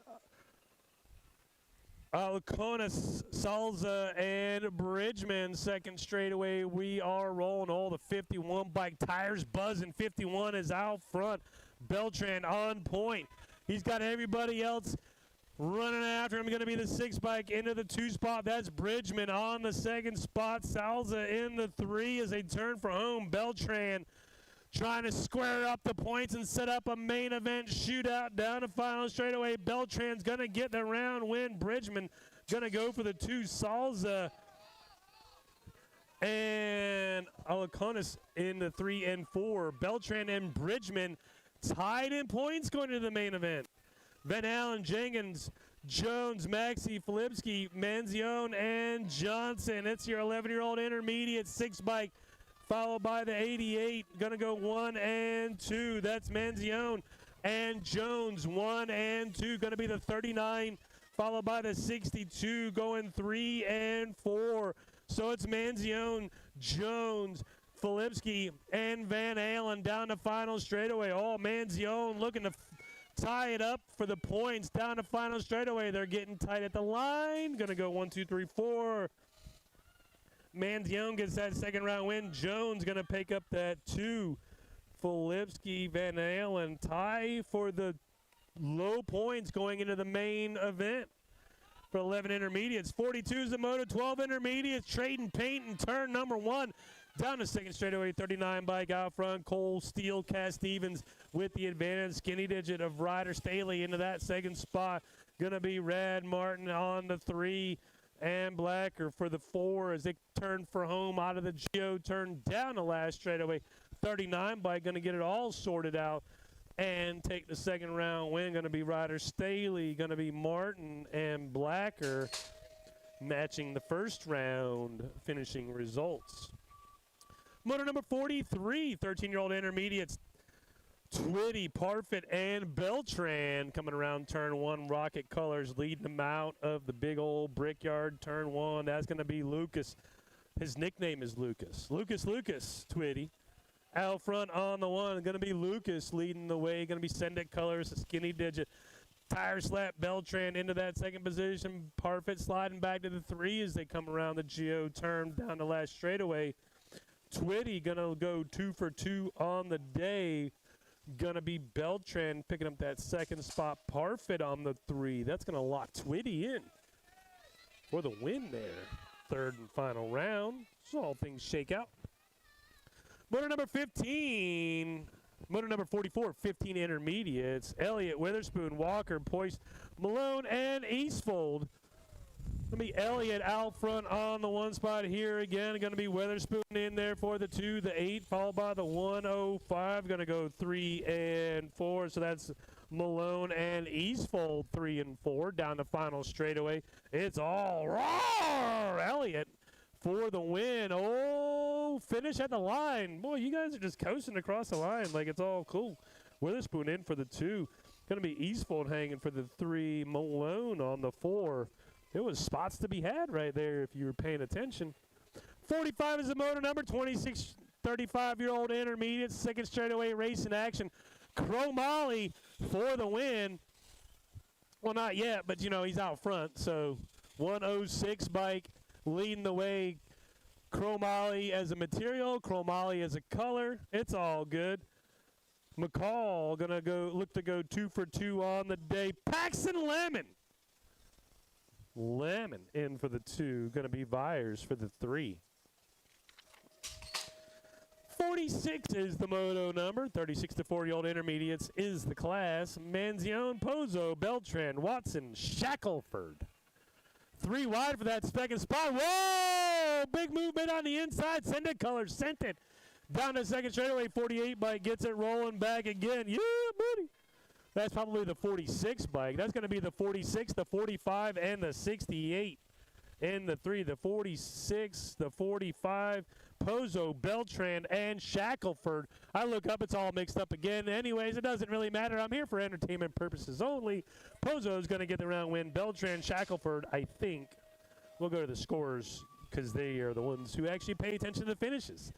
Alconis, Salza, and Bridgman. Second straightaway, we are rolling. All the 51 bike tires buzzing. 51 is out front. Beltran on point. He's got everybody else running after him. Going to be the 6 bike into the 2 spot. That's Bridgman on the second spot. Salza in the 3 as they turn for home. Beltran trying to square up the points and set up a main event shootout down the final straightaway. Beltran's going to get the round win. Bridgman going to go for the 2. Salza and Alaconis in the 3 and 4. Beltran and Bridgman tied in points going to the main event. Van Allen, Jenkins, Jones, Maxey, Filipski, Manzione, and Johnson. It's your 11-year-old intermediate 6 bike. Followed by the 88, going to go 1 and 2. That's Manzione and Jones, 1 and 2. Going to be the 39, followed by the 62, going 3 and 4. So it's Manzione, Jones, Filipski, and Van Allen down the final straightaway. Oh, Manzione looking to tie it up for the points down the final straightaway. They're getting tight at the line. Going to go 1, 2, 3, 4. Manzione gets that second round win. Jones going to pick up that 2. Filipski, Van Allen tie for the low points going into the main event for 11 intermediates. 42 is the moto, 12 intermediates trading paint in turn number 1. Down the second straightaway, 39 bike out front. Cole, Steele, Cass Stevens with the advantage. Skinny digit of Ryder Staley into that second spot. Going to be Rad Martin on the 3. And Blacker for the 4 as they turn for home out of the Geo turn down the last straightaway. 39 bike going to get it all sorted out and take the second round win. Going to be Ryder Staley, going to be Martin and Blacker matching the first round finishing results. Motor number 43, 13-year-old intermediates. Twitty, Parfit, and Beltran coming around turn 1. Rocket Colors leading them out of the big old Brickyard turn 1. That's going to be Lucas. His nickname is Lucas. Lucas, Twitty. Out front on the 1. Going to be Lucas leading the way. Going to be Sendek Colors, a skinny digit. Tire slap Beltran into that second position. Parfit sliding back to the 3 as they come around the Geo turn down the last straightaway. Twitty going to go 2 for 2 on the day. Gonna be Beltran picking up that second spot. Parfit on the 3. That's gonna lock Twitty in for the win there. Third and final round. So all things shake out. Motor number 15. Motor number 44, 15 intermediates. Elliott, Witherspoon, Walker, Poist, Malone, and Eastfold. Going to be Elliott out front on the 1 spot here again. Going to be Witherspoon in there for the 2, the 8, followed by the 105. Going to go 3 and 4. So that's Malone and Eastfold 3 and 4 down the final straightaway. It's all roar! Elliott for the win. Oh, finish at the line. Boy, you guys are just coasting across the line like it's all cool. Witherspoon in for the 2. Going to be Eastfold hanging for the 3. Malone on the 4. There was spots to be had right there if you were paying attention. 45 is the motor number. 26, 35-year-old intermediate. Second straightaway race in action. Cromali for the win. Well, not yet, but, you know, he's out front. So 106 bike leading the way. Cromali as a material. Cromali as a color. It's all good. McCall going to look to go 2 for 2 on the day. Paxton Lemon. Lemon in for the 2. Going to be Vyers for the 3. 46 is the moto number. 36 to 40-year-old intermediates is the class. Manzione, Pozo, Beltran, Watson, Shackelford. 3 wide for that second spot. Whoa! Big movement on the inside. Send it, Colors. Sent it. Down to second straightaway. 48 bike gets it rolling back again. Yeah, buddy. That's probably the 46 bike. That's going to be the 46, the 45, and the 68 in the 3. The 46, the 45, Pozo, Beltran, and Shackelford. I look up, it's all mixed up again. Anyways, it doesn't really matter. I'm here for entertainment purposes only. Pozo is going to get the round win. Beltran, Shackelford, I think. We'll go to the scorers because they are the ones who actually pay attention to the finishes.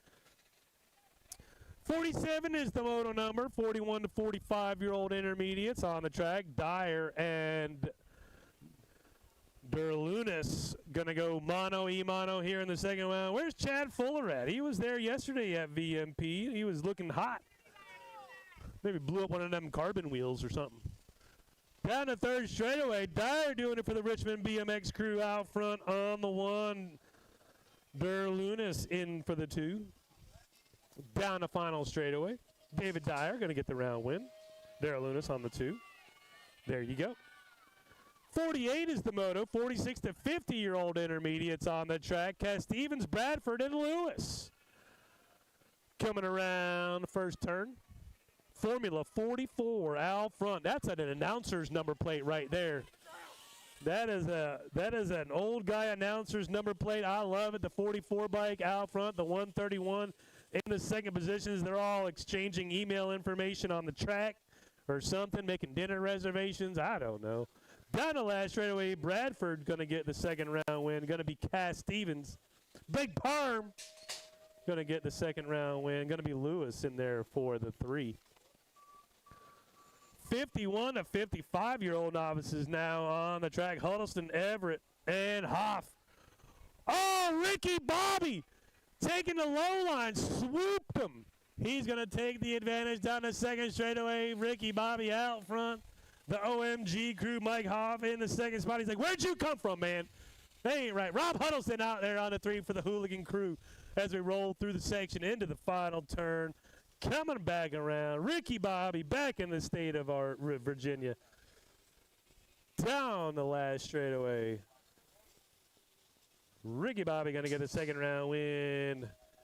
47 is the moto number. 41 to 45-year-old intermediates on the track. Dyer and Derlunas going to go mono, e-mono here in the second round. Where's Chad Fuller at? He was there yesterday at VMP. He was looking hot. Maybe blew up one of them carbon wheels or something. Down the third straightaway. Dyer doing it for the Richmond BMX crew out front on the 1. Derlunas in for the 2. Down the final straightaway. David Dyer going to get the round win. Daryl Lunas on the 2. There you go. 48 is the moto. 46 to 50-year-old intermediates on the track. Cass Stevens, Bradford, and Lewis. Coming around the first turn. Formula 44 out front. That's an announcer's number plate right there. That is an old guy announcer's number plate. I love it. The 44 bike out front. The 131 in the second positions. They're all exchanging email information on the track or something, making dinner reservations. I don't know. Down the last straightaway, Bradford going to get the second round win. Going to be Cass Stevens. Big Parm going to get the second round win. Going to be Lewis in there for the 3. 51 to 55-year-old novices now on the track. Huddleston, Everett, and Hoff. Oh, Ricky Bobby taking the low line, swooped him. He's going to take the advantage down the second straightaway. Ricky Bobby out front. The OMG crew, Mike Hoff in the second spot. He's like, where'd you come from, man? That ain't right. Rob Huddleston out there on the 3 for the Hooligan crew as we roll through the section into the final turn. Coming back around, Ricky Bobby back in the state of our Virginia. Down the last straightaway. Ricky Bobby going to get the second round win.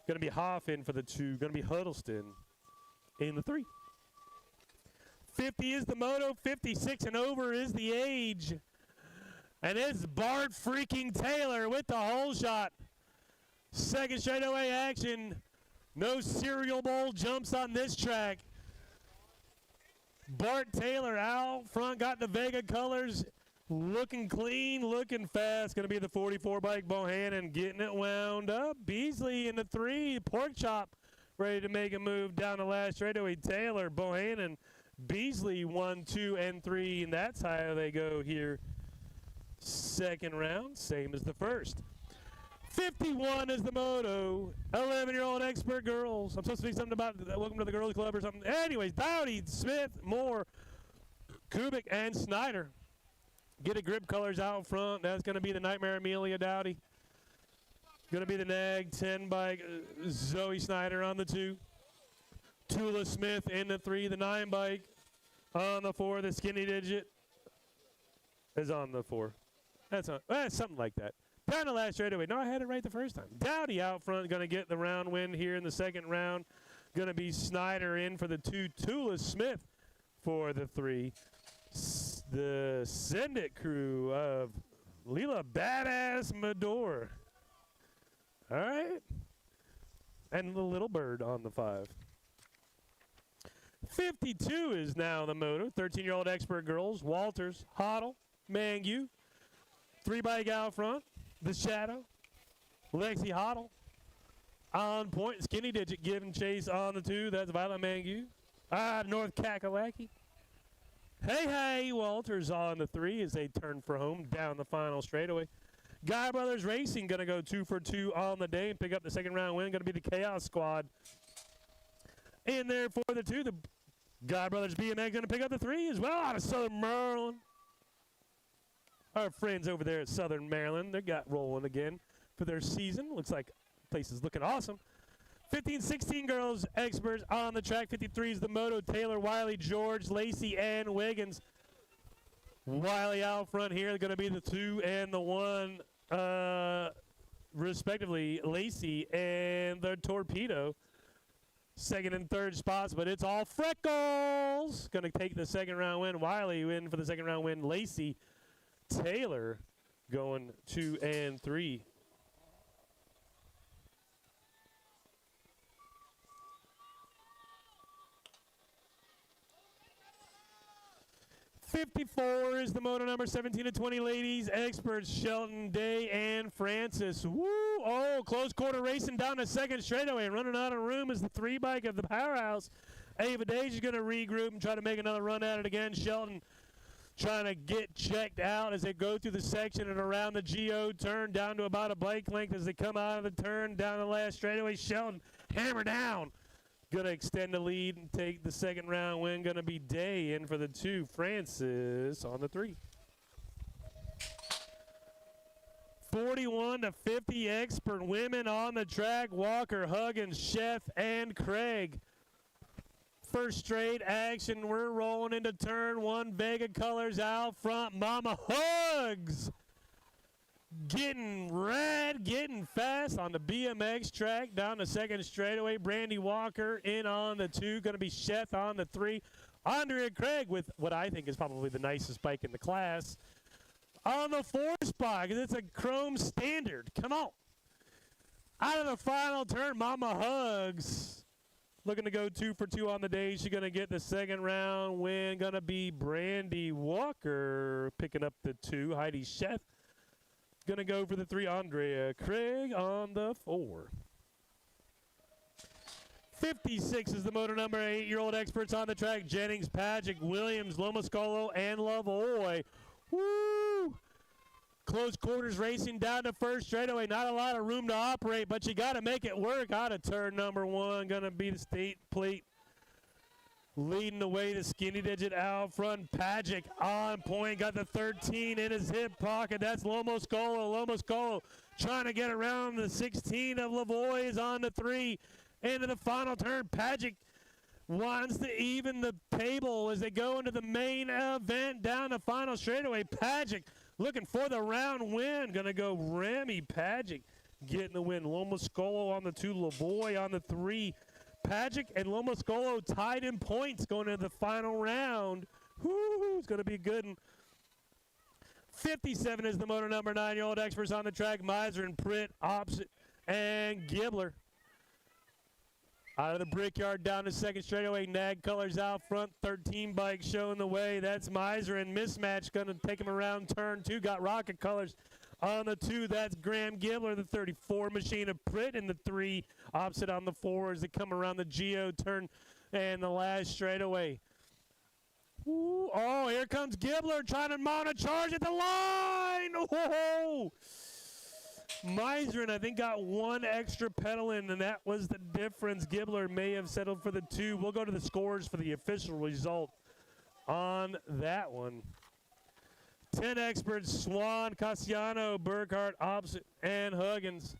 Going to be Hoff in for the 2. Going to be Huddleston in the 3. 50 is the moto. 56 and over is the age. And it's Bart freaking Taylor with the hole shot. Second straightaway action. No cereal bowl jumps on this track. Bart Taylor out front, got the Vega colors, looking clean, looking fast. Going to be the 44 bike. Bohannon getting it wound up. Beasley in the 3. Pork Chop ready to make a move down the last straightaway. Taylor, Bohannon, Beasley 1, 2, and 3. And that's how they go here. Second round, same as the first. 51 is the moto. 11-year-old expert girls. I'm supposed to be something about welcome to the girls club or something. Anyways, Dowdy, Smith, Moore, Kubik, and Snyder. Get a grip colors out front. That's going to be the Nightmare Amelia Dowdy. Going to be the Nag 10 bike. Zoe Snyder on the 2. Tula Smith in the 3. The 9 bike on the 4. The Skinny Digit is on the 4. That's something like that. Down the last straightaway. No, I had it right the first time. Dowdy out front, going to get the round win here in the second round. Going to be Snyder in for the 2. Tula Smith for the 3. The Send It crew of Leela Badass Medor. All right. And the Little Bird on the 5. 52 is now the moto. 13-year-old expert girls. Walters, Hoddle, Mangu. 3 bike out front. The Shadow, Lexi Hoddle, on point. Skinny Digit giving chase on the 2. That's Violet Mangu. North Kakalaki. Hey, Walters on the 3 as they turn for home down the final straightaway. Guy Brothers Racing going to go 2 for 2 on the day and pick up the second round win. Going to be the Chaos Squad. In there for the 2. The Guy Brothers BMX going to pick up the 3 as well out of Southern Maryland. Our friends over there at Southern Maryland, they got rolling again for their season. Looks like the place is looking awesome. 15, 16 girls, experts on the track. 53 is the moto. Taylor, Wiley, George, Lacey, and Wiggins. Wiley out front here. Going to be the 2 and the 1, respectively. Lacey and the Torpedo. Second and third spots, but it's all Freckles. Going to take the second round win. Wiley win for the second round win. Lacey, Taylor going 2 and 3. '54 is the moto number. 17 to 20 ladies. Experts Shelton, Day, and Francis. Woo! Oh, close quarter racing down the second straightaway. Running out of room is the 3 bike of the powerhouse. Ava Day is going to regroup and try to make another run at it again. Shelton trying to get checked out as they go through the section and around the GO turn down to about a bike length as they come out of the turn down the last straightaway. Shelton hammer down. Going to extend the lead and take the second round win. Going to be Day in for the 2. Francis on the 3. 41 to 50 expert women on the track. Walker, Huggins, Chef, and Craig. First straight action. We're rolling into turn 1. Vega colors out front. Mama Hugs. Getting red, getting fast on the BMX track. Down the second straightaway. Brandy Walker in on the 2. Going to be Chef on the 3. Andrea Craig with what I think is probably the nicest bike in the class on the 4 spot, because it's a chrome standard. Come on. Out of the final turn, Mama Hugs. Looking to go 2 for 2 on the day. She's going to get the second round win. Going to be Brandy Walker picking up the 2. Heidi Chef going to go for the 3. Andrea Craig on the 4. 56 is the motor number. 8-year-old experts on the track. Jennings, Pagic, Williams, Lomascolo, and Lavoy. Woo! Close quarters racing down the first straightaway. Not a lot of room to operate, but you got to make it work out of turn number 1. Going to be the state plate. Leading the way, the Skinny Digit out front. Pagic on point. Got the 13 in his hip pocket. That's Lomascolo. Lomascolo trying to get around the 16 of Lavoy is on the 3. Into the final turn. Pagic wants to even the table as they go into the main event down the final straightaway. Pagic looking for the round win. Going to go Remy Pagic getting the win. Lomascolo on the 2. Lavoy on the 3. Pagic and Lomascolo tied in points going into the final round. Woo! It's going to be good. 57 is the motor number. 9-year-old experts on the track. Miser and Pritt, opposite, and Gibbler. Out of the Brickyard down the second straightaway. Nag colors out front. 13 bikes showing the way. That's Miser and Mismatch going to take him around turn 2. Got Rocket colors on the 2. That's Graham Gibbler. The 34 machine of Pritt in the 3. Opposite on the 4 as they come around the GO turn and the last straightaway. Ooh, oh, here comes Gibbler trying to mount a charge at the line. Oh, Meiseren, I think, got one extra pedal in, and that was the difference. Gibbler may have settled for the 2. We'll go to the scores for the official result on that one. 10 experts, Swan, Cassiano, Burkhart, Hobbs, and Huggins.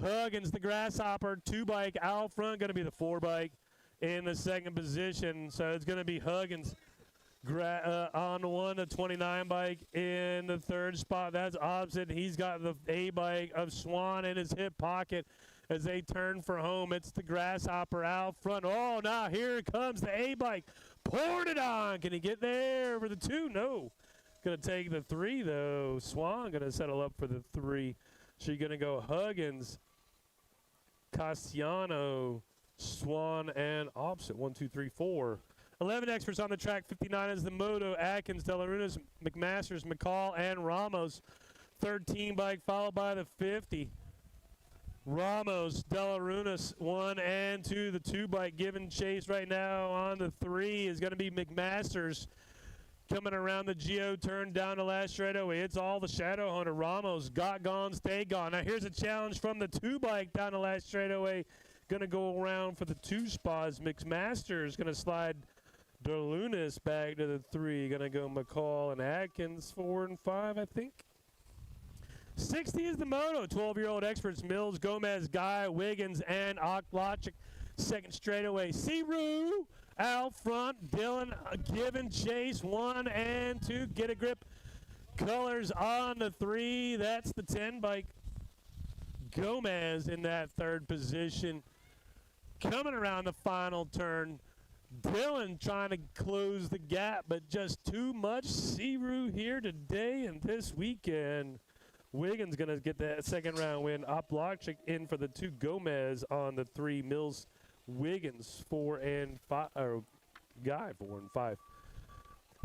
Huggins, the grasshopper, 2-bike out front, going to be the 4-bike in the second position. So it's going to be Huggins on the 1 to 29 bike in the third spot. That's opposite. He's got the A-bike of Swan in his hip pocket as they turn for home. It's the grasshopper out front. Oh, now here comes the A-bike. Poured it on. Can he get there for the 2? No. Going to take the 3, though. Swan going to settle up for the 3. So you're going to go Huggins, Cassiano, Swan, and opposite. 1, 2, 3, 4. 11 experts on the track. 59 is the moto. Atkins, Delarunas, McMasters, McCall, and Ramos. 13 bike followed by the 50. Ramos, Delarunas, 1 and 2. The 2 bike giving chase right now on the 3 is going to be McMasters. Coming around the Geo turn down the last straightaway. It's all the Shadow Hunter. Ramos got gone, stay gone. Now here's a challenge from the 2 bike down the last straightaway. Going to go around for the 2 spots. McMasters going to slide Delarunas back to the 3. Going to go McCall and Atkins 4 and 5, I think. 60 is the moto. 12-year-old experts, Mills, Gomez, Guy, Wiggins, and Oklachik. Second straightaway. Siru out front. Dylan giving chase. 1 and 2. Get a grip. Colors on the 3. That's the 10 bike. Gomez in that third position. Coming around the final turn. Dylan trying to close the gap, but just too much. Siru here today and this weekend. Wiggins going to get that second round win. Oplachik in for the 2. Gomez on the 3. Mills, Wiggins 4 and 5. Or Guy 4 and 5.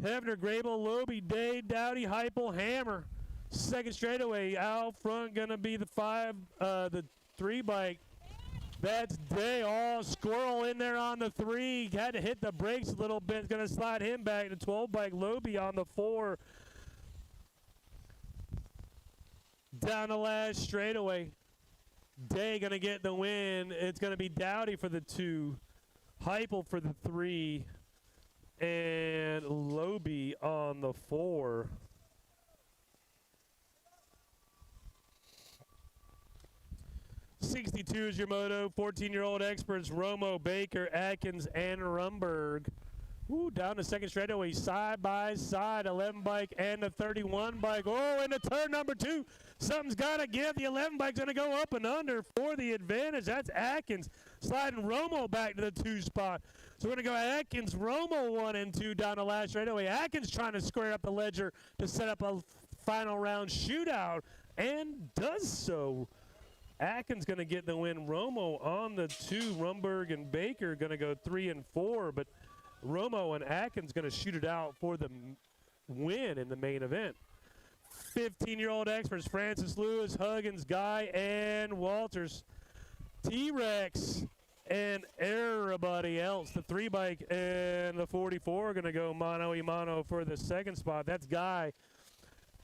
Hefner, Grable, Loby, Day, Dowdy, Heupel, Hammer. Second straightaway out front going to be the 3 bike. That's Day. Oh, Squirrel in there on the 3. Had to hit the brakes a little bit. Going to slide him back. The 12 bike Loby on the 4. Down the last straightaway. Day going to get the win. It's going to be Dowdy for the 2. Heupel for the 3. And Loby on the 4. .62 is your moto. 14-year-old experts, Romo, Baker, Atkins, and Rumberg. Ooh, down the second straightaway, side by side, 11 bike and the 31 bike. Oh, into turn number 2. Something's got to give. The 11 bike's going to go up and under for the advantage. That's Atkins sliding Romo back to the 2 spot. So we're going to go Atkins, Romo 1 and 2 down the last straightaway. Atkins trying to square up the ledger to set up a final round shootout and does so. Atkins going to get the win. Romo on the 2. Rumberg and Baker going to go 3 and 4, but Romo and Atkins going to shoot it out for the win in the main event. 15-year-old experts, Francis Lewis, Huggins, Guy, and Walters. T-Rex and everybody else. The 3 bike and the 44 are going to go mano-a-mano for the second spot. That's Guy.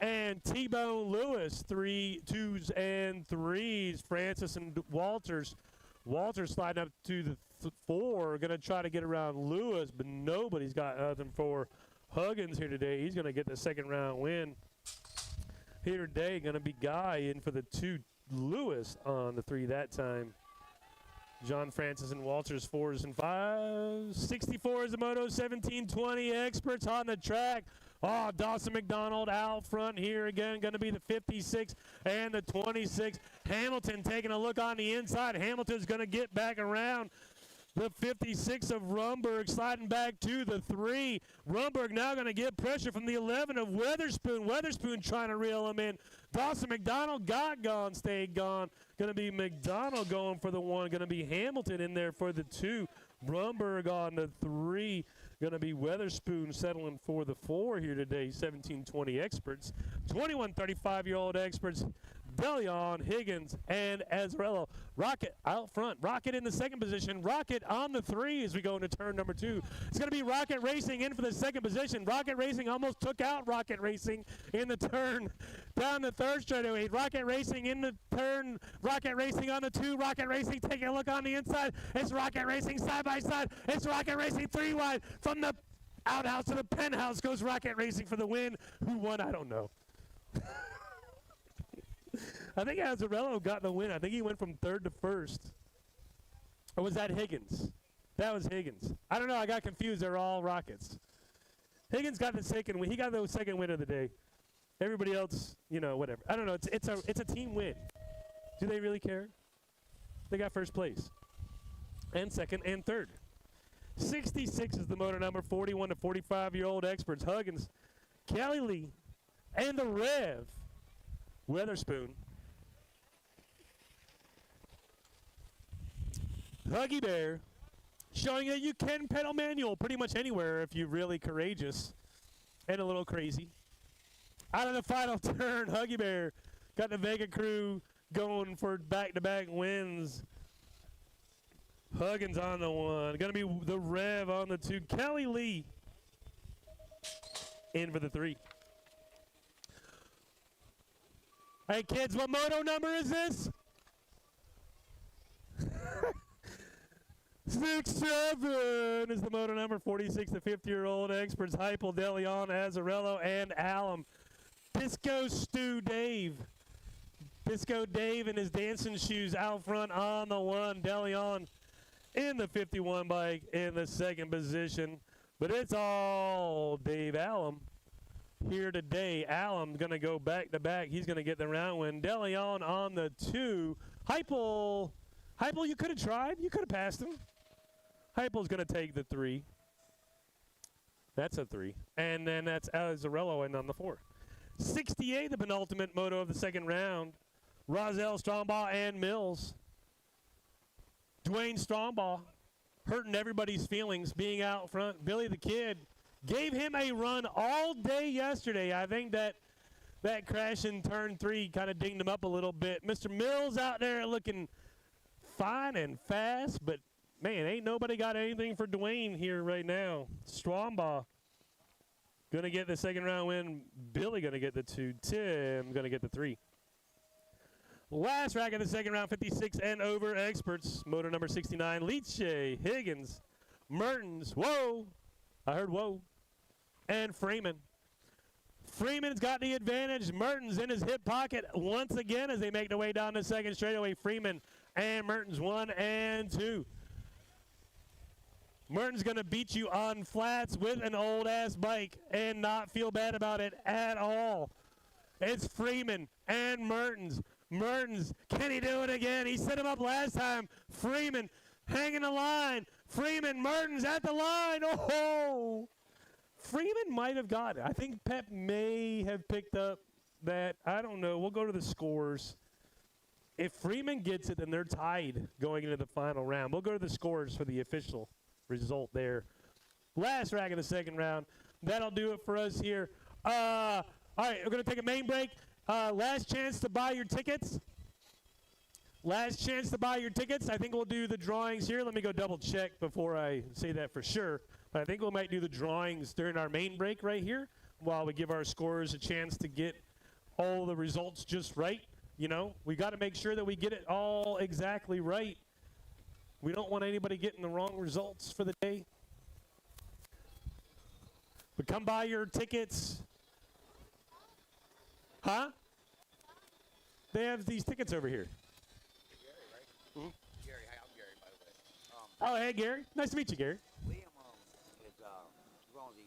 And T-Bone Lewis, 3 2s and 3s. Francis and Walters. Walters sliding up to the 4, going to try to get around Lewis, but nobody's got nothing for Huggins here today. He's going to get the second round win here today. Going to be Guy in for the 2. Lewis on the 3 that time. John Francis and Walters 4s and 5s. 64 is the moto. 17-20 experts on the track. Oh, Dawson McDonald out front here again. Going to be the 56 and the 26. Hamilton taking a look on the inside. Hamilton's going to get back around. The 56 of Rumberg sliding back to the 3. Rumberg now going to get pressure from the 11 of Weatherspoon. Weatherspoon trying to reel him in. Dawson McDonald got gone, stayed gone. Going to be McDonald going for the 1. Going to be Hamilton in there for the 2. Rumberg on the 3. Going to be Weatherspoon settling for the 4 here today. 17-20 experts. 21 35-year-old experts. DeLeon, Higgins, and Azarello. Rocket out front. Rocket in the second position. Rocket on the 3 as we go into turn number 2. It's going to be Rocket Racing in for the second position. Rocket Racing almost took out Rocket Racing in the turn down the third straightaway. Rocket Racing in the turn. Rocket Racing on the 2. Rocket Racing taking a look on the inside. It's Rocket Racing side by side. It's Rocket Racing 3 wide. From the outhouse to the penthouse goes Rocket Racing for the win. Who won? I don't know. I think Azarello got the win. I think he went from 3rd to 1st. Or was that Higgins? That was Higgins. I don't know. I got confused. They're all Rockets. Higgins got the second win. He got the second win of the day. Everybody else, you know, whatever. I don't know. It's a team win. Do they really care? They got first place. And second and third. 66 is the motor number. 41 to 45-year-old experts. Huggins, Kelly Lee, and the Rev. Weatherspoon. Huggy Bear showing that you can pedal manual pretty much anywhere if you're really courageous and a little crazy. Out of the final turn, Huggy Bear got the Vega crew going for back-to-back wins. Huggins on the 1. Going to be the Rev on the 2. Kelly Lee in for the 3. Hey, kids, what moto number is this? 6-7 is the moto number. 46 to 50-year-old experts. Heupel, DeLeon, Azarello, and Alum. Disco Stu Dave. Disco Dave in his dancing shoes out front on the 1. DeLeon in the 51 bike in the second position. But it's all Dave Alum here today. Alum going to go back-to-back. He's going to get the round win. DeLeon on the 2. Heupel, you could have tried. You could have passed him. Heupel's going to take the 3. That's a 3. And then that's Azarello in on the 4. 68, the penultimate moto of the second round. Rozelle, Strongbaugh, and Mills. Dwayne Strongbaugh hurting everybody's feelings being out front. Billy the Kid gave him a run all day yesterday. I think that crash in turn 3 kind of dinged him up a little bit. Mr. Mills out there looking fine and fast, but man, ain't nobody got anything for Dwayne here right now. Strongbaugh going to get the second round win. Billy going to get the 2. Tim going to get the 3. Last rack of the second round, 56 and over experts. Motor number 69, Leach, Higgins, Mertens, whoa. I heard whoa. And Freeman. Freeman's got the advantage. Mertens in his hip pocket once again as they make their way down the second straightaway. Freeman and Mertens 1 and 2. Mertens going to beat you on flats with an old-ass bike and not feel bad about it at all. It's Freeman and Mertens. Mertens, can he do it again? He set him up last time. Freeman hanging the line. Freeman, Mertens at the line. Oh! Freeman might have got it. I think Pep may have picked up that. I don't know. We'll go to the scores. If Freeman gets it, then they're tied going into the final round. We'll go to the scores for the official result there. Last rack of the second round. That'll do it for us here. All right, we're going to take a main break. Last chance to buy your tickets. Last chance to buy your tickets. I think we'll do the drawings here. Let me go double check before I say that for sure. But I think we might do the drawings during our main break right here while we give our scorers a chance to get all the results just right. You know, we got to make sure that we get it all exactly right. We don't want anybody getting the wrong results for the day. But come buy your tickets. Huh? They have these tickets over here. Gary, right? Mm-hmm. Gary, hi, I'm Gary, by the way. Oh, hey, Gary. Nice to meet you, Gary. Liam is well, the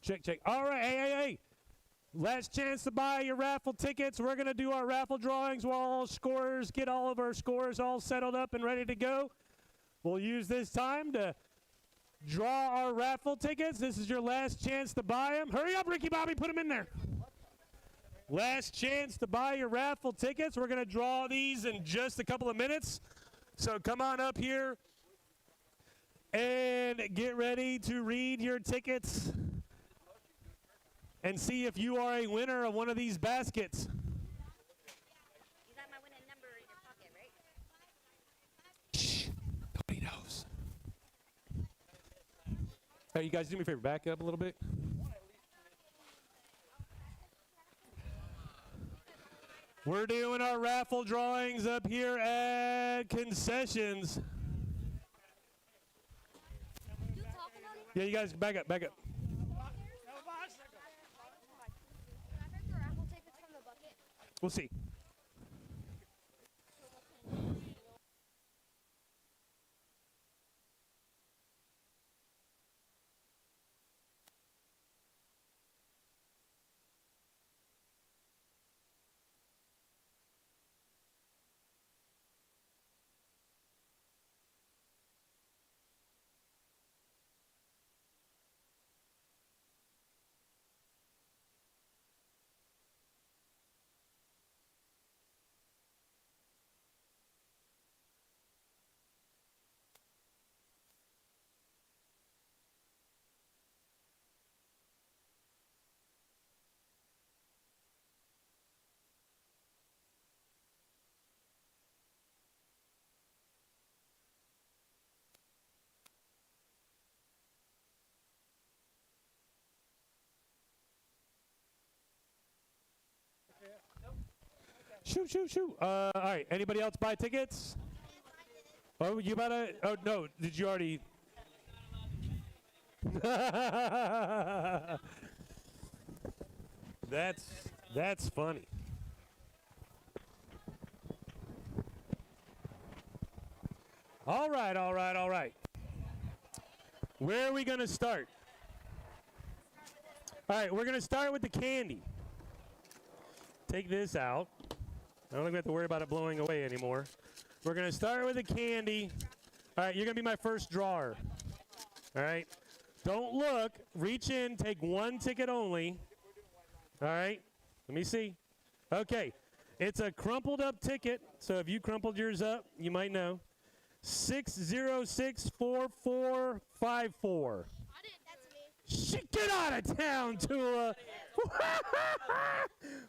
Check, check. All right, hey. Last chance to buy your raffle tickets. We're going to do our raffle drawings while all scorers get all of our scores all settled up and ready to go. We'll use this time to draw our raffle tickets. This is your last chance to buy them. Hurry up, Ricky Bobby, put them in there. Last chance to buy your raffle tickets. We're going to draw these in just a couple of minutes. So come on up here and get ready to read your tickets and see if you are a winner of one of these baskets. You got my winning number in your pocket, right? Shh, nobody knows. Hey, you guys do me a favor, back up a little bit. We're doing our raffle drawings up here at Concessions. You talking on it? Yeah, you guys back up. Can I take the raffle tickets from the bucket? We'll see. Shoot. All right, anybody else buy tickets? Oh, you about to? Oh, no, did you already? That's funny. All right. Where are we going to start? All right, we're going to start with the candy. Take this out. I don't think we have to worry about it blowing away anymore. We're going to start with the candy. All right, you're going to be my first drawer. All right. Don't look. Reach in. Take one ticket only. All right. Let me see. Okay. It's a crumpled up ticket. So if you crumpled yours up, you might know. 6064454. Get out of town, Tula.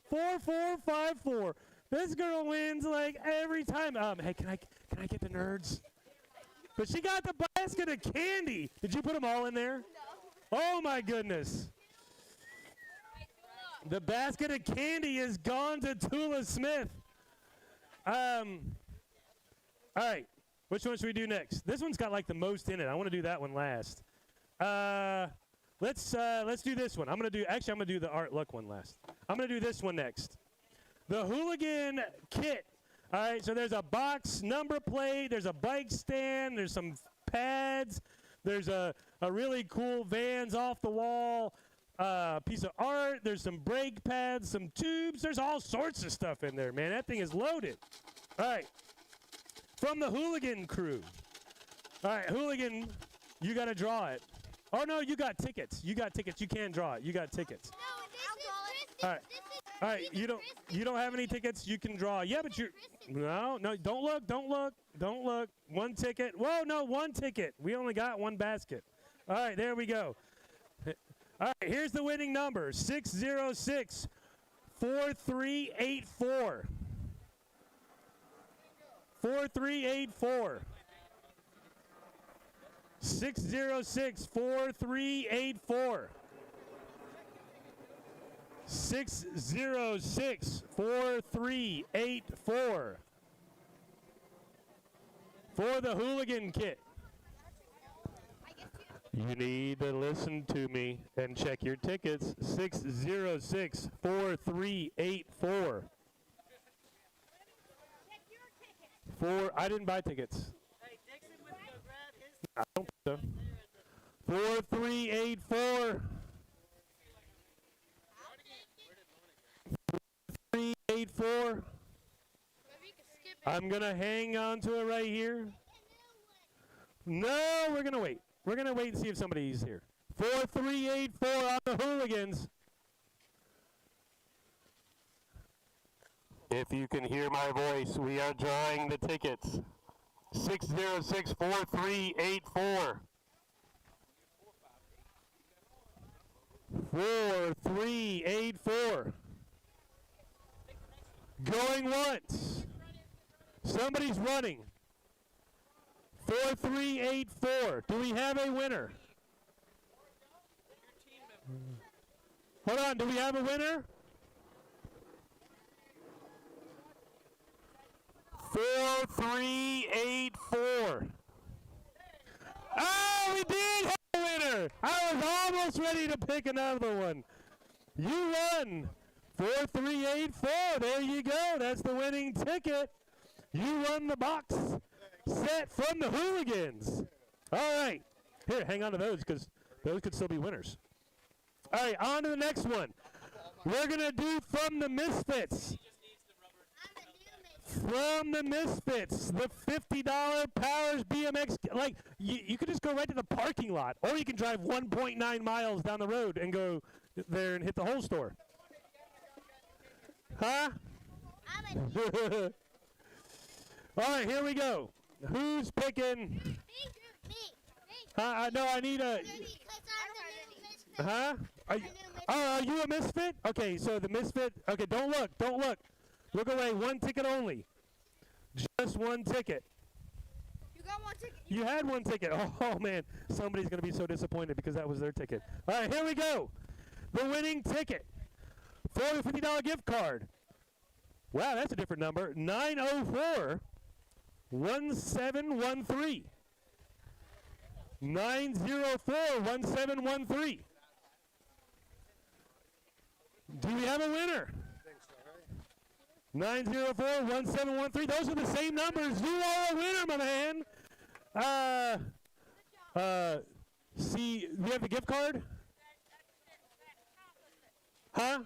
4454. This girl wins like every time. Hey, can I get the nerds? But she got the basket of candy. Did you put them all in there? No. Oh my goodness. The basket of candy is gone to Tula Smith. All right. Which one should we do next? This one's got like the most in it. I want to do that one last. Let's do this one. I'm gonna do the Art Luck one last. I'm gonna do this one next. The Hooligan Kit. All right, so there's a box number plate, there's a bike stand, there's some pads, there's a really cool Vans off the wall piece of art, there's some brake pads, some tubes, there's all sorts of stuff in there, man. That thing is loaded. All right, from the Hooligan crew. All right, Hooligan, you got to draw it. Oh, no, you got tickets. You can't draw it. You got tickets. No, this is Kristen. All right. All right, you don't have any tickets. You can draw. Yeah, but no, don't look. One ticket. Whoa, no, one ticket. We only got one basket. All right, there we go. All right, here's the winning number. 606-4384. 4384. 606-4384. 606-4384 for the Hooligan Kit. You need to listen to me and check your tickets. 606-4384. I didn't buy tickets. Hey, Dixon went to go grab his. I don't think so. 4384. 4384. I'm going to hang on to it right here. No, we're going to wait. We're going to wait and see if somebody's here. 4384 on the Hooligans. If you can hear my voice, we are drawing the tickets. 606-4384. 4384. Going once. Somebody's running. 4384. Do we have a winner? Hold on. Do we have a winner? 4384. Oh, we did have a winner. I was almost ready to pick another one. You won. 4384. There you go. That's the winning ticket. You won the box set from the Hooligans. All right. Here, hang on to those because those could still be winners. All right, on to the next one. We're going to do From the Misfits. From the Misfits, the $50 Powers BMX. Like, you could just go right to the parking lot, or you can drive 1.9 miles down the road and go there and hit the whole store. Huh? All right, here we go. Who's picking? Me. No, I need a. Huh? Are you a misfit? Okay, so the misfit. Okay, don't look. Look away. One ticket only. Just one ticket. You got one ticket. You had one ticket. Oh man, somebody's gonna be so disappointed because that was their ticket. All right, here we go. The winning ticket for the $50 gift card. Wow, that's a different number. 904-1713. 904-1713. Do we have a winner? 904-1713. Those are the same numbers. You are a winner, my man. See, we have the gift card? Huh?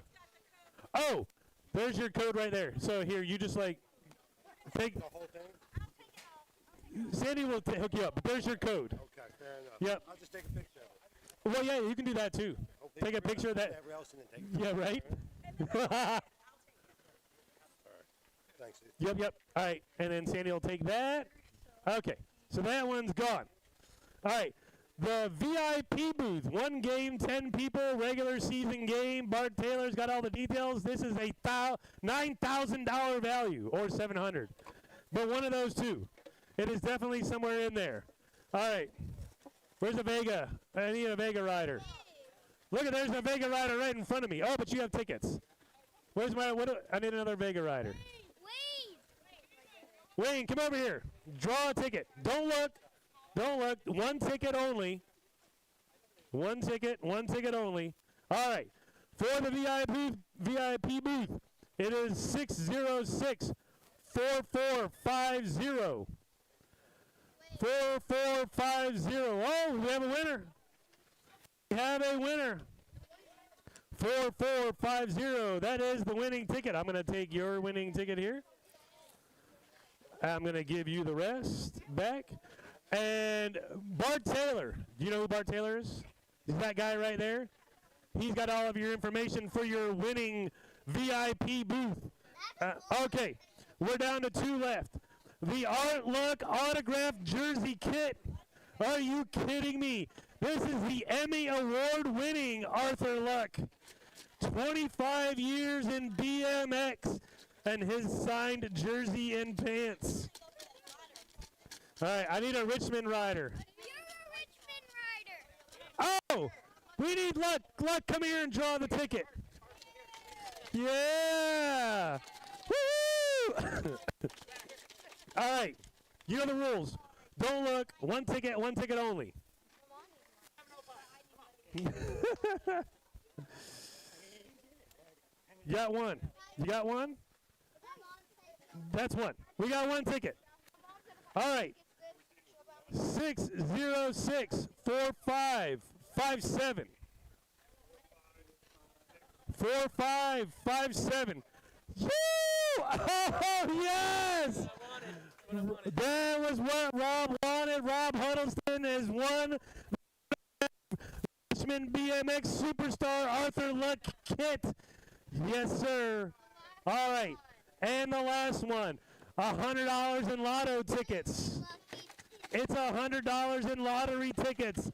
Oh, there's your code right there. So here, you just like take. The whole thing? Sandy will hook you up, but there's your code. Okay, fair enough. Yep. I'll just take a picture of it. Well, yeah, you can do that too. Take a picture of that. Everybody else and then take a Yeah, right? Thanks. Yep. All right, and then Sandy will take that. Okay, so that one's gone. All right, the VIP booth, 1 game, 10 people, regular season game. Bart Taylor's got all the details. This is a $9,000 value, or $700, but one of those two. It is definitely somewhere in there. All right, where's a Vega? I need a Vega rider. Look, there's a Vega rider right in front of me. Oh, but you have tickets. Where's my? I need another Vega rider. Wayne, come over here. Draw a ticket. Don't look. One ticket only. One ticket only. All right. For the VIP booth, it is 606-4450. 4450. Oh, we have a winner. We have a winner. 4450. That is the winning ticket. I'm going to take your winning ticket here. I'm going to give you the rest back. And Bart Taylor. Do you know who Bart Taylor is? Is that guy right there? He's got all of your information for your winning VIP booth. Okay, we're down to 2 left. The Art Luck autographed jersey kit. Are you kidding me? This is the Emmy Award-winning Arthur Luck. 25 years in BMX. And his signed jersey and pants. All right, I need a Richmond rider. You're a Richmond rider. Oh, we need Luck. Luck, come here and draw the ticket. Yeah. Woo! All right, you know the rules. Don't look. One ticket only. You got one. You got one? That's one. We got one ticket. All right. 606-4557. 4557. Yeah! Oh, yes! That was what Rob wanted. Rob Huddleston has won Richmond BMX Superstar Arthur Luck Kit. Yes, sir. All right. And the last one, $100 in lotto tickets. It's $100 in lottery tickets.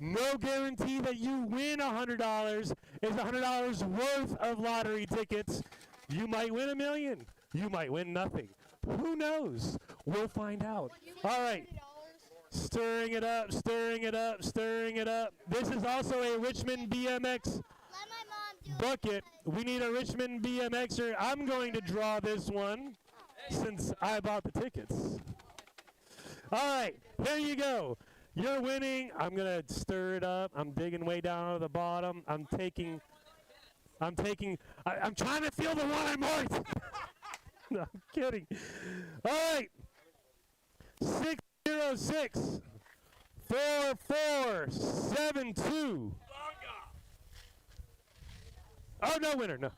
No guarantee that you win $100. It's $100 worth of lottery tickets. You might win $1 million. You might win nothing. Who knows? We'll find out. All right. Stirring it up, stirring it up, stirring it up. This is also a Richmond BMX bucket. We need a Richmond BMXer. I'm going to draw this one since I bought the tickets. All right, here you go. You're winning. I'm going to stir it up. I'm digging way down to the bottom. I'm trying to feel the one I'm worth. No, I'm kidding. All right. 606 4472. Oh, no winner, no.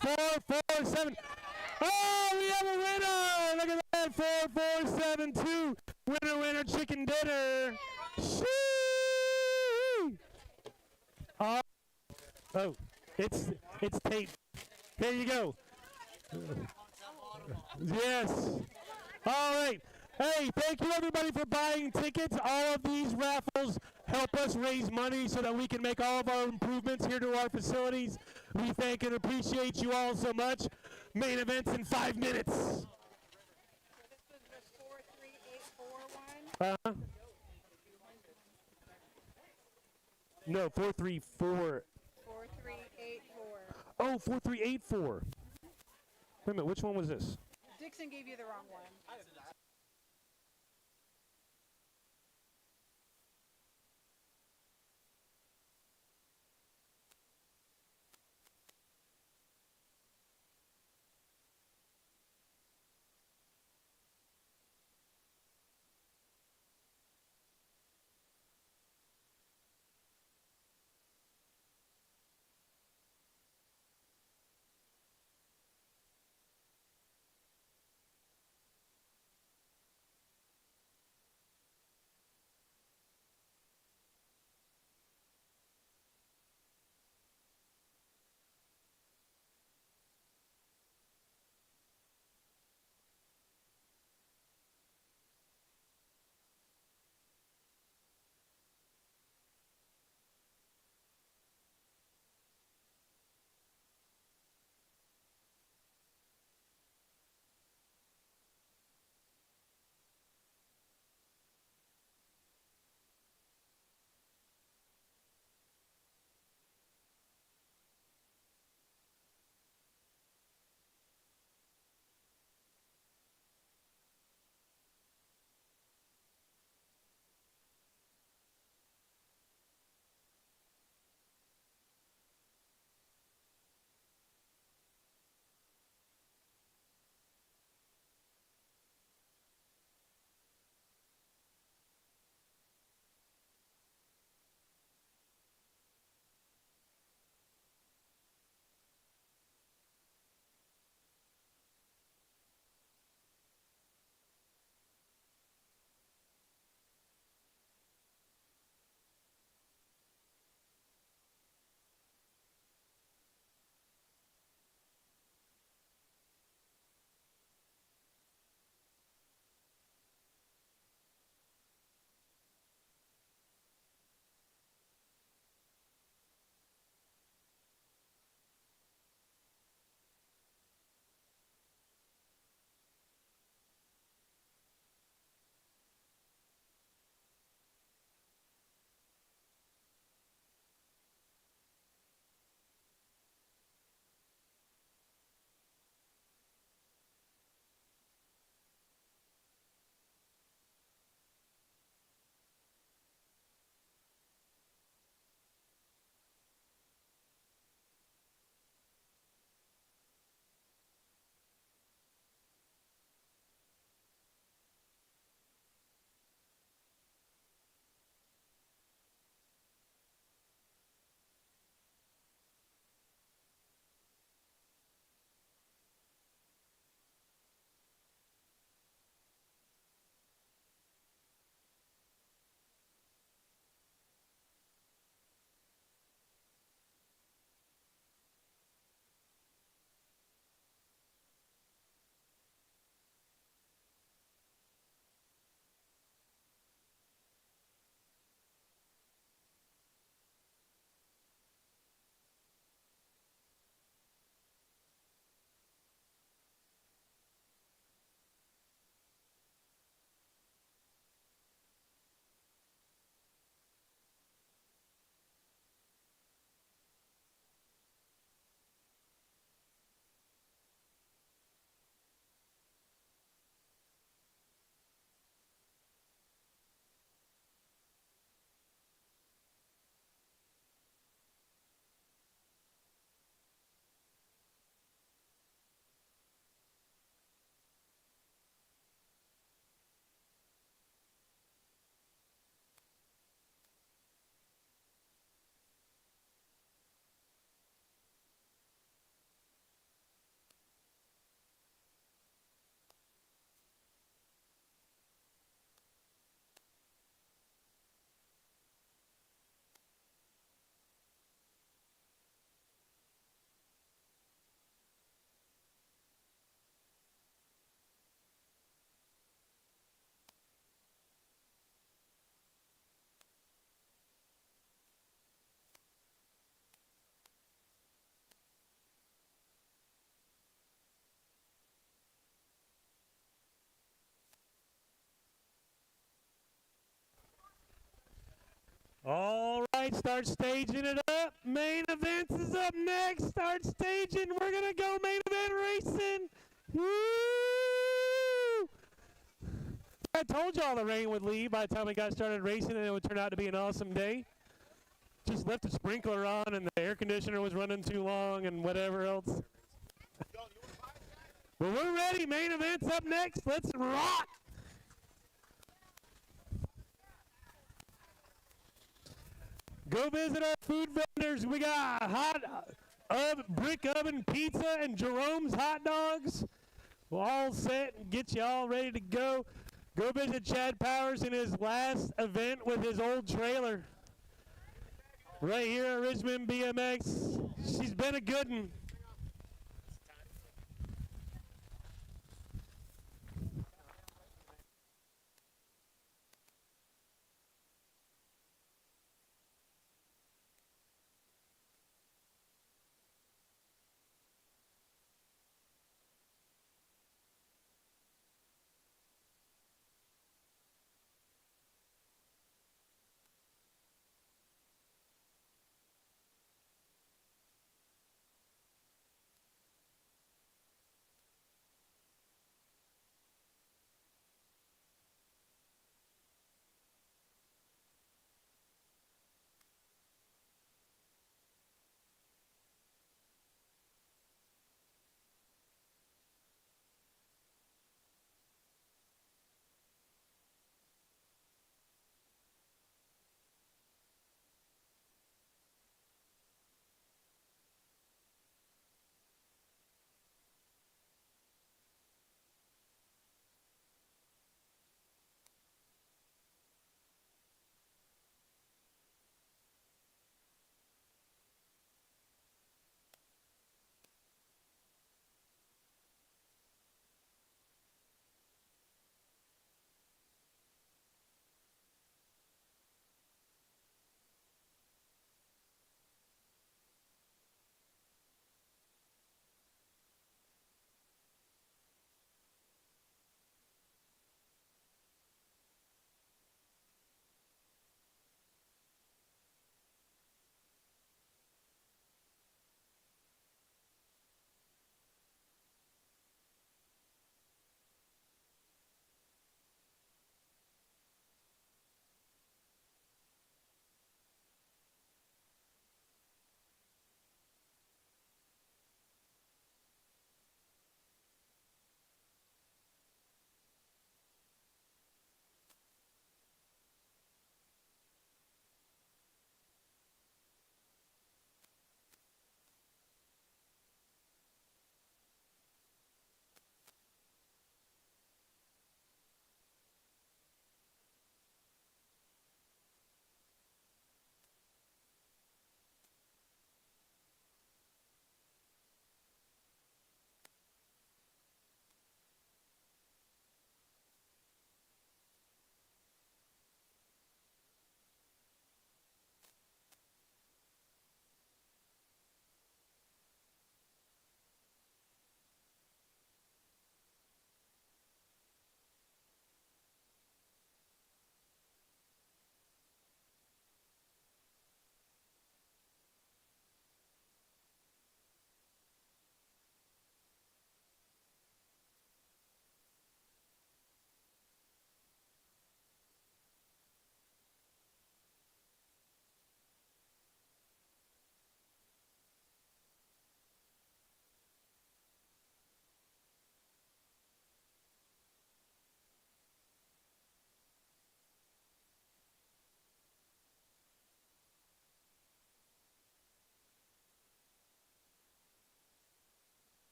447. Oh, we have a winner. Look at that. 4472. Winner, winner, chicken dinner. Shoo! Oh, it's tape. There you go. Yes. All right. Hey, thank you everybody for buying tickets. All of these raffles help us raise money so that we can make all of our improvements here to our facilities. We thank and appreciate you all so much. Main events in 5 minutes. So this was the 43841. No, 434. 4384. Oh, 4384. Wait a minute, which one was this? Dixon gave you the wrong one. right, start staging it up. Main events is up next. Start staging. We're going to go main event racing. Woo! I told y'all the rain would leave by the time we got started racing, and it would turn out to be an awesome day. Just left the sprinkler on, and the air conditioner was running too long, and whatever else. Well, we're ready. Main event's up next. Let's rock. Go visit our food vendors. We got hot brick oven pizza and Jerome's hot dogs. We're all set and get you all ready to go. Go visit Chad Powers in his last event with his old trailer. Right here at Richmond BMX. She's been a good one.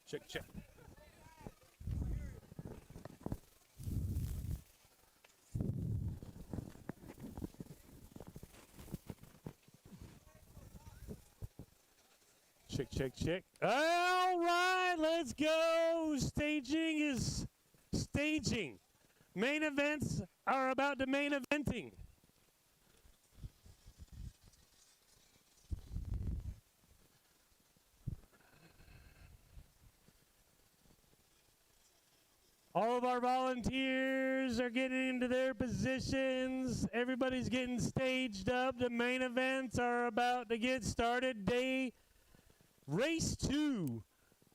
Check, check. Check, check, check. All right, let's go. Staging is staging. Main events are about the main eventing. All of our volunteers are getting into their positions. Everybody's getting staged up. The main events are about to get started. Race 2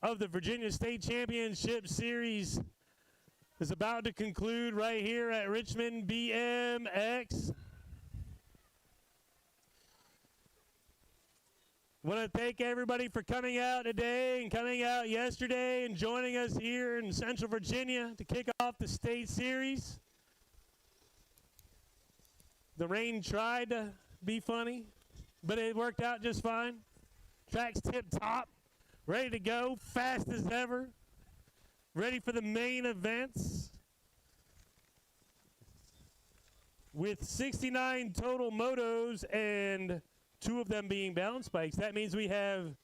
of the Virginia State Championship Series is about to conclude right here at Richmond BMX. Want to thank everybody for coming out today and coming out yesterday and joining us here in Central Virginia to kick off the state series. The rain tried to be funny, but it worked out just fine. Track's tip top, ready to go, fast as ever, ready for the main events. With 69 total motos and 2 of them being balance bikes, that means we have,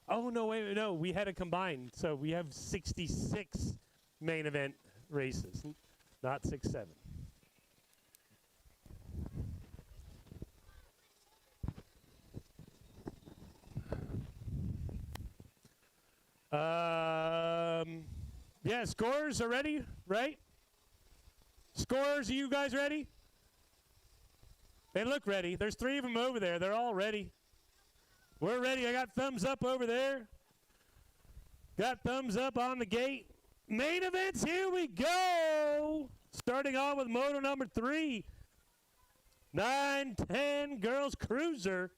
oh no, wait, no, we had a combined, so we have 66 main event races, not 6-7. Yeah, scorers are ready, right? Scorers, are you guys ready? They look ready. There's 3 of them over there. They're all ready. We're ready. I got thumbs up over there. Got thumbs up on the gate. Main events, here we go. Starting off with moto number 3. 910 Girls Cruiser.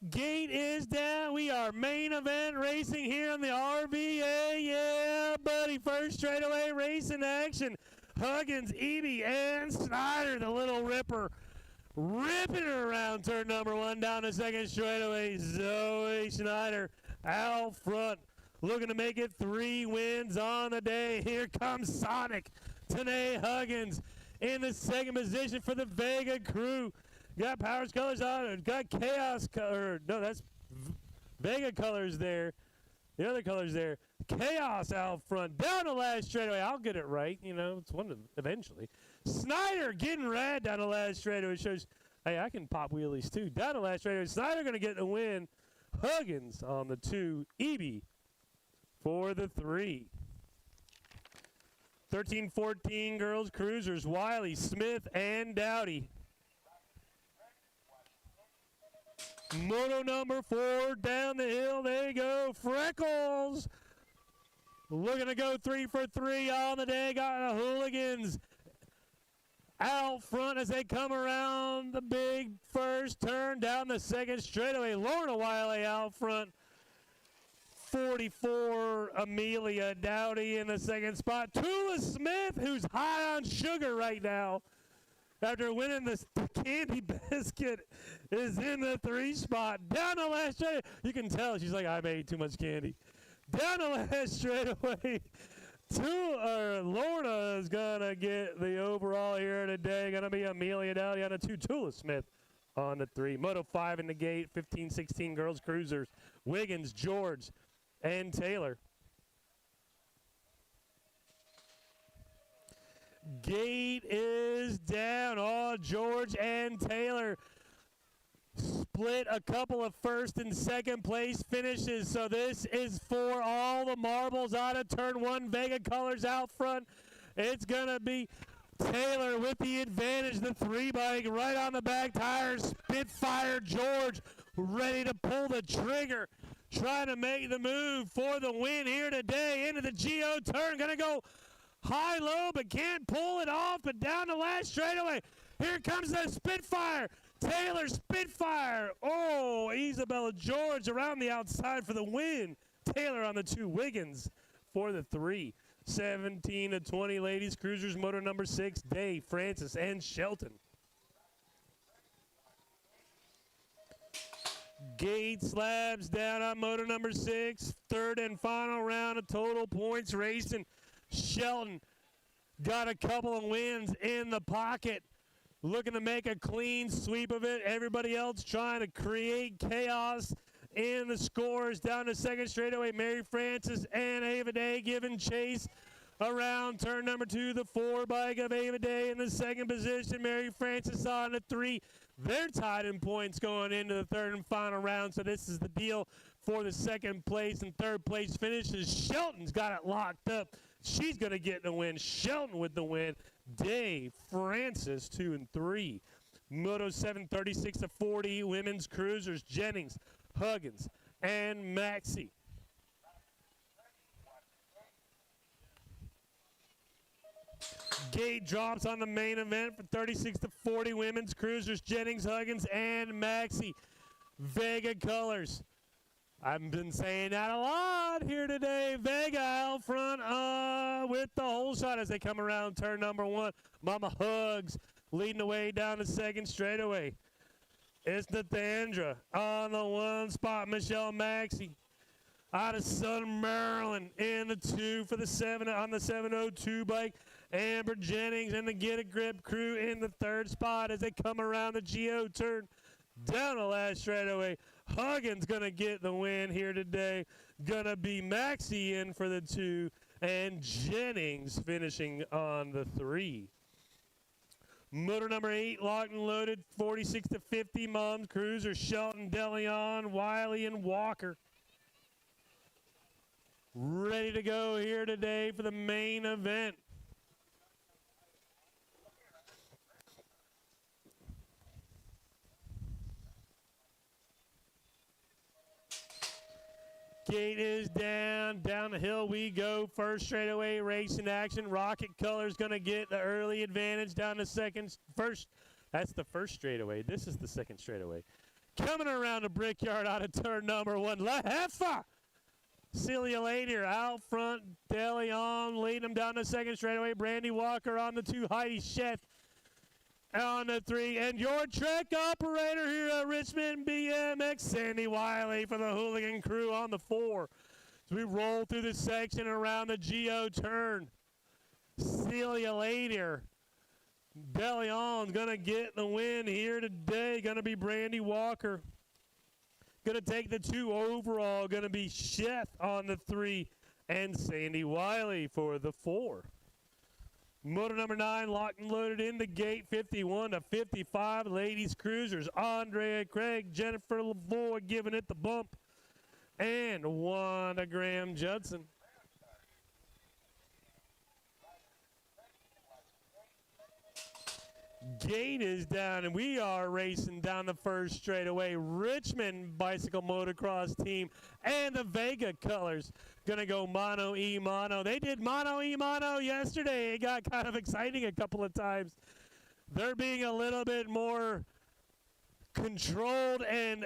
Gate is down. We are main event racing here on the RVA. Yeah, buddy. First straightaway racing action. Huggins, Eby, and Snyder, the little ripper. Ripping her around turn number 1 down the second straightaway. Zoe Schneider out front. Looking to make it 3 wins on the day. Here comes Sonic. Tanae Huggins in the second position for the Vega crew. Got Powers colors on it. Got Chaos color. No, that's Vega colors there. The other colors there. Chaos out front. Down the last straightaway. I'll get it right. You know, it's one of them eventually. Snyder getting rad down the last straightaway. Shows, hey, I can pop wheelies too. Down the last straightaway. Snyder going to get the win. Huggins on the 2. Eby for the 3. 13-14 girls cruisers. Wiley, Smith, and Dowdy. Moto number 4 down the hill. There you go. Freckles looking to go 3 for 3 on the day. Got the hooligans out front as they come around the big first turn down the second straightaway. Lorna Wiley out front. 44 Amelia Dowdy in the second spot. Tula Smith, who's high on sugar right now, after winning the candy biscuit, is in the 3 spot. Down the last straightaway. You can tell she's like, I made too much candy. Down the last straightaway. Lorna is going to get the overall here today. Going to be Amelia Dowdy on the 2. Tula Smith on the 3. Moto 5 in the gate. 15-16 girls cruisers. Wiggins, George, and Taylor. Gate is down. Oh, George and Taylor split a couple of first and second place finishes. So this is for all the marbles out of turn 1. Vega colors out front. It's going to be Taylor with the advantage. The 3 bike right on the back tires. Spitfire George ready to pull the trigger. Trying to make the move for the win here today. Into the Geo turn. Going to go high-low, but can't pull it off, but down the last straightaway. Here comes the Spitfire. Taylor Spitfire. Oh, Isabella George around the outside for the win. Taylor on the 2. Wiggins for the 3. 17 to 20 ladies cruisers, moto number 6, Dave, Francis, and Shelton. Gate slabs down on moto number 6. Third and final round of total points racing. Shelton got a couple of wins in the pocket. Looking to make a clean sweep of it. Everybody else trying to create chaos in the scores. Down to second straightaway, Mary Francis and Ava Day giving chase around turn number 2. The 4 bike of Ava Day in the second position. Mary Francis on the 3. They're tied in points going into the third and final round. So this is the deal for the second place and third place finishes. Shelton's got it locked up. She's going to get the win. Shelton with the win. Dave, Francis, 2 and 3. Moto 7, 36 to 40. Women's cruisers, Jennings, Huggins, and Maxey. Gate drops on the main event for 36 to 40. Women's cruisers, Jennings, Huggins, and Maxey. Vega colors. I've been saying that a lot here today. Vega out front with the whole shot as they come around turn number 1. Mama Hugs leading the way down the second straightaway. It's Nathandra on the 1 spot. Michelle Maxey out of Southern Maryland in the 2 for the 7 on the 702 bike. Amber Jennings and the Get a Grip crew in the 3rd spot as they come around the Geo turn down the last straightaway. Huggins going to get the win here today. Going to be Maxey in for the 2 and Jennings finishing on the 3. Motor number 8 locked and loaded, 46 to 50. Moms cruiser, Shelton, DeLeon, Wiley, and Walker. Ready to go here today for the main event. Gate is down the hill we go. First straightaway racing action. Rocket Color's going to get the early advantage down the first. That's the first straightaway. This is the second straightaway. Coming around the Brickyard out of turn number 1. La Jefa! Celia Ladier out front. DeLeon leading them down the second straightaway. Brandy Walker on the 2. Heidi Sheth on the 3, and your track operator here at Richmond BMX, Sandy Wiley for the Hooligan crew on the 4. As we roll through the section around the Geo turn, Celia Ladier, DeLeon's going to get the win here today. Going to be Brandy Walker. Going to take the 2 overall. Going to be Sheth on the 3, and Sandy Wiley for the 4. Motor number 9 locked and loaded in the gate, 51 to 55. Ladies cruisers, Andrea Craig, Jennifer Lavoie giving it the bump, and Wanda Graham Judson. Gate is down, and we are racing down the first straightaway. Richmond Bicycle Motocross Team and the Vega colors going to go mono e mono. They did mono e mono yesterday. It got kind of exciting a couple of times. They're being a little bit more controlled and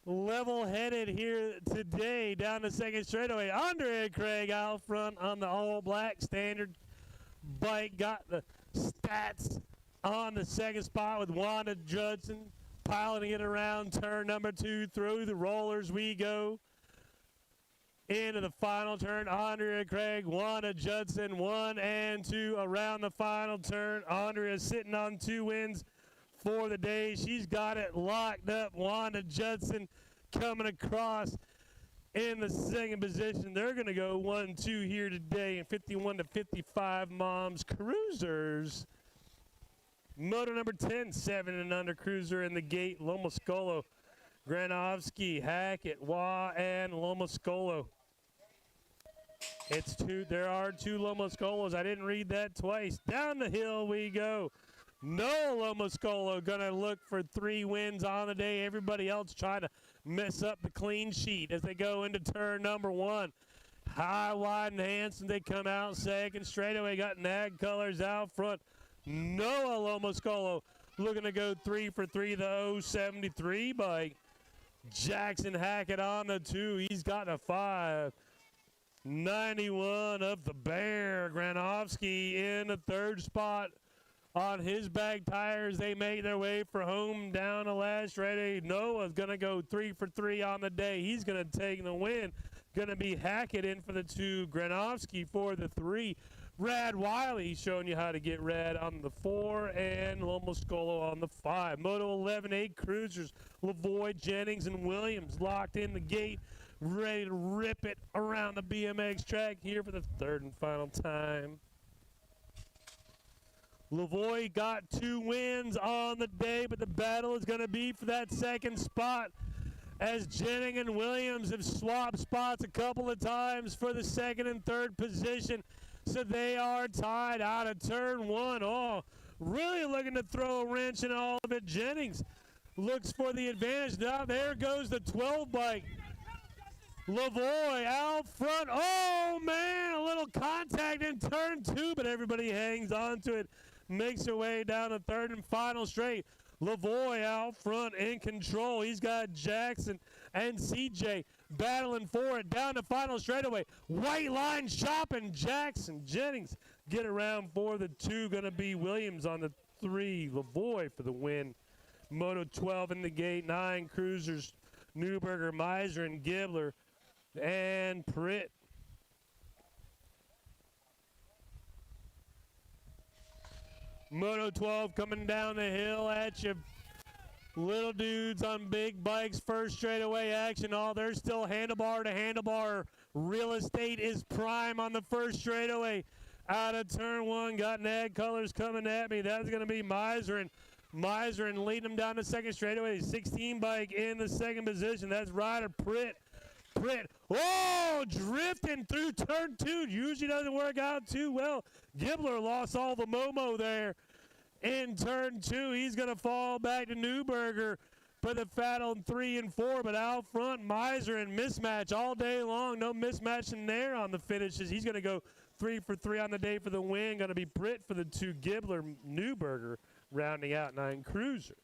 level-headed here today down the second straightaway. Andrea Craig out front on the all-black standard bike. Got the stats on the second spot with Wanda Judson piloting it around turn number 2. Through the rollers we go into the final turn. Andrea Craig, Wanda Judson, 1 and 2 around the final turn. Andrea sitting on 2 wins for the day. She's got it locked up. Wanda Judson coming across in the second position. They're going to go 1-2 here today in 51 to 55 Moms Cruisers. Moto number 10, 7 and under cruiser in the gate. Lomoscolo, Granovsky, Hackett, Waugh, and Lomoscolo. It's 2. There are 2 Lomoscolos. I didn't read that twice. Down the hill we go. Noah Lomoscolo going to look for 3 wins on the day. Everybody else trying to mess up the clean sheet as they go into turn number 1. High, wide, and Hanson, they come out second. Straightaway got Nag Colors out front. Noah Lomoscolo looking to go 3 for 3, the 073 bike. Jackson Hackett on the 2. He's got a 5. 91 of the Bear. Granofsky in the third spot on his back tires. They make their way for home down the last straightaway. Noah's going to go 3 for 3 on the day. He's going to take the win. Going to be Hackett in for the 2. Granofsky for the 3. Rad Wiley showing you how to get rad on the 4, and Lomascolo on the 5. Moto 11, 8 cruisers. Lavoy, Jennings, and Williams locked in the gate, ready to rip it around the BMX track here for the third and final time. Lavoy got 2 wins on the day, but the battle is going to be for that second spot, as Jennings and Williams have swapped spots a couple of times for the second and third position. So they are tied out of turn 1. Oh, really looking to throw a wrench in all of it. Jennings looks for the advantage. Now there goes the 12 bike. Lavoy out front. Oh, man, a little contact in turn 2, but everybody hangs on to it. Makes their way down the third and final straight. Lavoy out front in control. He's got Jackson and CJ battling for it down the final straightaway. White line shopping. Jackson, Jennings get around for the 2. Going to be Williams on the 3. Lavoy for the win. Moto 12 in the gate. 9 cruisers. Newberger, Miser, and Gibbler, and Pritt. Moto 12 coming down the hill at you. Little dudes on big bikes, first straightaway action. Oh, there's still handlebar to handlebar. Real estate is prime on the first straightaway. Out of turn 1, got nag colors coming at me. That's going to be Miser and leading them down the second straightaway. 16 bike in the second position. That's Ryder Pritt. Oh, drifting through turn 2. Usually doesn't work out too well. Gibbler lost all the Momo there in turn 2. He's going to fall back to Newberger for the fat on 3 and 4. But out front, Miser and mismatch all day long. No mismatching there on the finishes. He's going to go 3 for 3 on the day for the win. Going to be Pritt for the 2. Gibbler, Newberger rounding out 9 cruiser.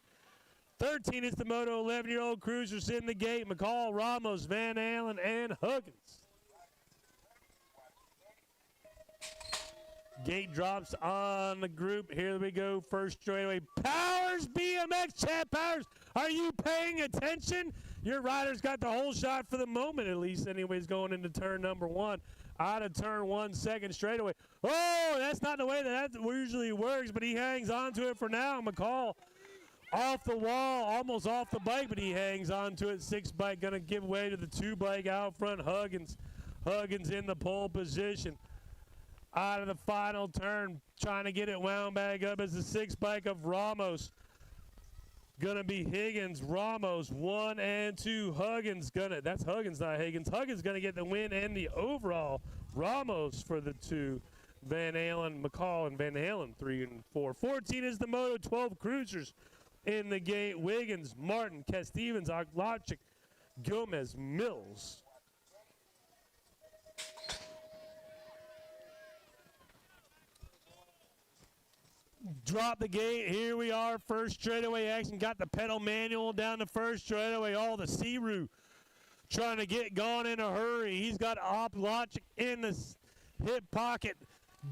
13 is the Moto 11-year-old cruisers in the gate. McCall, Ramos, Van Allen, and Huggins. Gate drops on the group. Here we go. First straightaway. Powers, BMX, Chad Powers. Are you paying attention? Your rider's got the whole shot for the moment, at least. Anyways, going into turn number 1. Out of turn 1, second straightaway. Oh, that's not the way that usually works, but he hangs on to it for now. McCall off the wall, almost off the bike, but he hangs on to it. 6 bike going to give way to the 2 bike out front. Huggins in the pole position. Out of the final turn, trying to get it wound back up as the 6 bike of Ramos. Going to be Higgins, Ramos, 1 and 2. Huggins that's Huggins, not Higgins. Huggins going to get the win and the overall. Ramos for the 2. Van Allen, McCall, and Van Halen 3 and 4. 14 is the Moto 12 cruisers in the gate. Wiggins, Martin, Stevens, Oglachik, Gomez, Mills. Drop the gate. Here we are. First straightaway action. Got the pedal manual down the first straightaway. All the Searoo trying to get going in a hurry. He's got Oglachik in the hip pocket.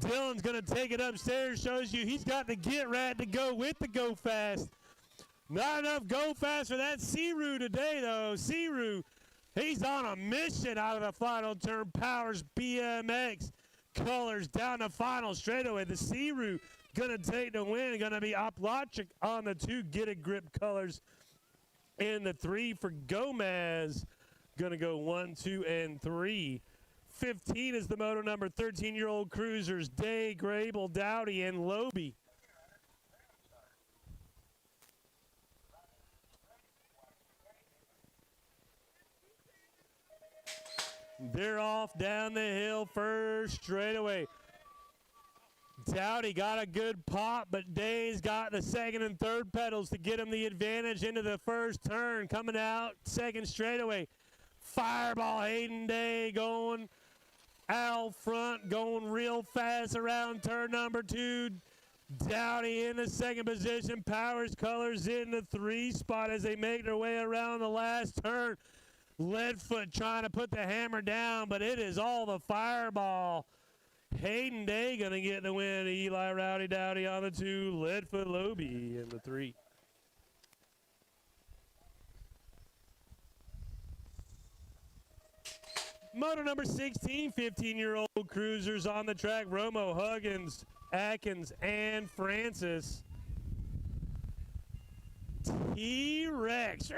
Dylan's going to take it upstairs. Shows you he's got the get rad to go with the go fast. Not enough go fast for that Searoo today, though. Searoo, he's on a mission out of the final turn. Powers, BMX, colors down the final straightaway. The Searoo going to take the win. Going to be Oplachik on the 2. Get a grip colors in the 3 for Gomez. Going to go 1, 2, and 3. 15 is the moto number 13-year-old cruisers. Day, Grable, Dowdy, and Loby. They're off down the hill first straightaway. Dowdy got a good pop, but Day's got the second and third pedals to get him the advantage into the first turn. Coming out second straightaway. Fireball Hayden Day going out front, going real fast around turn number 2. Dowdy in the second position. Powers Colors in the 3 spot as they make their way around the last turn. Leadfoot trying to put the hammer down, but it is all the fireball. Hayden Day going to get the win. Eli Rowdy Dowdy on the 2. Leadfoot Lobie in the 3. Moto number 16, 15-year-old cruisers on the track. Romo, Huggins, Atkins, and Francis. T-Rex.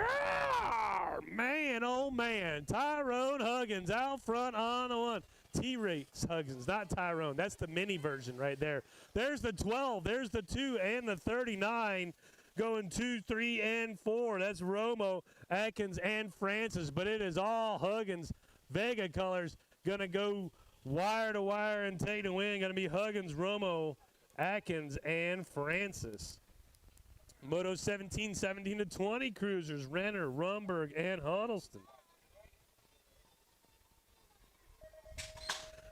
Man, oh man. Tyrone Huggins out front on the 1. T-Rex Huggins, not Tyrone. That's the mini version right there. There's the 12. There's the 2 and the 39 going 2, 3, and 4. That's Romo, Atkins, and Francis. But it is all Huggins. Vega colors going to go wire to wire and take the win. Going to be Huggins, Romo, Atkins, and Francis. Moto 17, 17 to 20 cruisers. Renner, Rumberg, and Huddleston.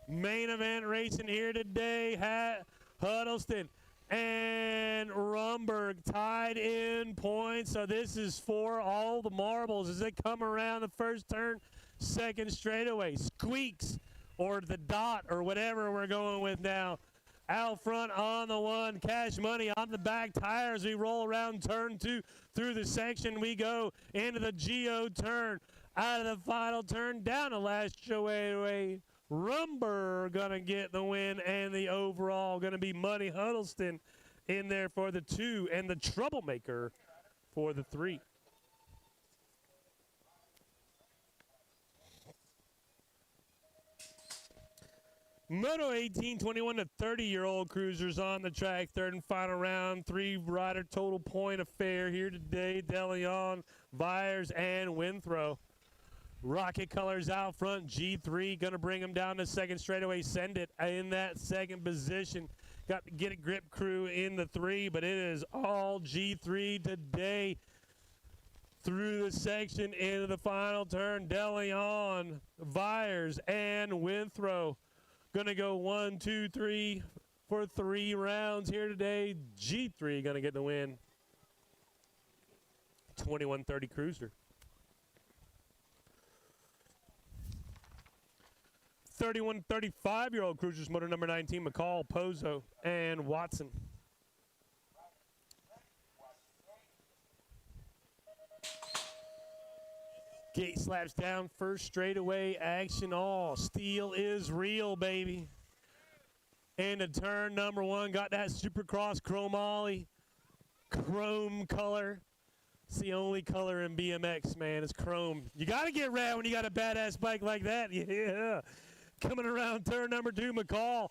Main event racing here today. Huddleston and Rumberg tied in points. So this is for all the marbles as they come around the first turn. Second straightaway. Squeaks or the dot or whatever we're going with now. Out front on the 1. Cash Money on the back tires. We roll around turn 2 through the section. We go into the Geo turn. Out of the final turn down the last straightaway. Rumber gonna get the win and the overall. Gonna be Money Huddleston in there for the 2 and the Troublemaker for the 3. Moto 18, 21 to 30-year-old cruisers on the track. Third and final round. 3-rider total point affair here today. DeLeon, Byers, and Withrow. Rocket colors out front. G3 going to bring him down to second straightaway. Send it in that second position. Got the Get It Grip crew in the 3, but it is all G3 today. Through the section into the final turn. DeLeon, Byers, and Withrow. Going to go 1, 2, 3 for 3 rounds here today. G3 going to get the win. 21-30 cruiser. 31, 35-year-old cruisers, motor number 19, McCall, Pozo, and Watson. Gate slaps down, first straightaway action all. Steel is real, baby. Into turn number 1, got that Supercross chromoly, chrome color. It's the only color in BMX, man. It's chrome. You got to get red when you got a badass bike like that. Yeah. Coming around turn number 2, McCall,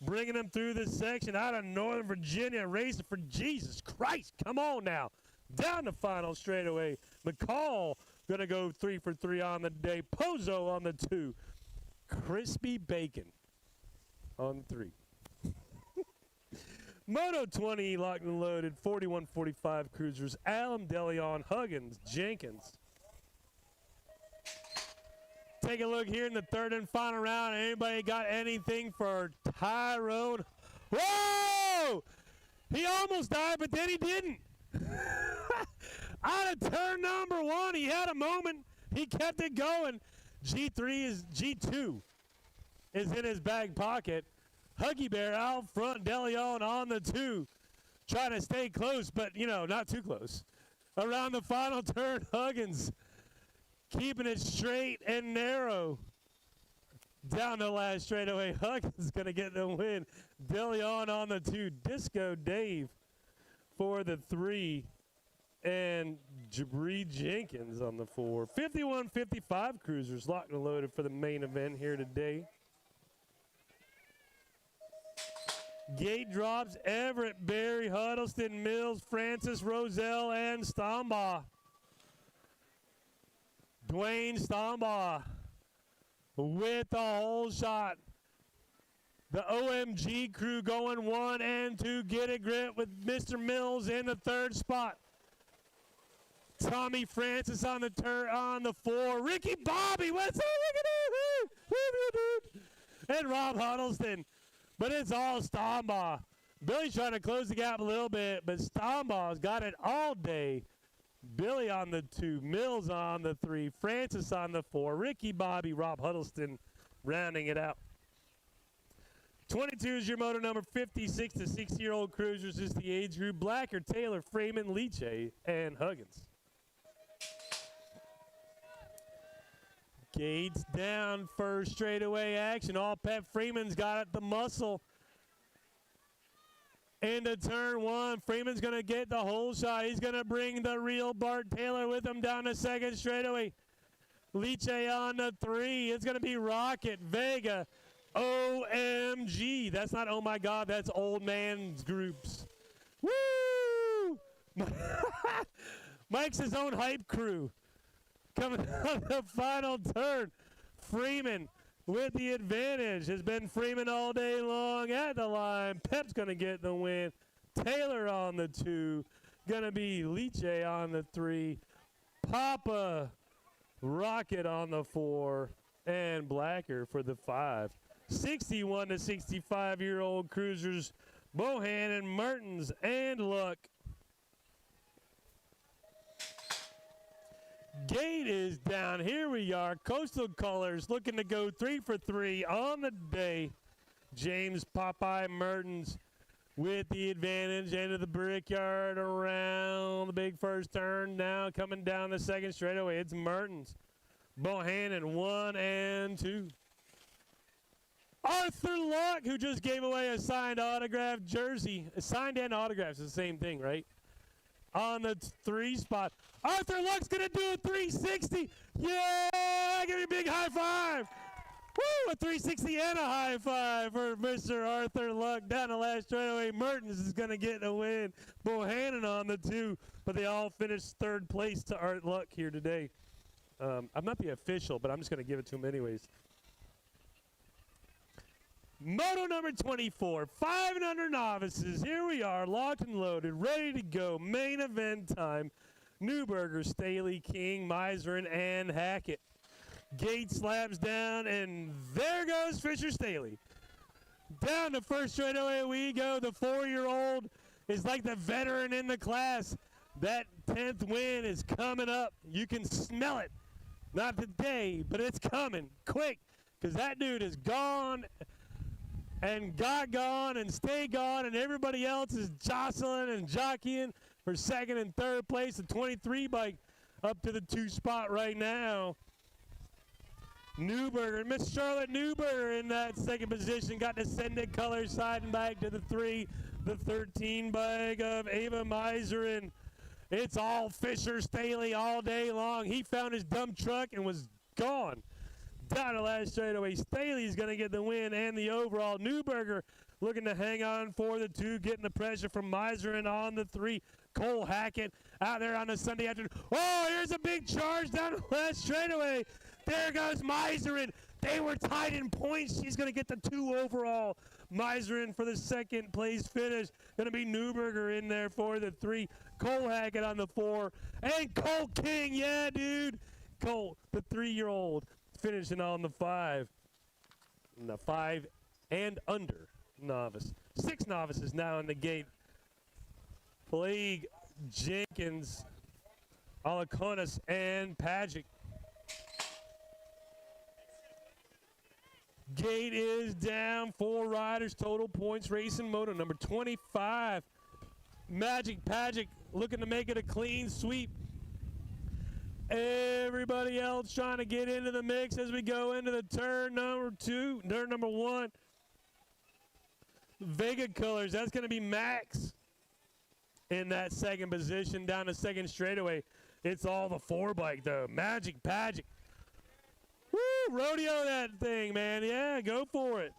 bringing him through this section out of Northern Virginia, racing for Jesus Christ. Come on now. Down the final straightaway. McCall going to go 3 for 3 on the day. Pozo on the 2. Crispy Bacon on 3. Moto 20, locked and loaded, 41-45 cruisers. Allen, DeLeon, Huggins, Jenkins. Take a look here in the third and final round. Anybody got anything for Tyrone? Whoa! He almost died, but then he didn't. Out of turn number 1, he had a moment. He kept it going. G2 is in his back pocket. Huggy Bear out front, DeLeon on the 2. Trying to stay close, but, you know, not too close. Around the final turn, Huggins keeping it straight and narrow. Down the last straightaway, Huggins going to get the win. DeLeon on the 2. Disco Dave for the 3. And Jabri Jenkins on the 4. 51-55 cruisers locked and loaded for the main event here today. Gate drops, Everett, Barry, Huddleston, Mills, Francis, Roselle, and Stombaugh. Dwayne Stombaugh with the whole shot. The OMG crew going 1 and 2. Get a grip with Mr. Mills in the 3rd spot. Tommy Francis on the 4. Ricky Bobby, what's up? And Rob Huddleston. But it's all Stombaugh. Billy's trying to close the gap a little bit, but Stombaugh's got it all day. Billy on the 2, Mills on the 3, Francis on the 4, Ricky, Bobby, Rob Huddleston rounding it out. 22 is your moto number. 56 to 60-year-old cruisers is the age group. Blacker, Taylor, Freeman, Leach, and Huggins. Gates down, first straightaway action. All Pep Freeman's got it, the muscle. Into turn 1, Freeman's going to get the whole shot. He's going to bring the real Bart Taylor with him down the second straightaway. Leach on the 3. It's going to be Rocket, Vega, OMG. That's not oh my God, that's old man's groups. Woo! Mike's his own hype crew. Coming on the final turn, Freeman with the advantage. Has been Freeman all day long at the line. Pep's going to get the win. Taylor on the 2. Going to be Leach on the 3. Papa Rocket on the 4. And Blacker for the 5. 61 to 65-year-old cruisers, Bohannon, Mertens, and Luck. Gate is down. Here we are. Coastal Colors looking to go 3 for 3 on the day. James Popeye Mertens with the advantage. Into the brickyard around the big first turn. Now coming down the second straightaway. It's Mertens. Bohannon 1 and 2. Arthur Luck, who just gave away a signed autograph jersey. Signed and autographs is the same thing, right? On the 3 spot. Arthur Luck's going to do a 360. Yeah! Give me a big high five. Woo! A 360 and a high five for Mr. Arthur Luck. Down the last straightaway, Mertens is going to get a win. Bohannon on the 2, but they all finished third place to Art Luck here today. I'm not the official, but I'm just going to give it to him anyways. Moto number 24, 500 novices. Here we are, locked and loaded, ready to go. Main event time. Newberger, Staley, King, Miserin, and Hackett. Gate slaps down, and there goes Fisher Staley. Down the first straightaway we go. The 4-year-old is like the veteran in the class. That 10th win is coming up. You can smell it. Not today, but it's coming quick, because that dude is gone and got gone and stay gone, and everybody else is jostling and jockeying for second and third place. The 23 bike up to the 2 spot right now. Newberger, Miss Charlotte Newberger in that second position, got the Sendit colors siding back to the 3. The 13 bike of Ava Miserin. It's all Fisher Staley all day long. He found his dump truck and was gone. Down the last straightaway, Staley's going to get the win and the overall. Newberger looking to hang on for the 2, getting the pressure from Miserin on the 3. Cole Hackett out there on the Sunday afternoon. Oh, here's a big charge down the last straightaway. There goes Miserin. They were tied in points. She's going to get the 2 overall. Miserin for the second place finish. Going to be Newberger in there for the 3. Cole Hackett on the 4. And Cole King, yeah, dude. Cole, the 3-year-old, finishing on the 5. And the 5 and under novice. 6 novices now in the gate. Plague, Jenkins, Alaconis, and Pagic. Gate is down. 4 riders, total points racing moto number 25. Magic Pagic looking to make it a clean sweep. Everybody else trying to get into the mix as we go into the turn number 2, turn number 1. Vega colors, that's going to be Max in that second position down the second straightaway. It's all the 4 bike though. Magic Pagic. Woo, rodeo that thing, man. Yeah, go for it.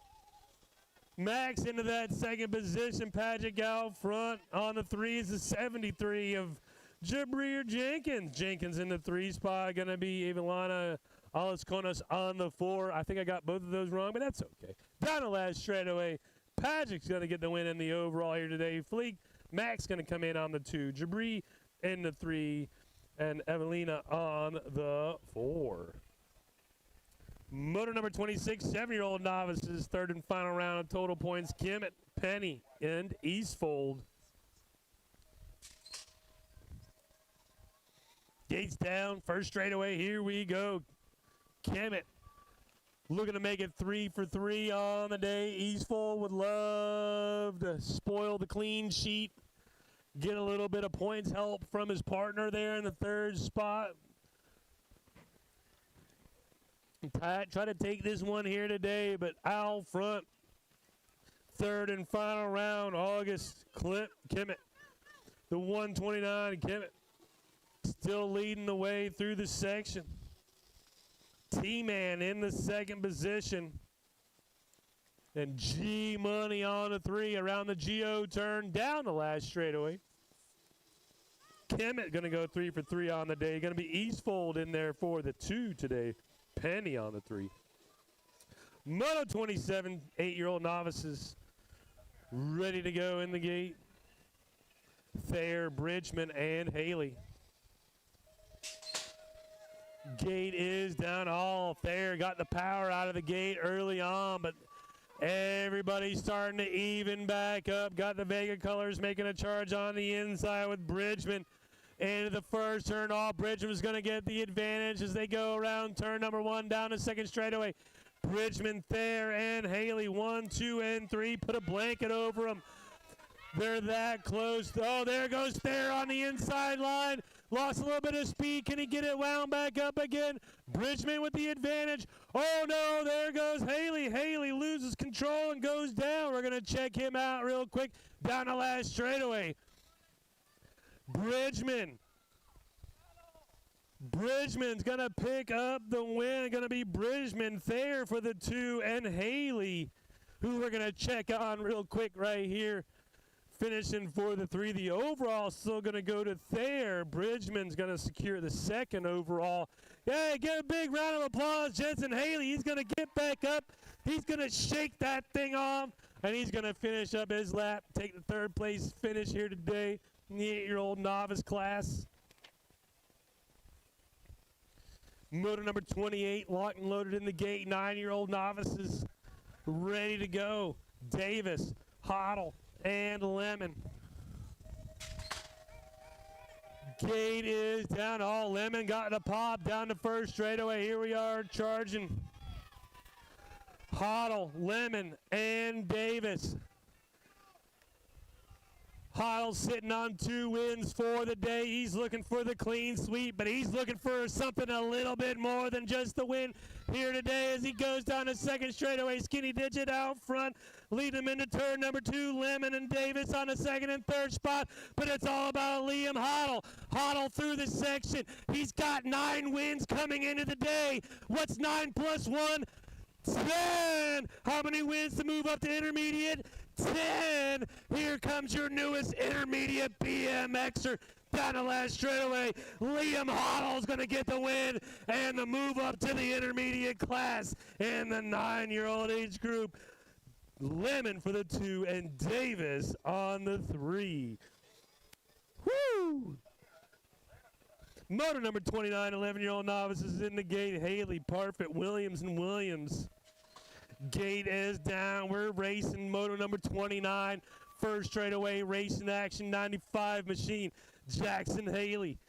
Max into that second position. Pagic out front. On the 3 is the 73 of Jabrier Jenkins. Jenkins in the 3 spot. Going to be Evelina Alasconas on the 4. I think I got both of those wrong, but that's okay. Down the last straightaway. Pagic's going to get the win in the overall here today. Fleek, Max going to come in on the 2. Jabri in the 3. And Evelina on the 4. Motor number 26, 7-year-old novices, third and final round of total points. Kimmett, Penny, and Eastfold. Gates down, first straightaway, here we go. Kemet looking to make it 3 for 3 on the day. Eastfold would love to spoil the clean sheet. Get a little bit of points help from his partner there in the third spot. Try to take this one here today, but out front, third and final round, August Kemet. The 129 Kemet still leading the way through the section. T-Man in the second position. And G-Money on the 3 around the G-O turn down the last straightaway. Kemet going to go 3 for 3 on the day. Going to be Eastfold in there for the 2 today. Penny on the 3. Moto 27, 8-year-old novices ready to go in the gate. Thayer, Bridgman, and Haley. Gate is down all. Thayer got the power out of the gate early on, but everybody's starting to even back up. Got the Vega colors making a charge on the inside with Bridgman. Into the first turn off. Bridgman's going to get the advantage as they go around turn number 1 down to second straightaway. Bridgman, Thayer, and Haley, 1, 2, and 3. Put a blanket over them. They're that close. Oh, there goes Thayer on the inside line. Lost a little bit of speed. Can he get it wound back up again? Bridgman with the advantage. Oh, no, there goes Haley. Haley loses control and goes down. We're going to check him out real quick down the last straightaway. Bridgman's going to pick up the win. Going to be Bridgman, Thayer for the 2, and Haley, who we're going to check on real quick right here, finishing for the 3. The overall still going to go to Thayer. Bridgman's going to secure the second overall. Yeah, get a big round of applause, Jensen Haley. He's going to get back up. He's going to shake that thing off, and he's going to finish up his lap, take the third place finish here today in the 8-year-old novice class. Motor number 28, locked and loaded in the gate. 9-year-old novices ready to go. Davis, Hoddle, and Lemon. Gate is down. All Lemon got the pop down the first straightaway. Here we are charging. Hoddle, Lemon, and Davis. Hoddle sitting on 2 wins for the day. He's looking for the clean sweep, but he's looking for something a little bit more than just the win here today as he goes down to second straightaway. Skinny Digit out front, lead him into turn number 2. Lemon and Davis on the second and third spot, but it's all about Liam Hoddle. Hoddle through the section. He's got 9 wins coming into the day. What's 9 plus 1? 10. How many wins to move up to intermediate? 10. Here comes your newest intermediate BMXer down the last straightaway. Liam Hoddle's going to get the win and the move up to the intermediate class in the 9-year-old age group. Lemon for the 2 and Davis on the 3. Woo! Motor number 29, 11-year-old novices in the gate. Haley, Parfit, Williams, and Williams. Gate is down. We're racing moto number 29. First straightaway racing action 95 machine. Jackson Haley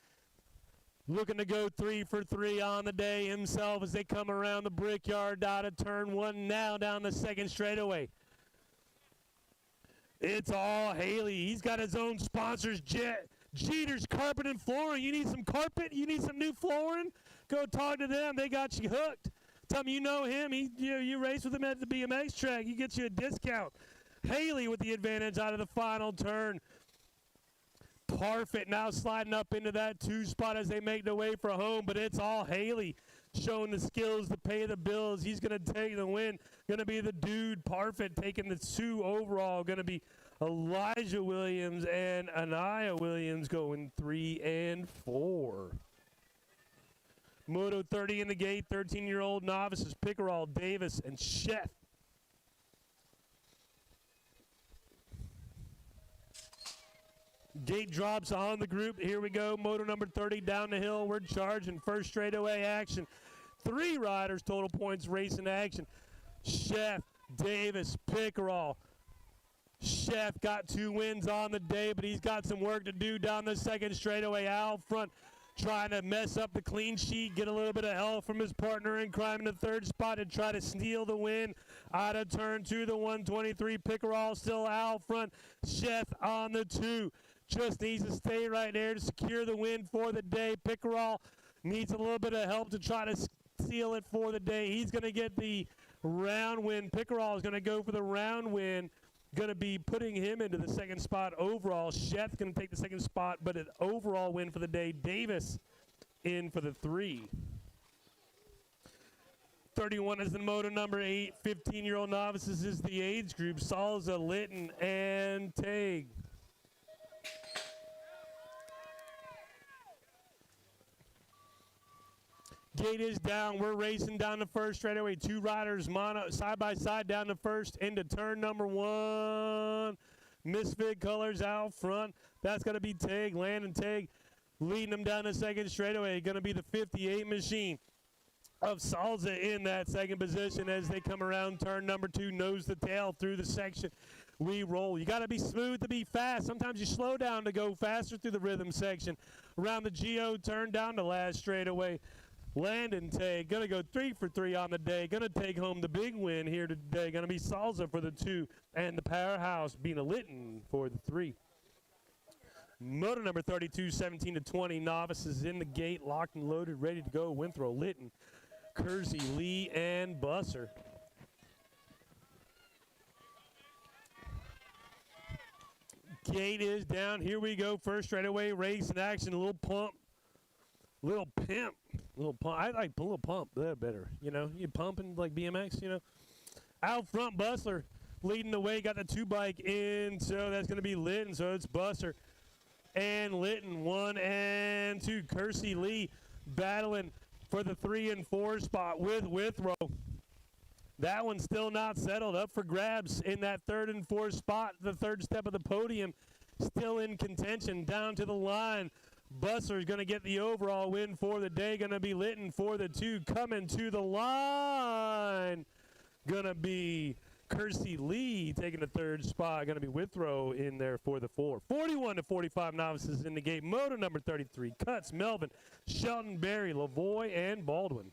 looking to go 3 for 3 on the day himself as they come around the brickyard out of turn 1 now down the second straightaway. It's all Haley. He's got his own sponsors. Jeter's Carpet and Flooring. You need some carpet? You need some new flooring? Go talk to them. They got you hooked. Tell me you know him. You race with him at the BMX track. He gets you a discount. Haley with the advantage out of the final turn. Parfit now sliding up into that 2 spot as they make their way for home, but it's all Haley showing the skills to pay the bills. He's going to take the win. Going to be the dude. Parfit taking the 2 overall. Going to be Elijah Williams and Anaya Williams going 3 and 4. Moto 30 in the gate, 13-year-old novices, Pickerel, Davis, and Chef. Gate drops on the group. Here we go. Moto number 30 down the hill. We're charging first straightaway action. 3 riders, total points racing action. Chef, Davis, Pickerel. Chef got 2 wins on the day, but he's got some work to do down the second straightaway out front. trying to mess up the clean sheet, get a little bit of help from his partner in crime in the third spot and try to steal the win. Out of turn 2, the 123 Pickerel still out front. Chef on the 2. Just needs to stay right there to secure the win for the day. Pickerel needs a little bit of help to try to seal it for the day. He's going to get the round win. Pickerel is going to go for the round win. Going to be putting him into the second spot overall. Chef's going to take the second spot, but an overall win for the day. Davis in for the 3. 31 is the moto number 8. 15-year-old novices is the age group. Salza, Litton, and Tague. Gate is down. We're racing down the first straightaway. 2 riders side by side down the first into turn number 1. Misfit colors out front. That's going to be Tague. Landon Tague leading them down the second straightaway. Going to be the 58 machine of Salza in that second position as they come around turn number 2. Nose to tail through the section. We roll. You got to be smooth to be fast. Sometimes you slow down to go faster through the rhythm section. Around the Geo turn down the last straightaway. Landon Tague going to go 3 for 3 on the day. Going to take home the big win here today. Going to be Salza for the 2 and the powerhouse Bina Litton for the 3. Moto number 32, 17 to 20. Novices in the gate, locked and loaded, ready to go. Winthrop, Litton, Kersey, Lee, and Busser. Gate is down. Here we go. First straightaway race in action. A little pump. Little pimp. Little pump. I like a little pump. That better. You know, you pumping like BMX, you know. Out front, Bustler leading the way. Got the 2 bike in, so that's going to be Litton. So it's Buster and Litton. 1 and 2. Kersey Lee battling for the 3 and 4 spot with Withrow. That one's still not settled. Up for grabs in that 3rd and 4th spot. The 3rd step of the podium still in contention. Down to the line. Busser is going to get the overall win for the day. Going to be Litton for the 2. Coming to the line. Going to be Kersey Lee taking the 3rd spot. Going to be Withrow in there for the 4. 41 to 45 novices in the gate. Moto number 33. Cuts, Melvin, Shelton, Berry, Lavoie, and Baldwin.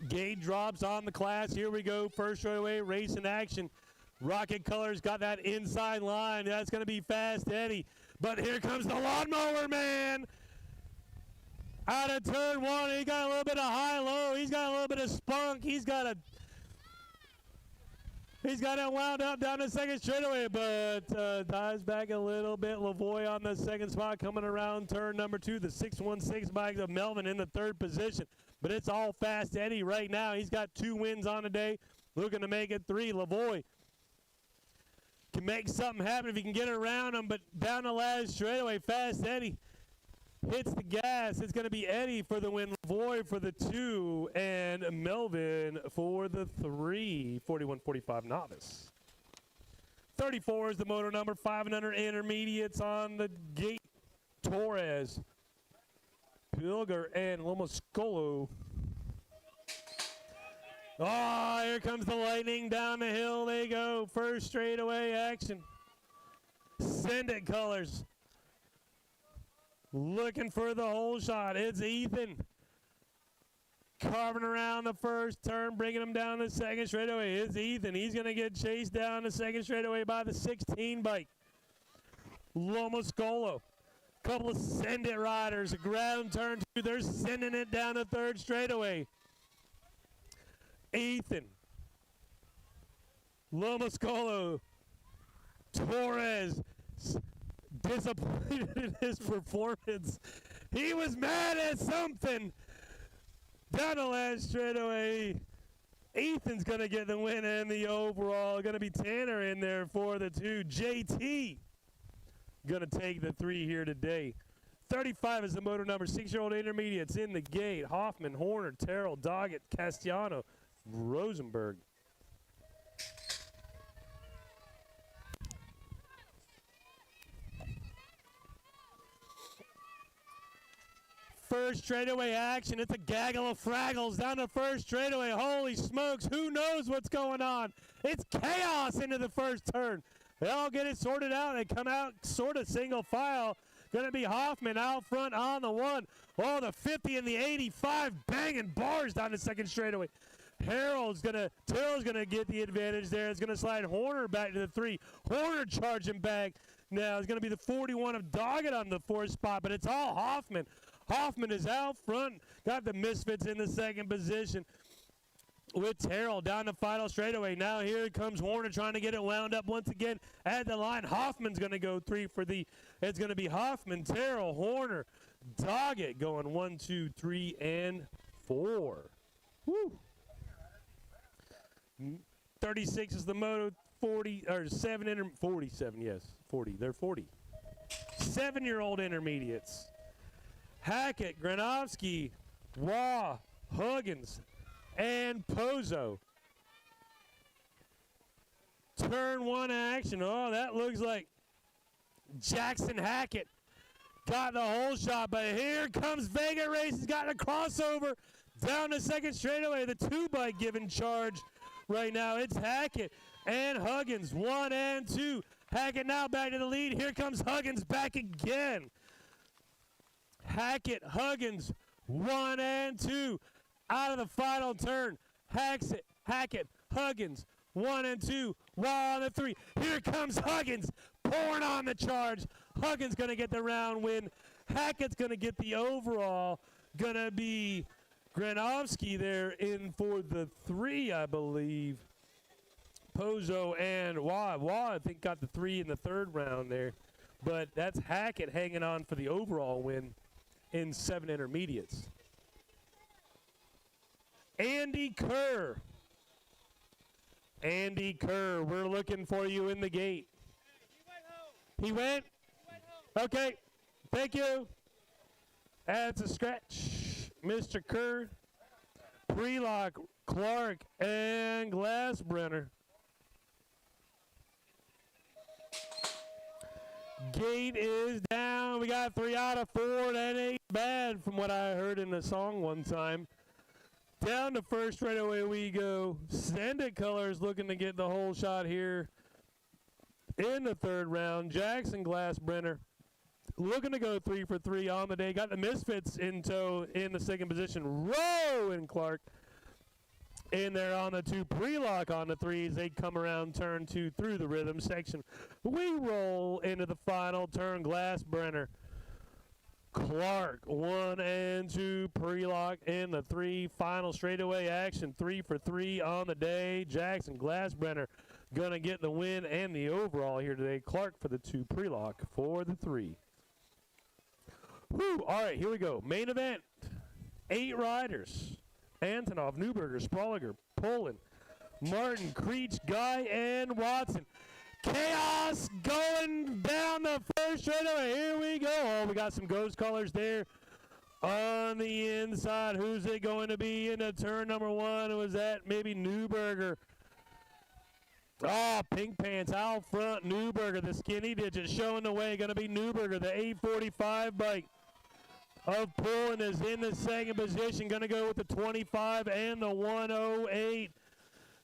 Gate drops on the class. Here we go. First straightaway race in action. Rocket Colors got that inside line. That's going to be Fast Eddie. But here comes the lawnmower man. Out of turn 1, he got a little bit of high-low. He's got a little bit of spunk. He's got it wound up down the second straightaway, but dives back a little bit. Lavoie on the second spot coming around turn number 2. The 616 bike of Melvin in the 3rd position. But it's all Fast Eddie right now. He's got 2 wins on the day. Looking to make it 3. Lavoie can make something happen if he can get around him, but down the last straightaway, Fast Eddie hits the gas. It's going to be Eddie for the win, Lavoie for the 2, and Melvin for the 3. 41-45 novice. 34 is the motor number. 500 intermediates on the gate. Torres, Pilger, and Lomoscolo. Oh, here comes the lightning down the hill. They go. First straightaway action. Send it, Colors. Looking for the hole shot. It's Ethan. Carving around the first turn, bringing him down the second straightaway. It's Ethan. He's going to get chased down the second straightaway by the 16 bike. Lomoscolo. Couple of send it riders. Ground turn 2. They're sending it down the 3rd straightaway. Ethan, Lomoscolo, Torres, disappointed in his performance. He was mad at something. Down the last straightaway, Ethan's going to get the win and the overall. Going to be Tanner in there for the 2. JT going to take the 3 here today. 35 is the motor number. 6-year-old intermediates in the gate. Hoffman, Horner, Terrell, Doggett, Castellano, Rosenberg. First straightaway action. It's a gaggle of fraggles down the first straightaway. Holy smokes, who knows what's going on? It's chaos into the first turn. They all get it sorted out. They come out sort of single file. Going to be Hoffman out front on the 1. Oh, the 50 and the 85 banging bars down the second straightaway. Till's going to get the advantage there. It's going to slide Horner back to the 3. Horner charging back. Now it's going to be the 41 of Doggett on the 4th spot, but it's all Hoffman. Hoffman is out front. Got the Misfits in the second position with Terrell down the final straightaway. Now here comes Horner trying to get it wound up once again at the line. Hoffman's going to go 3 for the, it's going to be Hoffman, Terrell, Horner, Doggett going 1, 2, 3, and 4. Woo. 36 is the moto, 40, or 47, yes, 40. They're 40. 7-year-old intermediates. Hackett, Granovsky, Waugh, Huggins, and Pozo. Turn 1 action. Oh, that looks like Jackson Hackett got the whole shot, but here comes Vega Race. He's got a crossover down the second straightaway. The 2-bike giving charge right now. It's Hackett and Huggins, 1 and 2. Hackett now back to the lead. Here comes Huggins back again. Hackett, Huggins, 1 and 2. Out of the final turn. Hackett, Huggins, 1 and 2. While on the 3. Here comes Huggins, pouring on the charge. Huggins going to get the round win. Hackett's going to get the overall. Going to be Granovsky there in for the 3, I believe. Pozo and Waugh. Waugh, I think, got the 3 in the 3rd round there. But that's Hackett hanging on for the overall win in 7 intermediates. Andy Kerr. Andy Kerr, we're looking for you in the gate. He went? Okay, thank you. That's a scratch. Mr. Kerr, Prelock, Clark, and Glassbrenner. Gate is down. We got 3 out of 4. That ain't bad from what I heard in the song one time. Down the first straightaway we go. Sendit Colors looking to get the whole shot here in the 3rd round. Jackson Glassbrenner looking to go 3 for 3 on the day. Got the Misfits in tow in the 2nd position. Rowe and Clark in there on the 2. Prelock on the 3s. They come around turn 2 through the rhythm section. We roll into the final turn. Glassbrenner, Clark, 1 and 2. Prelock in the 3. Final straightaway action. 3 for 3 on the day. Jackson Glassbrenner going to get the win and the overall here today. Clark for the 2. Prelock for the 3. Whew. All right, here we go. Main event. 8 riders. Antonov, Newberger, Sproliger, Poland, Martin, Creech, Guy, and Watson. Chaos going down the first straightaway. Here we go. Oh, we got some ghost colors there on the inside. Who's it going to be into turn number 1? Was that maybe Newberger? Oh, Pink Pants out front. Newberger, the skinny digit showing the way. Going to be Newberger, the 845 bike of Poland is in the 2nd position. Going to go with the 25 and the 108.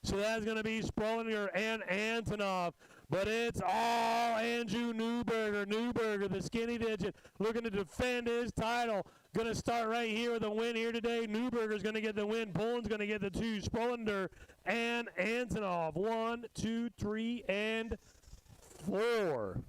So that's going to be Sprolinger and Antonov. But it's all Andrew Newberger. Newberger, the skinny digit, looking to defend his title. Going to start right here with a win here today. Newberger's going to get the win. Poland's going to get the 2. Sprolinger and Antonov. 1, 2, 3, and 4.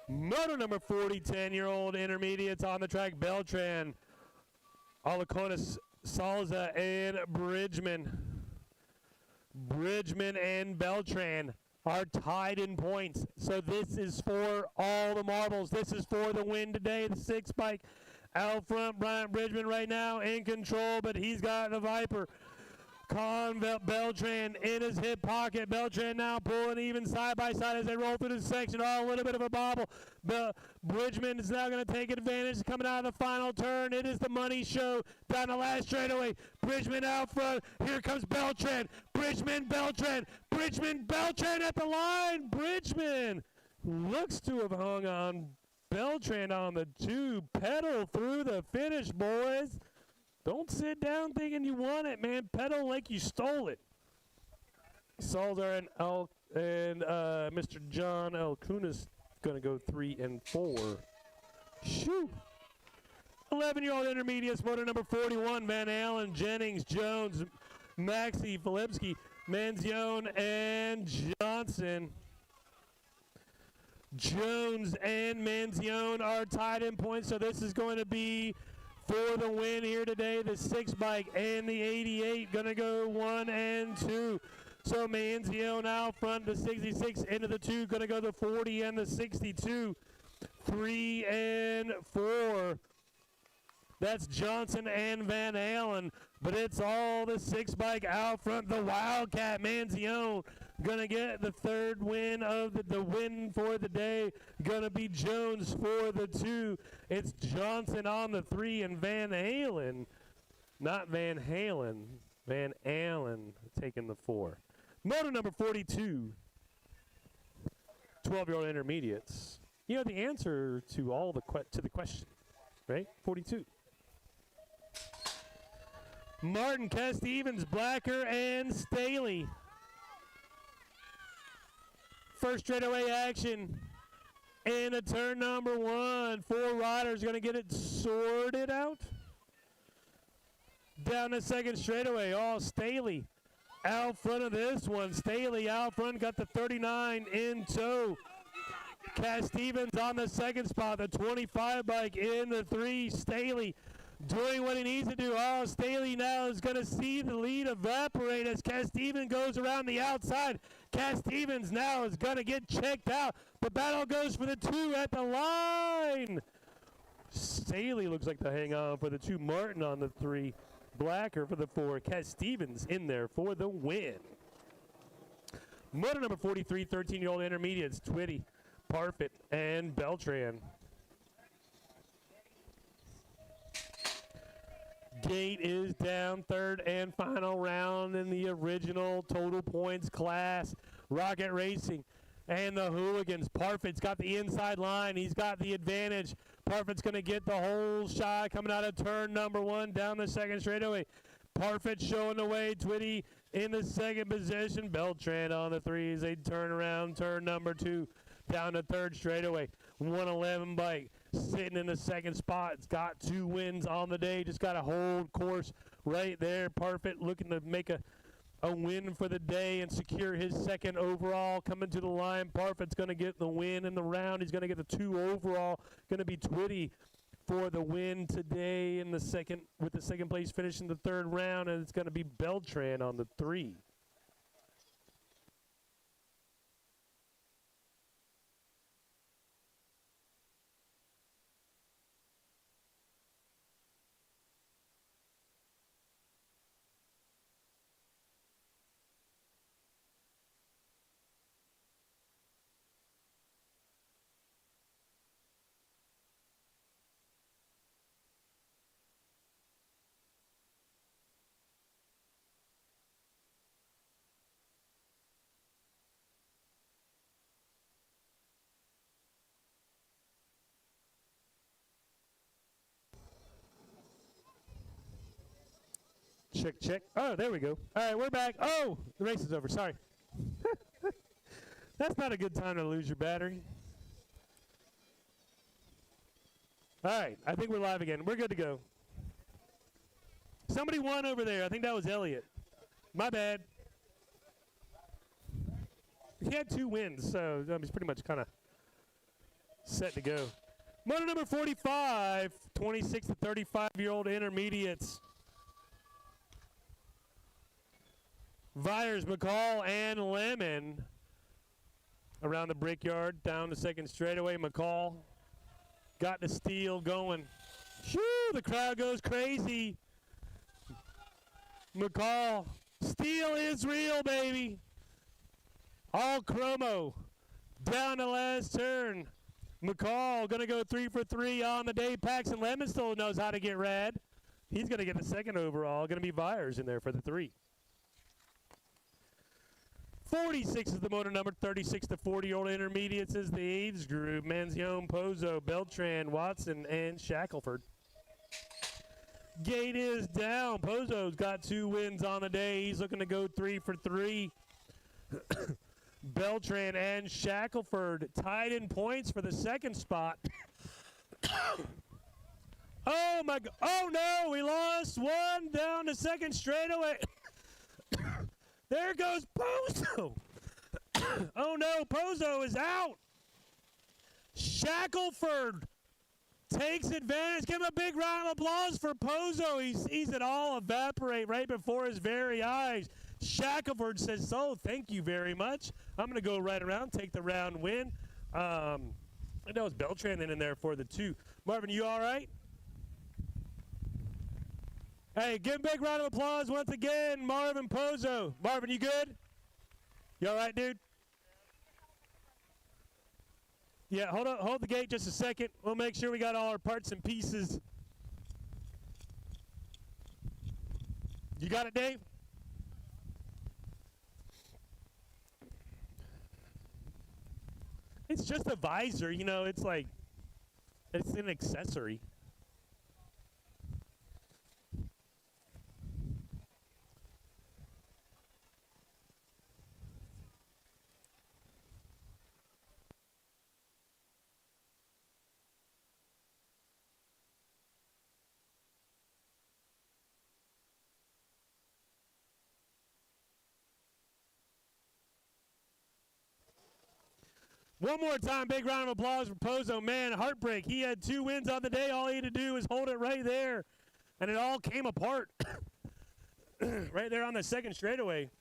Moto number 40, 10-year-old intermediates on the track. Beltran, Alaconis, Salza, and Bridgman. Bridgman and Beltran are tied in points. So this is for all the marbles. This is for the win today. The 6 bike out front. Bryant Bridgman right now in control, but he's got the Viper. Beltran in his hip pocket. Beltran now pulling even side by side as they roll through the section. Oh, a little bit of a bobble. Bridgman is now going to take advantage coming out of the final turn. It is the money show down the last straightaway. Bridgman out front. Here comes Beltran. Bridgman, Beltran. Bridgman, Beltran at the line. Bridgman looks to have hung on Beltran on the 2. Pedal through the finish, boys. Don't sit down thinking you want it, man. Pedal like you stole it. Salzer and Mr. John L. Kunis going to go 3 and 4. Shoo. 11-year-old intermediates, motor number 41, Van Allen, Jennings, Jones, Maxey, Filipski, Manzione, and Johnson. Jones and Manzione are tied in points, so this is going to be for the win here today. The 6 bike and the 88 going to go 1 and 2. So Manzione out front, the 66 into the 2, going to go the 40 and the 62. 3 and 4. That's Johnson and Van Allen, but it's all the 6 bike out front. The Wildcat Manzione gonna get the 3rd win of the win for the day. Gonna be Jones for the 2. It's Johnson on the 3 and Van Halen, not Van Halen, Van Allen taking the 4. Motor number 42, 12-year-old intermediates. You know the answer to all the question, right? 42. Martin, Stevens, Blacker, and Staley. First straightaway action in a turn number 1. 4 riders going to get it sorted out. Down the second straightaway. Oh, Staley out front of this one. Staley out front, got the 39 in tow. Cass Stevens on the 2nd spot, the 25 bike in the 3. Staley doing what he needs to do. Oh, Staley now is going to see the lead evaporate as Cass Stevens goes around the outside. Cass Stevens now is going to get checked out. The battle goes for the 2 at the line. Staley looks like to hang on for the 2. Martin on the 3. Blacker for the 4. Cass Stevens in there for the win. Motor number 43, 13-year-old intermediates, Twitty, Parfit, and Beltran. Gate is down, 3rd and final round in the original total points class. Rocket Racing and the Hooligans. Parfit's got the inside line. He's got the advantage. Parfit's going to get the whole shot coming out of turn number 1 down the 2nd straightaway. Parfit showing the way. Twitty in the 2nd position. Beltran on the 3s. They turn around turn number 2 down the 3rd straightaway. 111 bike sitting in the 2nd spot. It's got 2 wins on the day. Just got to hold course right there. Parfit looking to make a win for the day and secure his 2nd overall. Coming to the line, Parfit's going to get the win in the round. He's going to get the 2 overall. Going to be Twitty for the win today in the 2nd, with the 2nd place finish in the 3rd round, and it's going to be Beltran on the 3. Check, check. Oh, there we go. All right, we're back. Oh, the race is over. Sorry. That's not a good time to lose your battery. All right, I think we're live again. We're good to go. Somebody won over there. I think that was Elliot. My bad. He had 2 wins, so he's pretty much kind of set to go. Motor number 45, 26 to 35-year-old intermediates. Vyers, McCall, and Lemon around the brickyard, down the 2nd straightaway. McCall got the steal going. Shoo, the crowd goes crazy. McCall, steal is real, baby. All chromo, down the last turn. McCall going to go 3 for 3 on the day. Paxton Lemon still knows how to get rad. He's going to get the 2nd overall. Going to be Vyers in there for the 3. 46 is the motor number. 36 to 40-year-old intermediates is the age group. Manzione, Pozo, Beltran, Watson, and Shackelford. Gate is down. Pozo's got 2 wins on the day. He's looking to go 3 for 3. Beltran and Shackelford tied in points for the second spot. Oh, my God. Oh, no. We lost one down the second straightaway. There goes Pozo. Oh, no. Pozo is out. Shackelford takes advantage. Give him a big round of applause for Pozo. He sees it all evaporate right before his very eyes. Shackelford says, so thank you very much. I'm going to go right around, take the round win. I know it's Beltran in there for the 2. Marvin, you all right? Hey, give him a big round of applause once again, Marvin Pozo. Marvin, you good? You all right, dude? Yeah, hold the gate just a second. We'll make sure we got all our parts and pieces. You got it, Dave? It's just a visor, you know, it's like, it's an accessory. One more time, big round of applause for Pozo. Man, heartbreak. He had 2 wins on the day. All he had to do was hold it right there, and it all came apart right there on the second straightaway.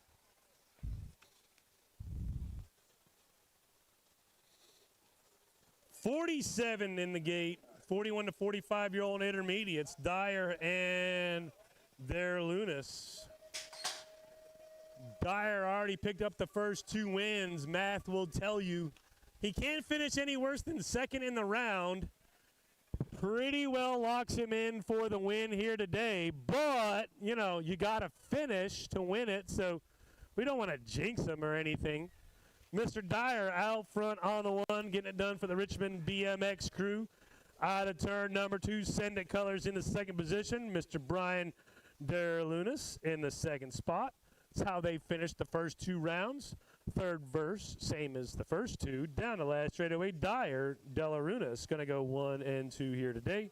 $47 in the gate, 41 to 45-year-old intermediates, Dyer and their Lunas. Dyer already picked up the first 2 wins. Math will tell you he can't finish any worse than second in the round. Pretty well locks him in for the win here today. But, you know, you got to finish to win it, so we don't want to jinx him or anything. Mr. Dyer out front on the 1, getting it done for the Richmond BMX crew. Out of turn number 2, Send It Colors in the second position. Mr. Brian Deralunas in the second spot. That's how they finished the first 2 rounds. Third verse, same as the first 2. Down the last straightaway, Dyer, Delarunas going to go 1 and 2 here today.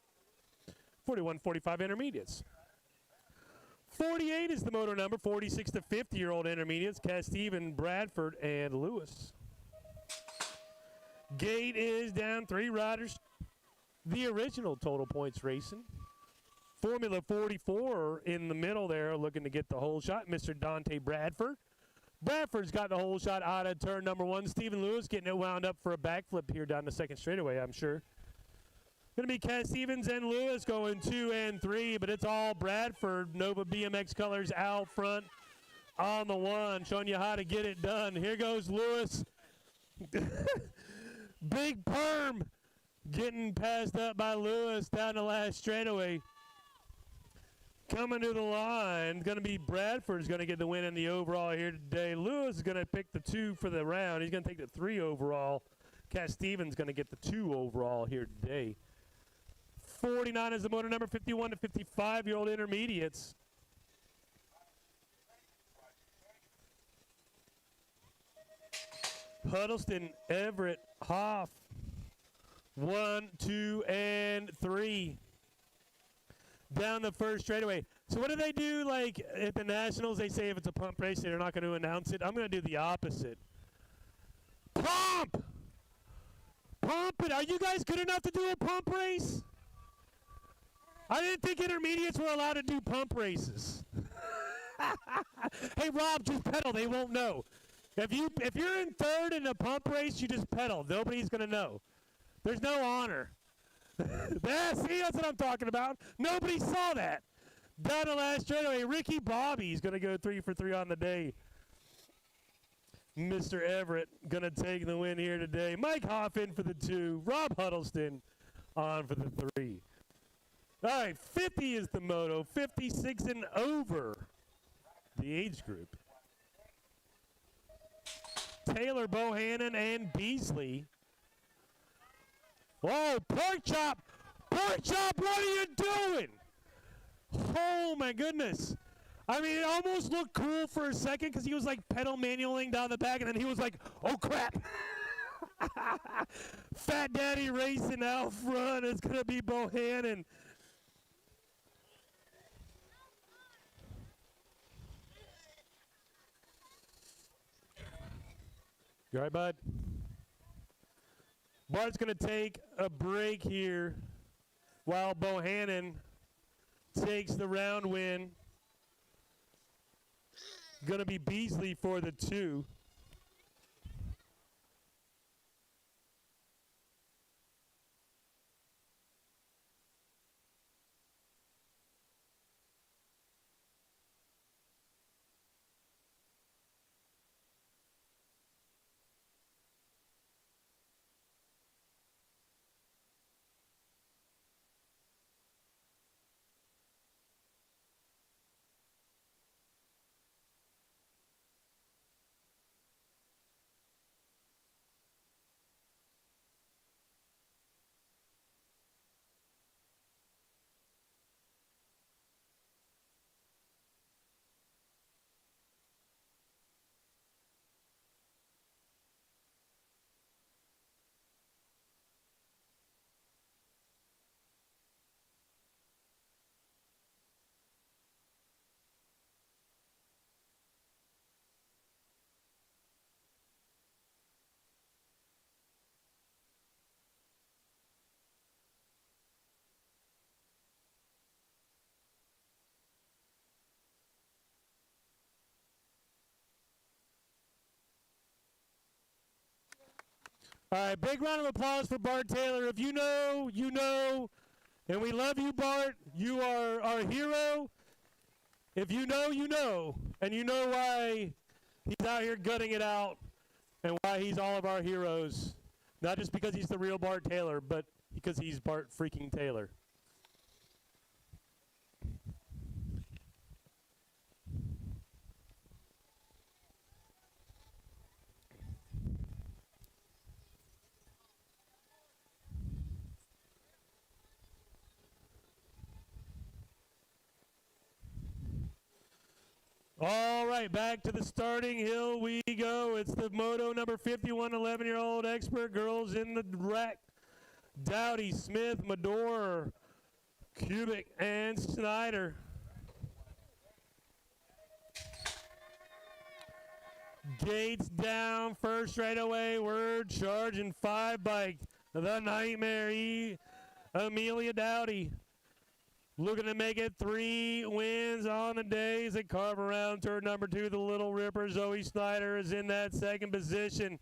41-45 intermediates. 48 is the motor number. 46 to 50-year-old intermediates. Casteven, Bradford, and Lewis. Gate is down. 3 riders. The original total points racing. Formula 44 in the middle there looking to get the whole shot. Mr. Dante Bradford. Bradford's got the whole shot out of turn number 1. Stephen Lewis getting it wound up for a backflip here down the second straightaway, I'm sure. Going to be Cass Stevens and Lewis going 2 and 3, but it's all Bradford. Nova BMX Colors out front on the 1, showing you how to get it done. Here goes Lewis. Big perm getting passed up by Lewis down the last straightaway. Coming to the line, going to be Bradford's going to get the win in the overall here today. Lewis is going to pick the 2 for the round. He's going to take the 3 overall. Cass Stevens going to get the 2 overall here today. 49 is the motor number. 51 to 55-year-old intermediates. Huddleston, Everett, Hoff. 1, 2, and 3. Down the first straightaway. So what do they do, like, at the Nationals? They say if it's a pump race, they're not going to announce it. I'm going to do the opposite. Pump! Pump it! Are you guys good enough to do a pump race? I didn't think intermediates were allowed to do pump races. Hey, Rob, just pedal. They won't know. If you're in third in a pump race, you just pedal. Nobody's going to know. There's no honor. See, that's what I'm talking about. Nobody saw that. Down the last straightaway, Ricky Bobby's going to go 3 for 3 on the day. Mr. Everett going to take the win here today. Mike Hoff in for the 2. Rob Huddleston on for the 3. All right, 50 is the moto. 56 and over the age group. Taylor, Bohannon, and Beasley. Oh, pork chop! Pork chop, what are you doing? Oh, my goodness. I mean, it almost looked cool for a second because he was like pedal manualing down the back, and then he was like, oh, crap. Fat Daddy racing out front. It's going to be Bohannon. You all right, bud? Bart's going to take a break here while Bohannon takes the round win. Going to be Beasley for the 2. All right, big round of applause for Bart Taylor. If you know, you know. And we love you, Bart. You are our hero. If you know, you know. And you know why he's out here gutting it out and why he's all of our heroes. Not just because he's the real Bart Taylor, but because he's Bart freaking Taylor. All right, back to the starting hill we go. It's the moto number 51, 11-year-old expert girls in the rack. Dowdy, Smith, Medor, Kubik, and Snyder. Gates down, first straightaway, word charging 5 bike. The Nightmare, Amelia Dowdy. Looking to make it 3 wins on the day as they carve around turn number 2. The Little Ripper, Zoe Snyder, is in that second position.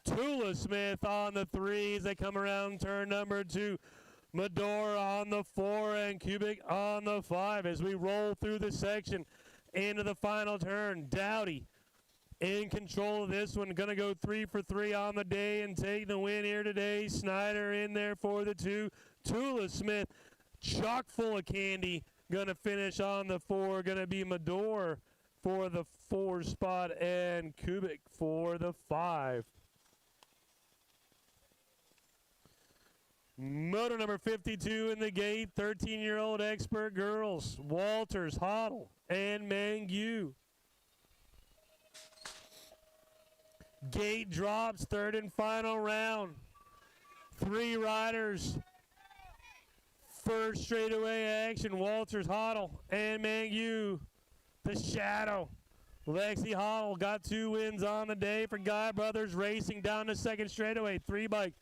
Tula Smith on the 3 as they come around turn number 2. Medora on the 4 and Kubik on the 5 as we roll through the section into the final turn. Dowdy in control of this one. Going to go 3 for 3 on the day and take the win here today. Snyder in there for the 2. Tula Smith chock full of candy, gonna finish on the 4. Gonna be Medor for the 4 spot and Kubik for the 5. Moto number 52 in the gate, 13-year-old expert girls, Walters, Hoddle, and Mangue. Gate drops, third and final round. 3 riders. First straightaway action, Walters, Hoddle, and Mangue. The Shadow. Lexi Hoddle got 2 wins on the day for Guy Brothers Racing down the second straightaway. 3 bike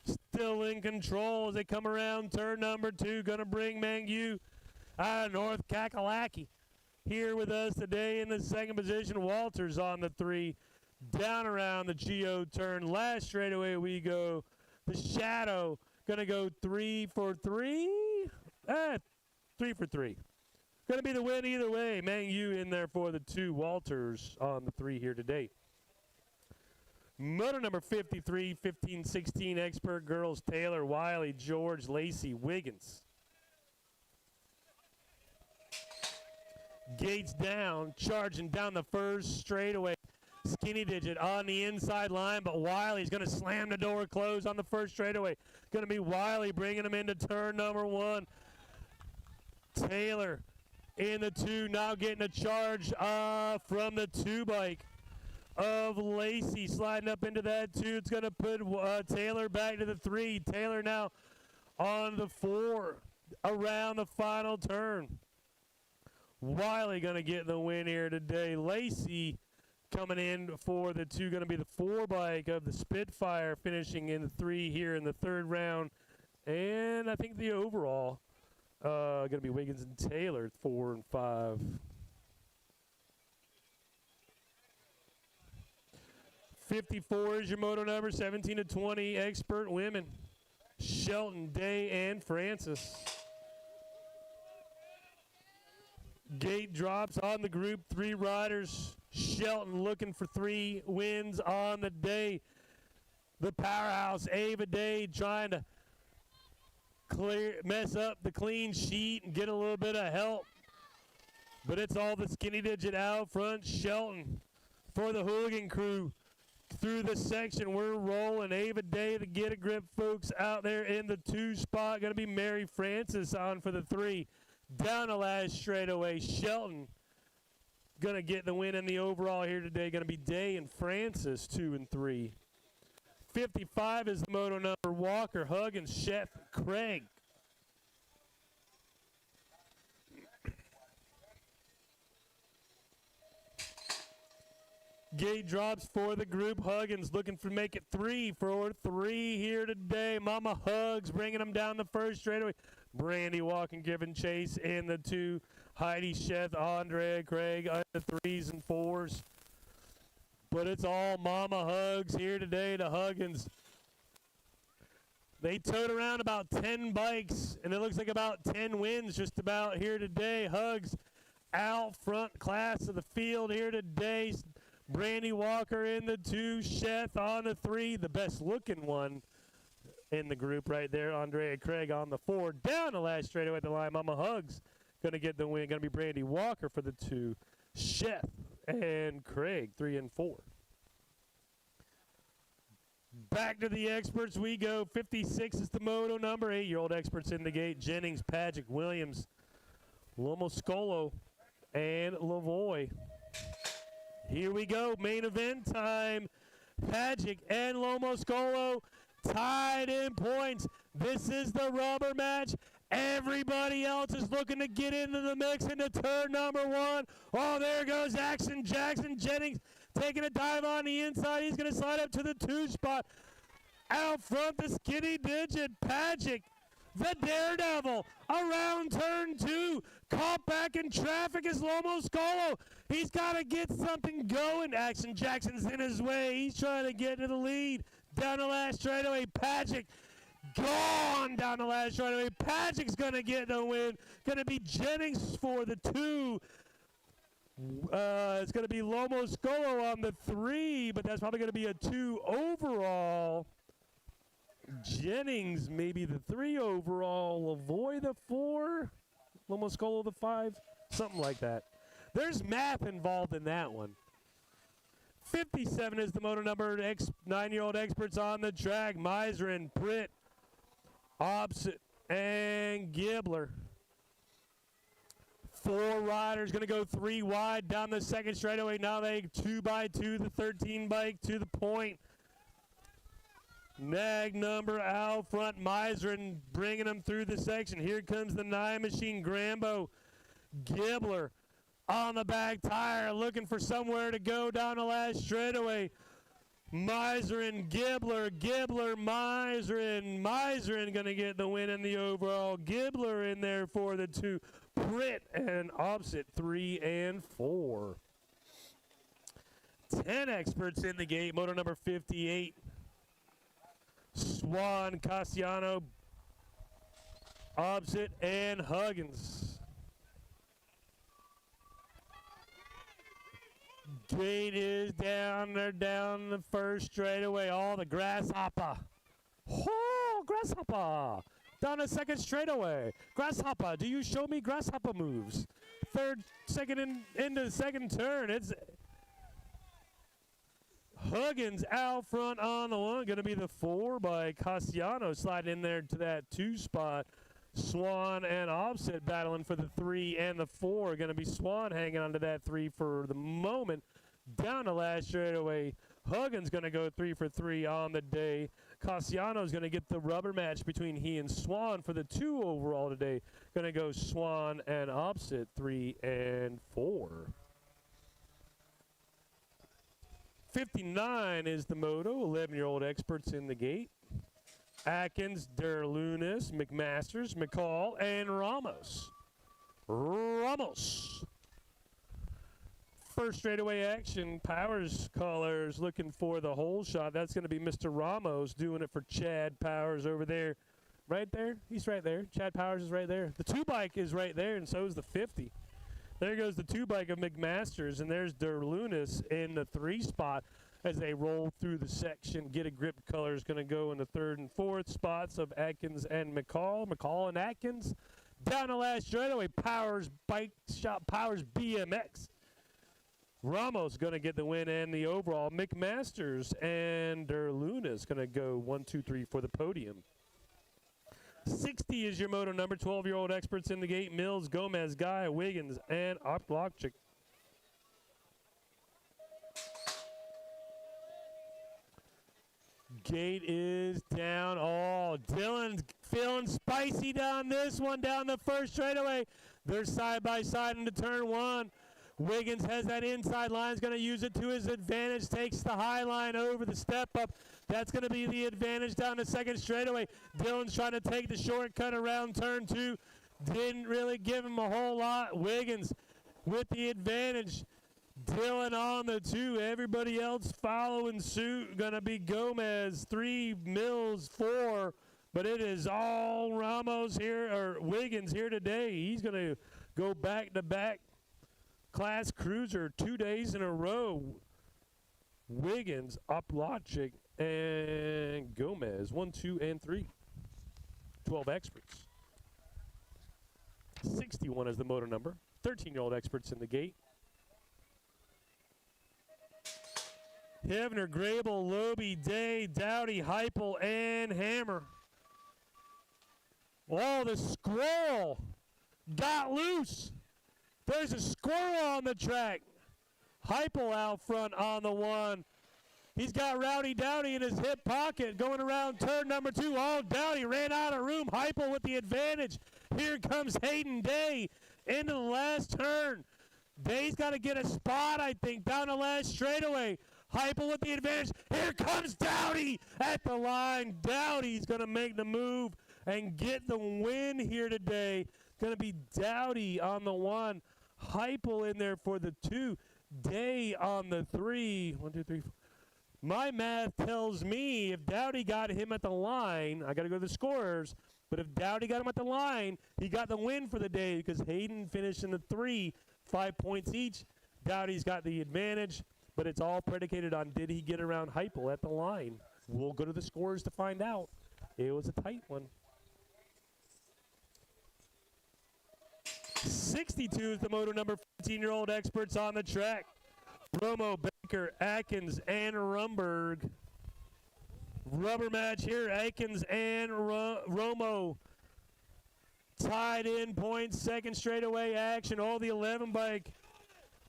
still in control as they come around turn number 2. Going to bring Mangue out of North Kakalaki. Here with us today in the second position, Walters on the 3. Down around the Geo turn. Last straightaway we go. The Shadow going to go 3 for 3. 3 for 3. Going to be the win either way. Mangue in there for the 2. Walters on the 3 here today. Moto number 53, 15-16 expert girls, Taylor, Wiley, George, Lacey, Wiggins. Gates down, charging down the first straightaway. Skinny digit on the inside line, but Wiley's going to slam the door closed on the first straightaway. Going to be Wiley bringing him into turn number 1. Taylor in the 2, now getting a charge from the 2 bike of Lacey, sliding up into that 2. It's going to put Taylor back to the 3. Taylor now on the 4 around the final turn. Wiley going to get the win here today. Lacey coming in for the 2, going to be the 4 bike of the Spitfire, finishing in the 3 here in the 3rd round. And I think the overall going to be Wiggins and Taylor, 4 and 5. 54 is your moto number, 17 to 20, expert women. Shelton, Day, and Francis. Gate drops on the group 3 riders. Shelton looking for 3 wins on the day. The powerhouse, Ava Day, trying to mess up the clean sheet and get a little bit of help. But it's all the skinny digit out front. Shelton for the hooligan crew. Through the section, we're rolling. Ava Day, the Get a Grip folks out there in the 2 spot. Going to be Mary Francis on for the 3. Down the last straightaway, Shelton going to get the win in the overall here today. Going to be Day and Francis, 2 and 3. 55 is the moto number. Walker, Huggins, Chef, Craig. Gate drops for the group. Huggins looking for make it 3 for 3 here today. Mama Hugs bringing them down the first straightaway. Brandy Walking giving chase in the 2. Heidi Sheth, Andrea Craig on the 3s and 4s. But it's all Mama Hugs here today to Huggins. They towed around about 10 bikes, and it looks like about 10 wins just about here today. Hugs out front class of the field here today. Brandy Walker in the 2, Sheth on the 3, the best looking one in the group right there. Andrea Craig on the 4. Down the last straightaway at the line. Mama Hugs going to get the win. Going to be Brandy Walker for the 2. Sheth and Craig, 3 and 4. Back to the experts we go. 56 is the moto number. 8-year-old experts in the gate. Jennings, Pagic, Williams, Lomoscolo, and Lavoy. Here we go, main event time. Pagic and Lomoscolo tied in points. This is the rubber match. Everybody else is looking to get into the mix into turn number 1. Oh, there goes Action Jackson. Jennings taking a dive on the inside. He's going to slide up to the 2 spot. Out front, the skinny digit. Pagic, the daredevil, around turn 2. Caught back in traffic is Lomoscolo. He's got to get something going. Action Jackson's in his way. He's trying to get to the lead. Down the last straightaway, Pagic gone down the last straightaway. Pagic's going to get the win. Going to be Jennings for the 2. It's going to be Lomoscolo on the 3, but that's probably going to be a 2 overall. Jennings maybe the 3 overall. Lavoy the 4. Lomoscolo the 5. Something like that. There's math involved in that one. 57 is the moto number. 9-year-old experts on the track. Miserin, Britt, Hobbs, and Gibbler. 4 riders going to go 3 wide down the second straightaway. Now they 2x2, the 13 bike to the point. Nag number out front. Miserin bringing them through the section. Here comes the 9 machine. Grambo, Gibbler on the back tire, looking for somewhere to go down the last straightaway. Miserin, Gibbler, Miserin going to get the win in the overall. Gibbler in there for the 2. Britt and Opposite, 3 and 4. 10 experts in the gate. Moto number 58. Swan, Cassiano, Opposite, and Huggins. Gate is down. They're down the first straightaway. All the Grasshopper. Oh, Grasshopper. Down the second straightaway. Grasshopper, do you show me Grasshopper moves? Into the second turn. It's Huggins out front on the one. Going to be the 4 by Cassiano sliding in there to that 2 spot. Swan and Offset battling for the 3 and the 4. Going to be Swan hanging onto that 3 for the moment. Down the last straightaway. Huggins going to go 3 for 3 on the day. Cassiano's going to get the rubber match between he and Swan for the 2 overall today. Going to go Swan and Offset 3 and 4. 59 is the moto. 11-year-old experts in the gate. Atkins, Derlunas, McMasters, McCall, and Ramos. First straightaway action. Powers callers looking for the hole shot. That's going to be Mr. Ramos doing it for Chad Powers over there. Right there? He's right there. Chad Powers is right there. The 2-bike is right there, and so is the 50. There goes the 2-bike of McMasters, and there's Derlunas in the 3 spot as they roll through the section. Get a Grip color is going to go in the 3rd and 4th spots of Atkins and McCall. McCall and Atkins. Down the last straightaway, Powers Bike Shop, Powers BMX. Ramos going to get the win and the overall. McMasters and Derlunas going to go 1, 2, 3 for the podium. 60 is your moto number. 12-year-old experts in the gate. Mills, Gomez, Guy, Wiggins, and Oplockchick. Gate is down. Oh, Dylan's feeling spicy down this one, down the first straightaway. They're side by side into turn 1. Wiggins has that inside line, is going to use it to his advantage, takes the high line over the step up. That's going to be the advantage down the second straightaway. Dylan's trying to take the shortcut around turn 2. Didn't really give him a whole lot. Wiggins with the advantage. Dylan on the 2. Everybody else following suit. Going to be Gomez, 3, Mills, 4. But it is all Ramos here, or Wiggins here today. He's going to go back-to-back Class Cruiser 2 days in a row. Wiggins, Oplockchick, and Gomez. 1, 2, and 3. 12 experts. 61 is the motor number. 13-year-old experts in the gate. Hevner, Grable, Loby, Day, Dowdy, Heupel, and Hammer. Oh, the squirrel got loose. There's a squirrel on the track. Heupel out front on the 1. He's got Rowdy Dowdy in his hip pocket going around turn number 2. Oh, Dowdy ran out of room. Heupel with the advantage. Here comes Hayden Day into the last turn. Day's got to get a spot, I think, down the last straightaway. Heupel with the advantage. Here comes Dowdy at the line. Dowdy's going to make the move and get the win here today. Going to be Dowdy on the 1. Heupel in there for the 2. Day on the 3. 1, 2, 3, 4. My math tells me if Dowdy got him at the line, I got to go to the scorers, but if Dowdy got him at the line, he got the win for the day because Hayden finished in the 3, 5 points each. Dowdy's got the advantage, but it's all predicated on did he get around Heupel at the line. We'll go to the scorers to find out. It was a tight one. 62 is the moto number. 15-year-old experts on the track. Romo, Baker, Atkins, and Rumberg. Rubber match here. Atkins and Romo tied in points. Second straightaway action. All the 11 bike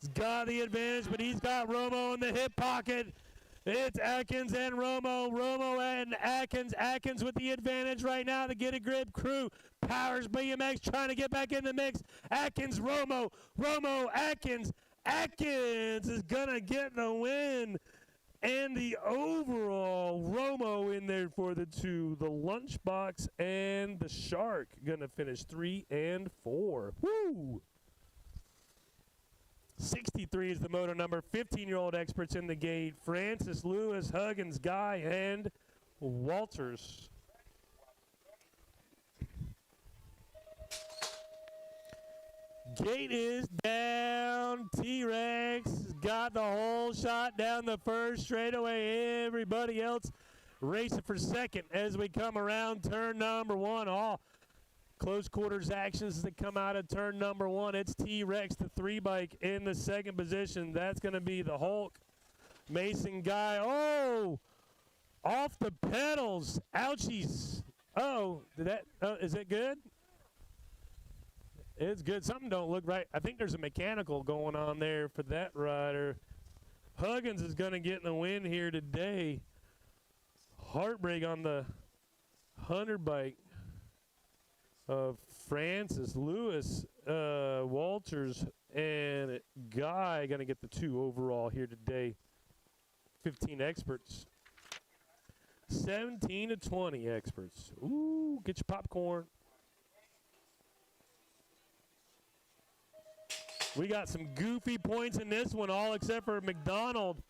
has got the advantage, but he's got Romo in the hip pocket. It's Atkins and Romo. Romo and Atkins. Atkins with the advantage right now. The Get a Grip crew. Powers BMX trying to get back in the mix. Atkins, Romo. Romo, Atkins. Atkins is going to get the win. And the overall Romo in there for the 2. The Lunchbox and the Shark going to finish 3 and 4. Woo! 63 is the moto number. 15-year-old experts in the gate. Francis, Lewis, Huggins, Guy, and Walters. Gate is down. T-Rex got the whole shot down the first straightaway. Everybody else racing for second as we come around turn number 1. All close quarters actions that come out of turn number 1. It's T-Rex, the 3 bike, in the second position. That's going to be the Hulk. Mason Guy. Oh, off the pedals. Ouchies. Oh, is it good? It's good. Something don't look right. I think there's a mechanical going on there for that rider. Huggins is going to get in the win here today. Heartbreak on the 100 bike of Francis, Lewis, Walters, and Guy going to get the 2 overall here today. 15 experts. 17 to 20 experts. Ooh, get your popcorn. We got some goofy points in this one, all except for McDonald,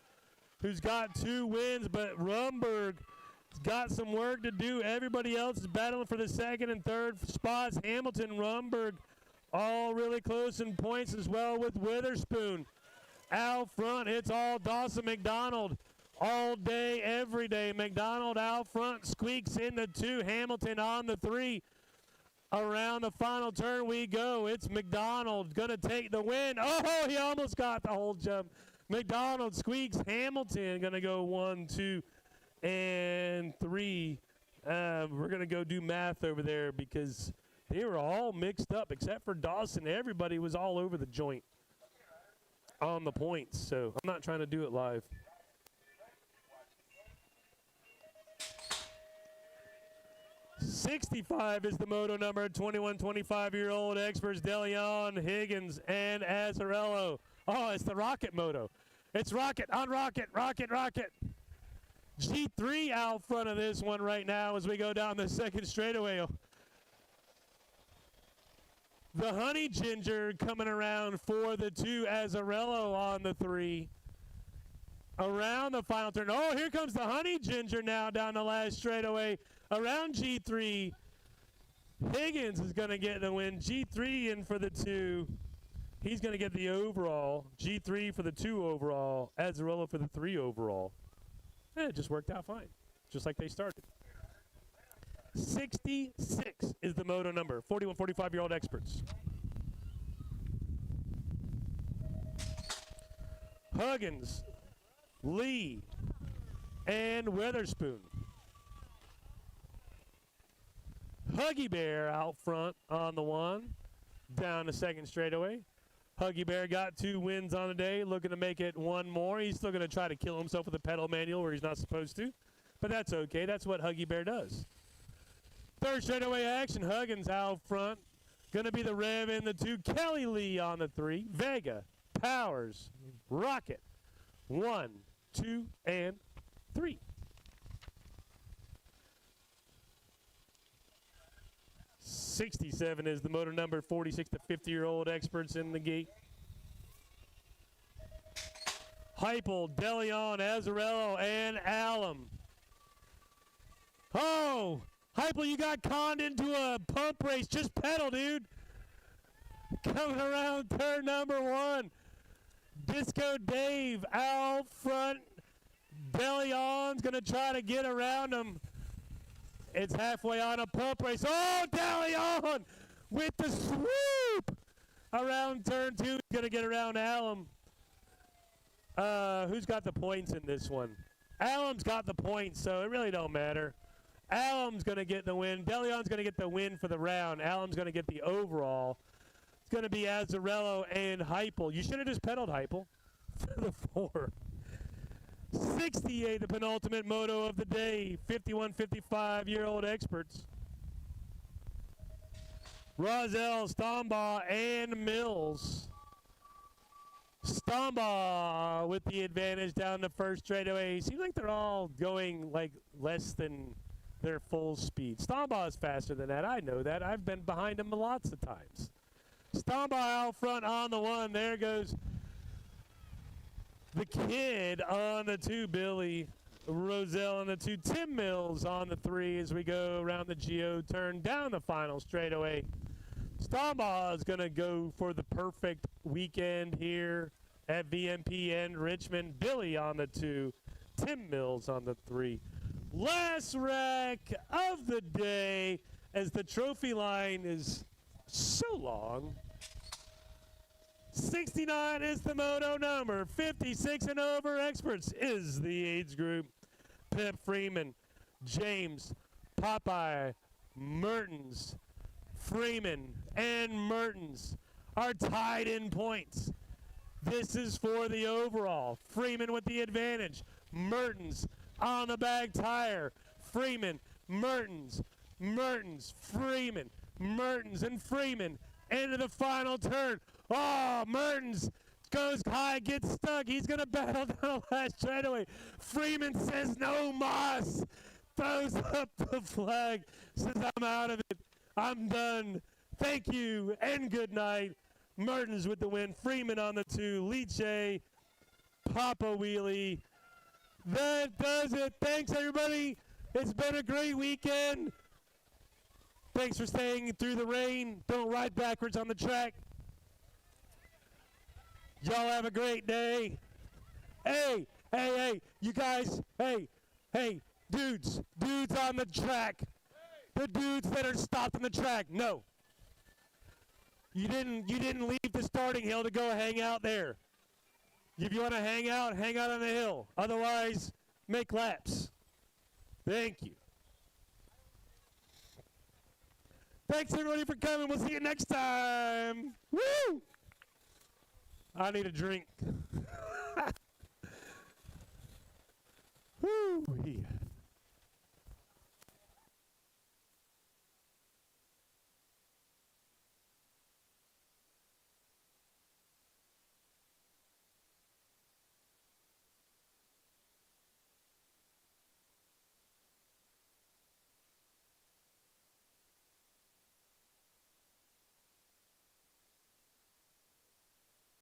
who's got 2 wins, but Rumberg's got some work to do. Everybody else is battling for the 2nd and 3rd spots. Hamilton, Rumberg, all really close in points as well with Witherspoon. Out front, it's all Dawson McDonald all day, every day. McDonald out front, squeaks in the 2, Hamilton on the 3. Around the final turn we go. It's McDonald going to take the win. Oh, he almost got the whole jump. McDonald squeaks. Hamilton going to go 1, 2, and 3. We're going to go do math over there because they were all mixed up except for Dawson. Everybody was all over the joint on the points, so I'm not trying to do it live. 65 is the moto number. 21, 25-year-old experts DeLeon, Higgins, and Azzarello. Oh, it's the Rocket moto. It's Rocket on Rocket, Rocket, Rocket. G3 out front of this one right now as we go down the 2nd straightaway. The Honey Ginger coming around for the 2, Azzarello on the 3. Around the final turn. Oh, here comes the Honey Ginger now down the last straightaway. Around G3, Higgins is going to get the win. G3 in for the 2. He's going to get the overall. G3 for the 2 overall. Azzarello for the 3 overall. It just worked out fine, just like they started. 66 is the moto number. 41, 45-year-old experts. Huggins, Lee, and Witherspoon. Huggy Bear out front on the 1, down the 2nd straightaway. Huggy Bear got 2 wins on the day, looking to make it 1 more. He's still going to try to kill himself with a pedal manual where he's not supposed to, but that's okay. That's what Huggy Bear does. 3rd straightaway action, Huggins out front. Going to be the Rev in the 2. Kelly Lee on the 3. Vega, Powers, Rocket. 1, 2, and 3. 67 is the motor number. 46 to 50-year-old experts in the gate. Heupel, DeLeon, Azzarello, and Alum. Oh, Heupel, you got conned into a pump race. Just pedal, dude. Coming around turn number 1. Disco Dave out front. DeLeon's going to try to get around him. It's halfway on a pump race. Oh, DeLeon with the swoop around turn 2. He's going to get around Alum. Who's got the points in this one? Alum's got the points, so it really don't matter. Alum's going to get the win. DeLeon's going to get the win for the round. Alum's going to get the overall. It's going to be Azzarello and Heupel. You should have just pedaled Heupel for the 4. 68, the penultimate moto of the day. 51, 55-year-old experts. Roselle, Stombaugh, and Mills. Stombaugh with the advantage down the 1st straightaway. Seems like they're all going like less than their full speed. Stombaugh is faster than that. I know that. I've been behind him lots of times. Stombaugh out front on the 1. There goes the kid on the 2, Billy. Roselle on the 2. Tim Mills on the 3 as we go around the Geo turn down the final straightaway. Stombaugh is going to go for the perfect weekend here at VMP and Richmond. Billy on the 2. Tim Mills on the 3. Last wreck of the day as the trophy line is so long. 69 is the moto number. 56 and over experts is the age group. Pip Freeman, James, Popeye, Mertens, Freeman, and Mertens are tied in points. This is for the overall. Freeman with the advantage. Mertens on the back tire. Freeman, Mertens, Mertens, Freeman, Mertens, and Freeman into the final turn. Oh, Mertens goes high, gets stuck. He's going to battle down the last straightaway. Freeman says no mas. Throws up the flag. Says I'm out of it. I'm done. Thank you and good night. Mertens with the win. Freeman on the 2. Liche, Papa Wheelie. That does it. Thanks, everybody. It's been a great weekend. Thanks for staying through the rain. Don't ride backwards on the track. Y'all have a great day. Hey, you guys, hey, dudes on the track. The dudes that are stopped on the track, no. You didn't leave the starting hill to go hang out there. If you want to hang out on the hill. Otherwise, make laps. Thank you. Thanks, everybody, for coming. We'll see you next time. Woo! I need a drink.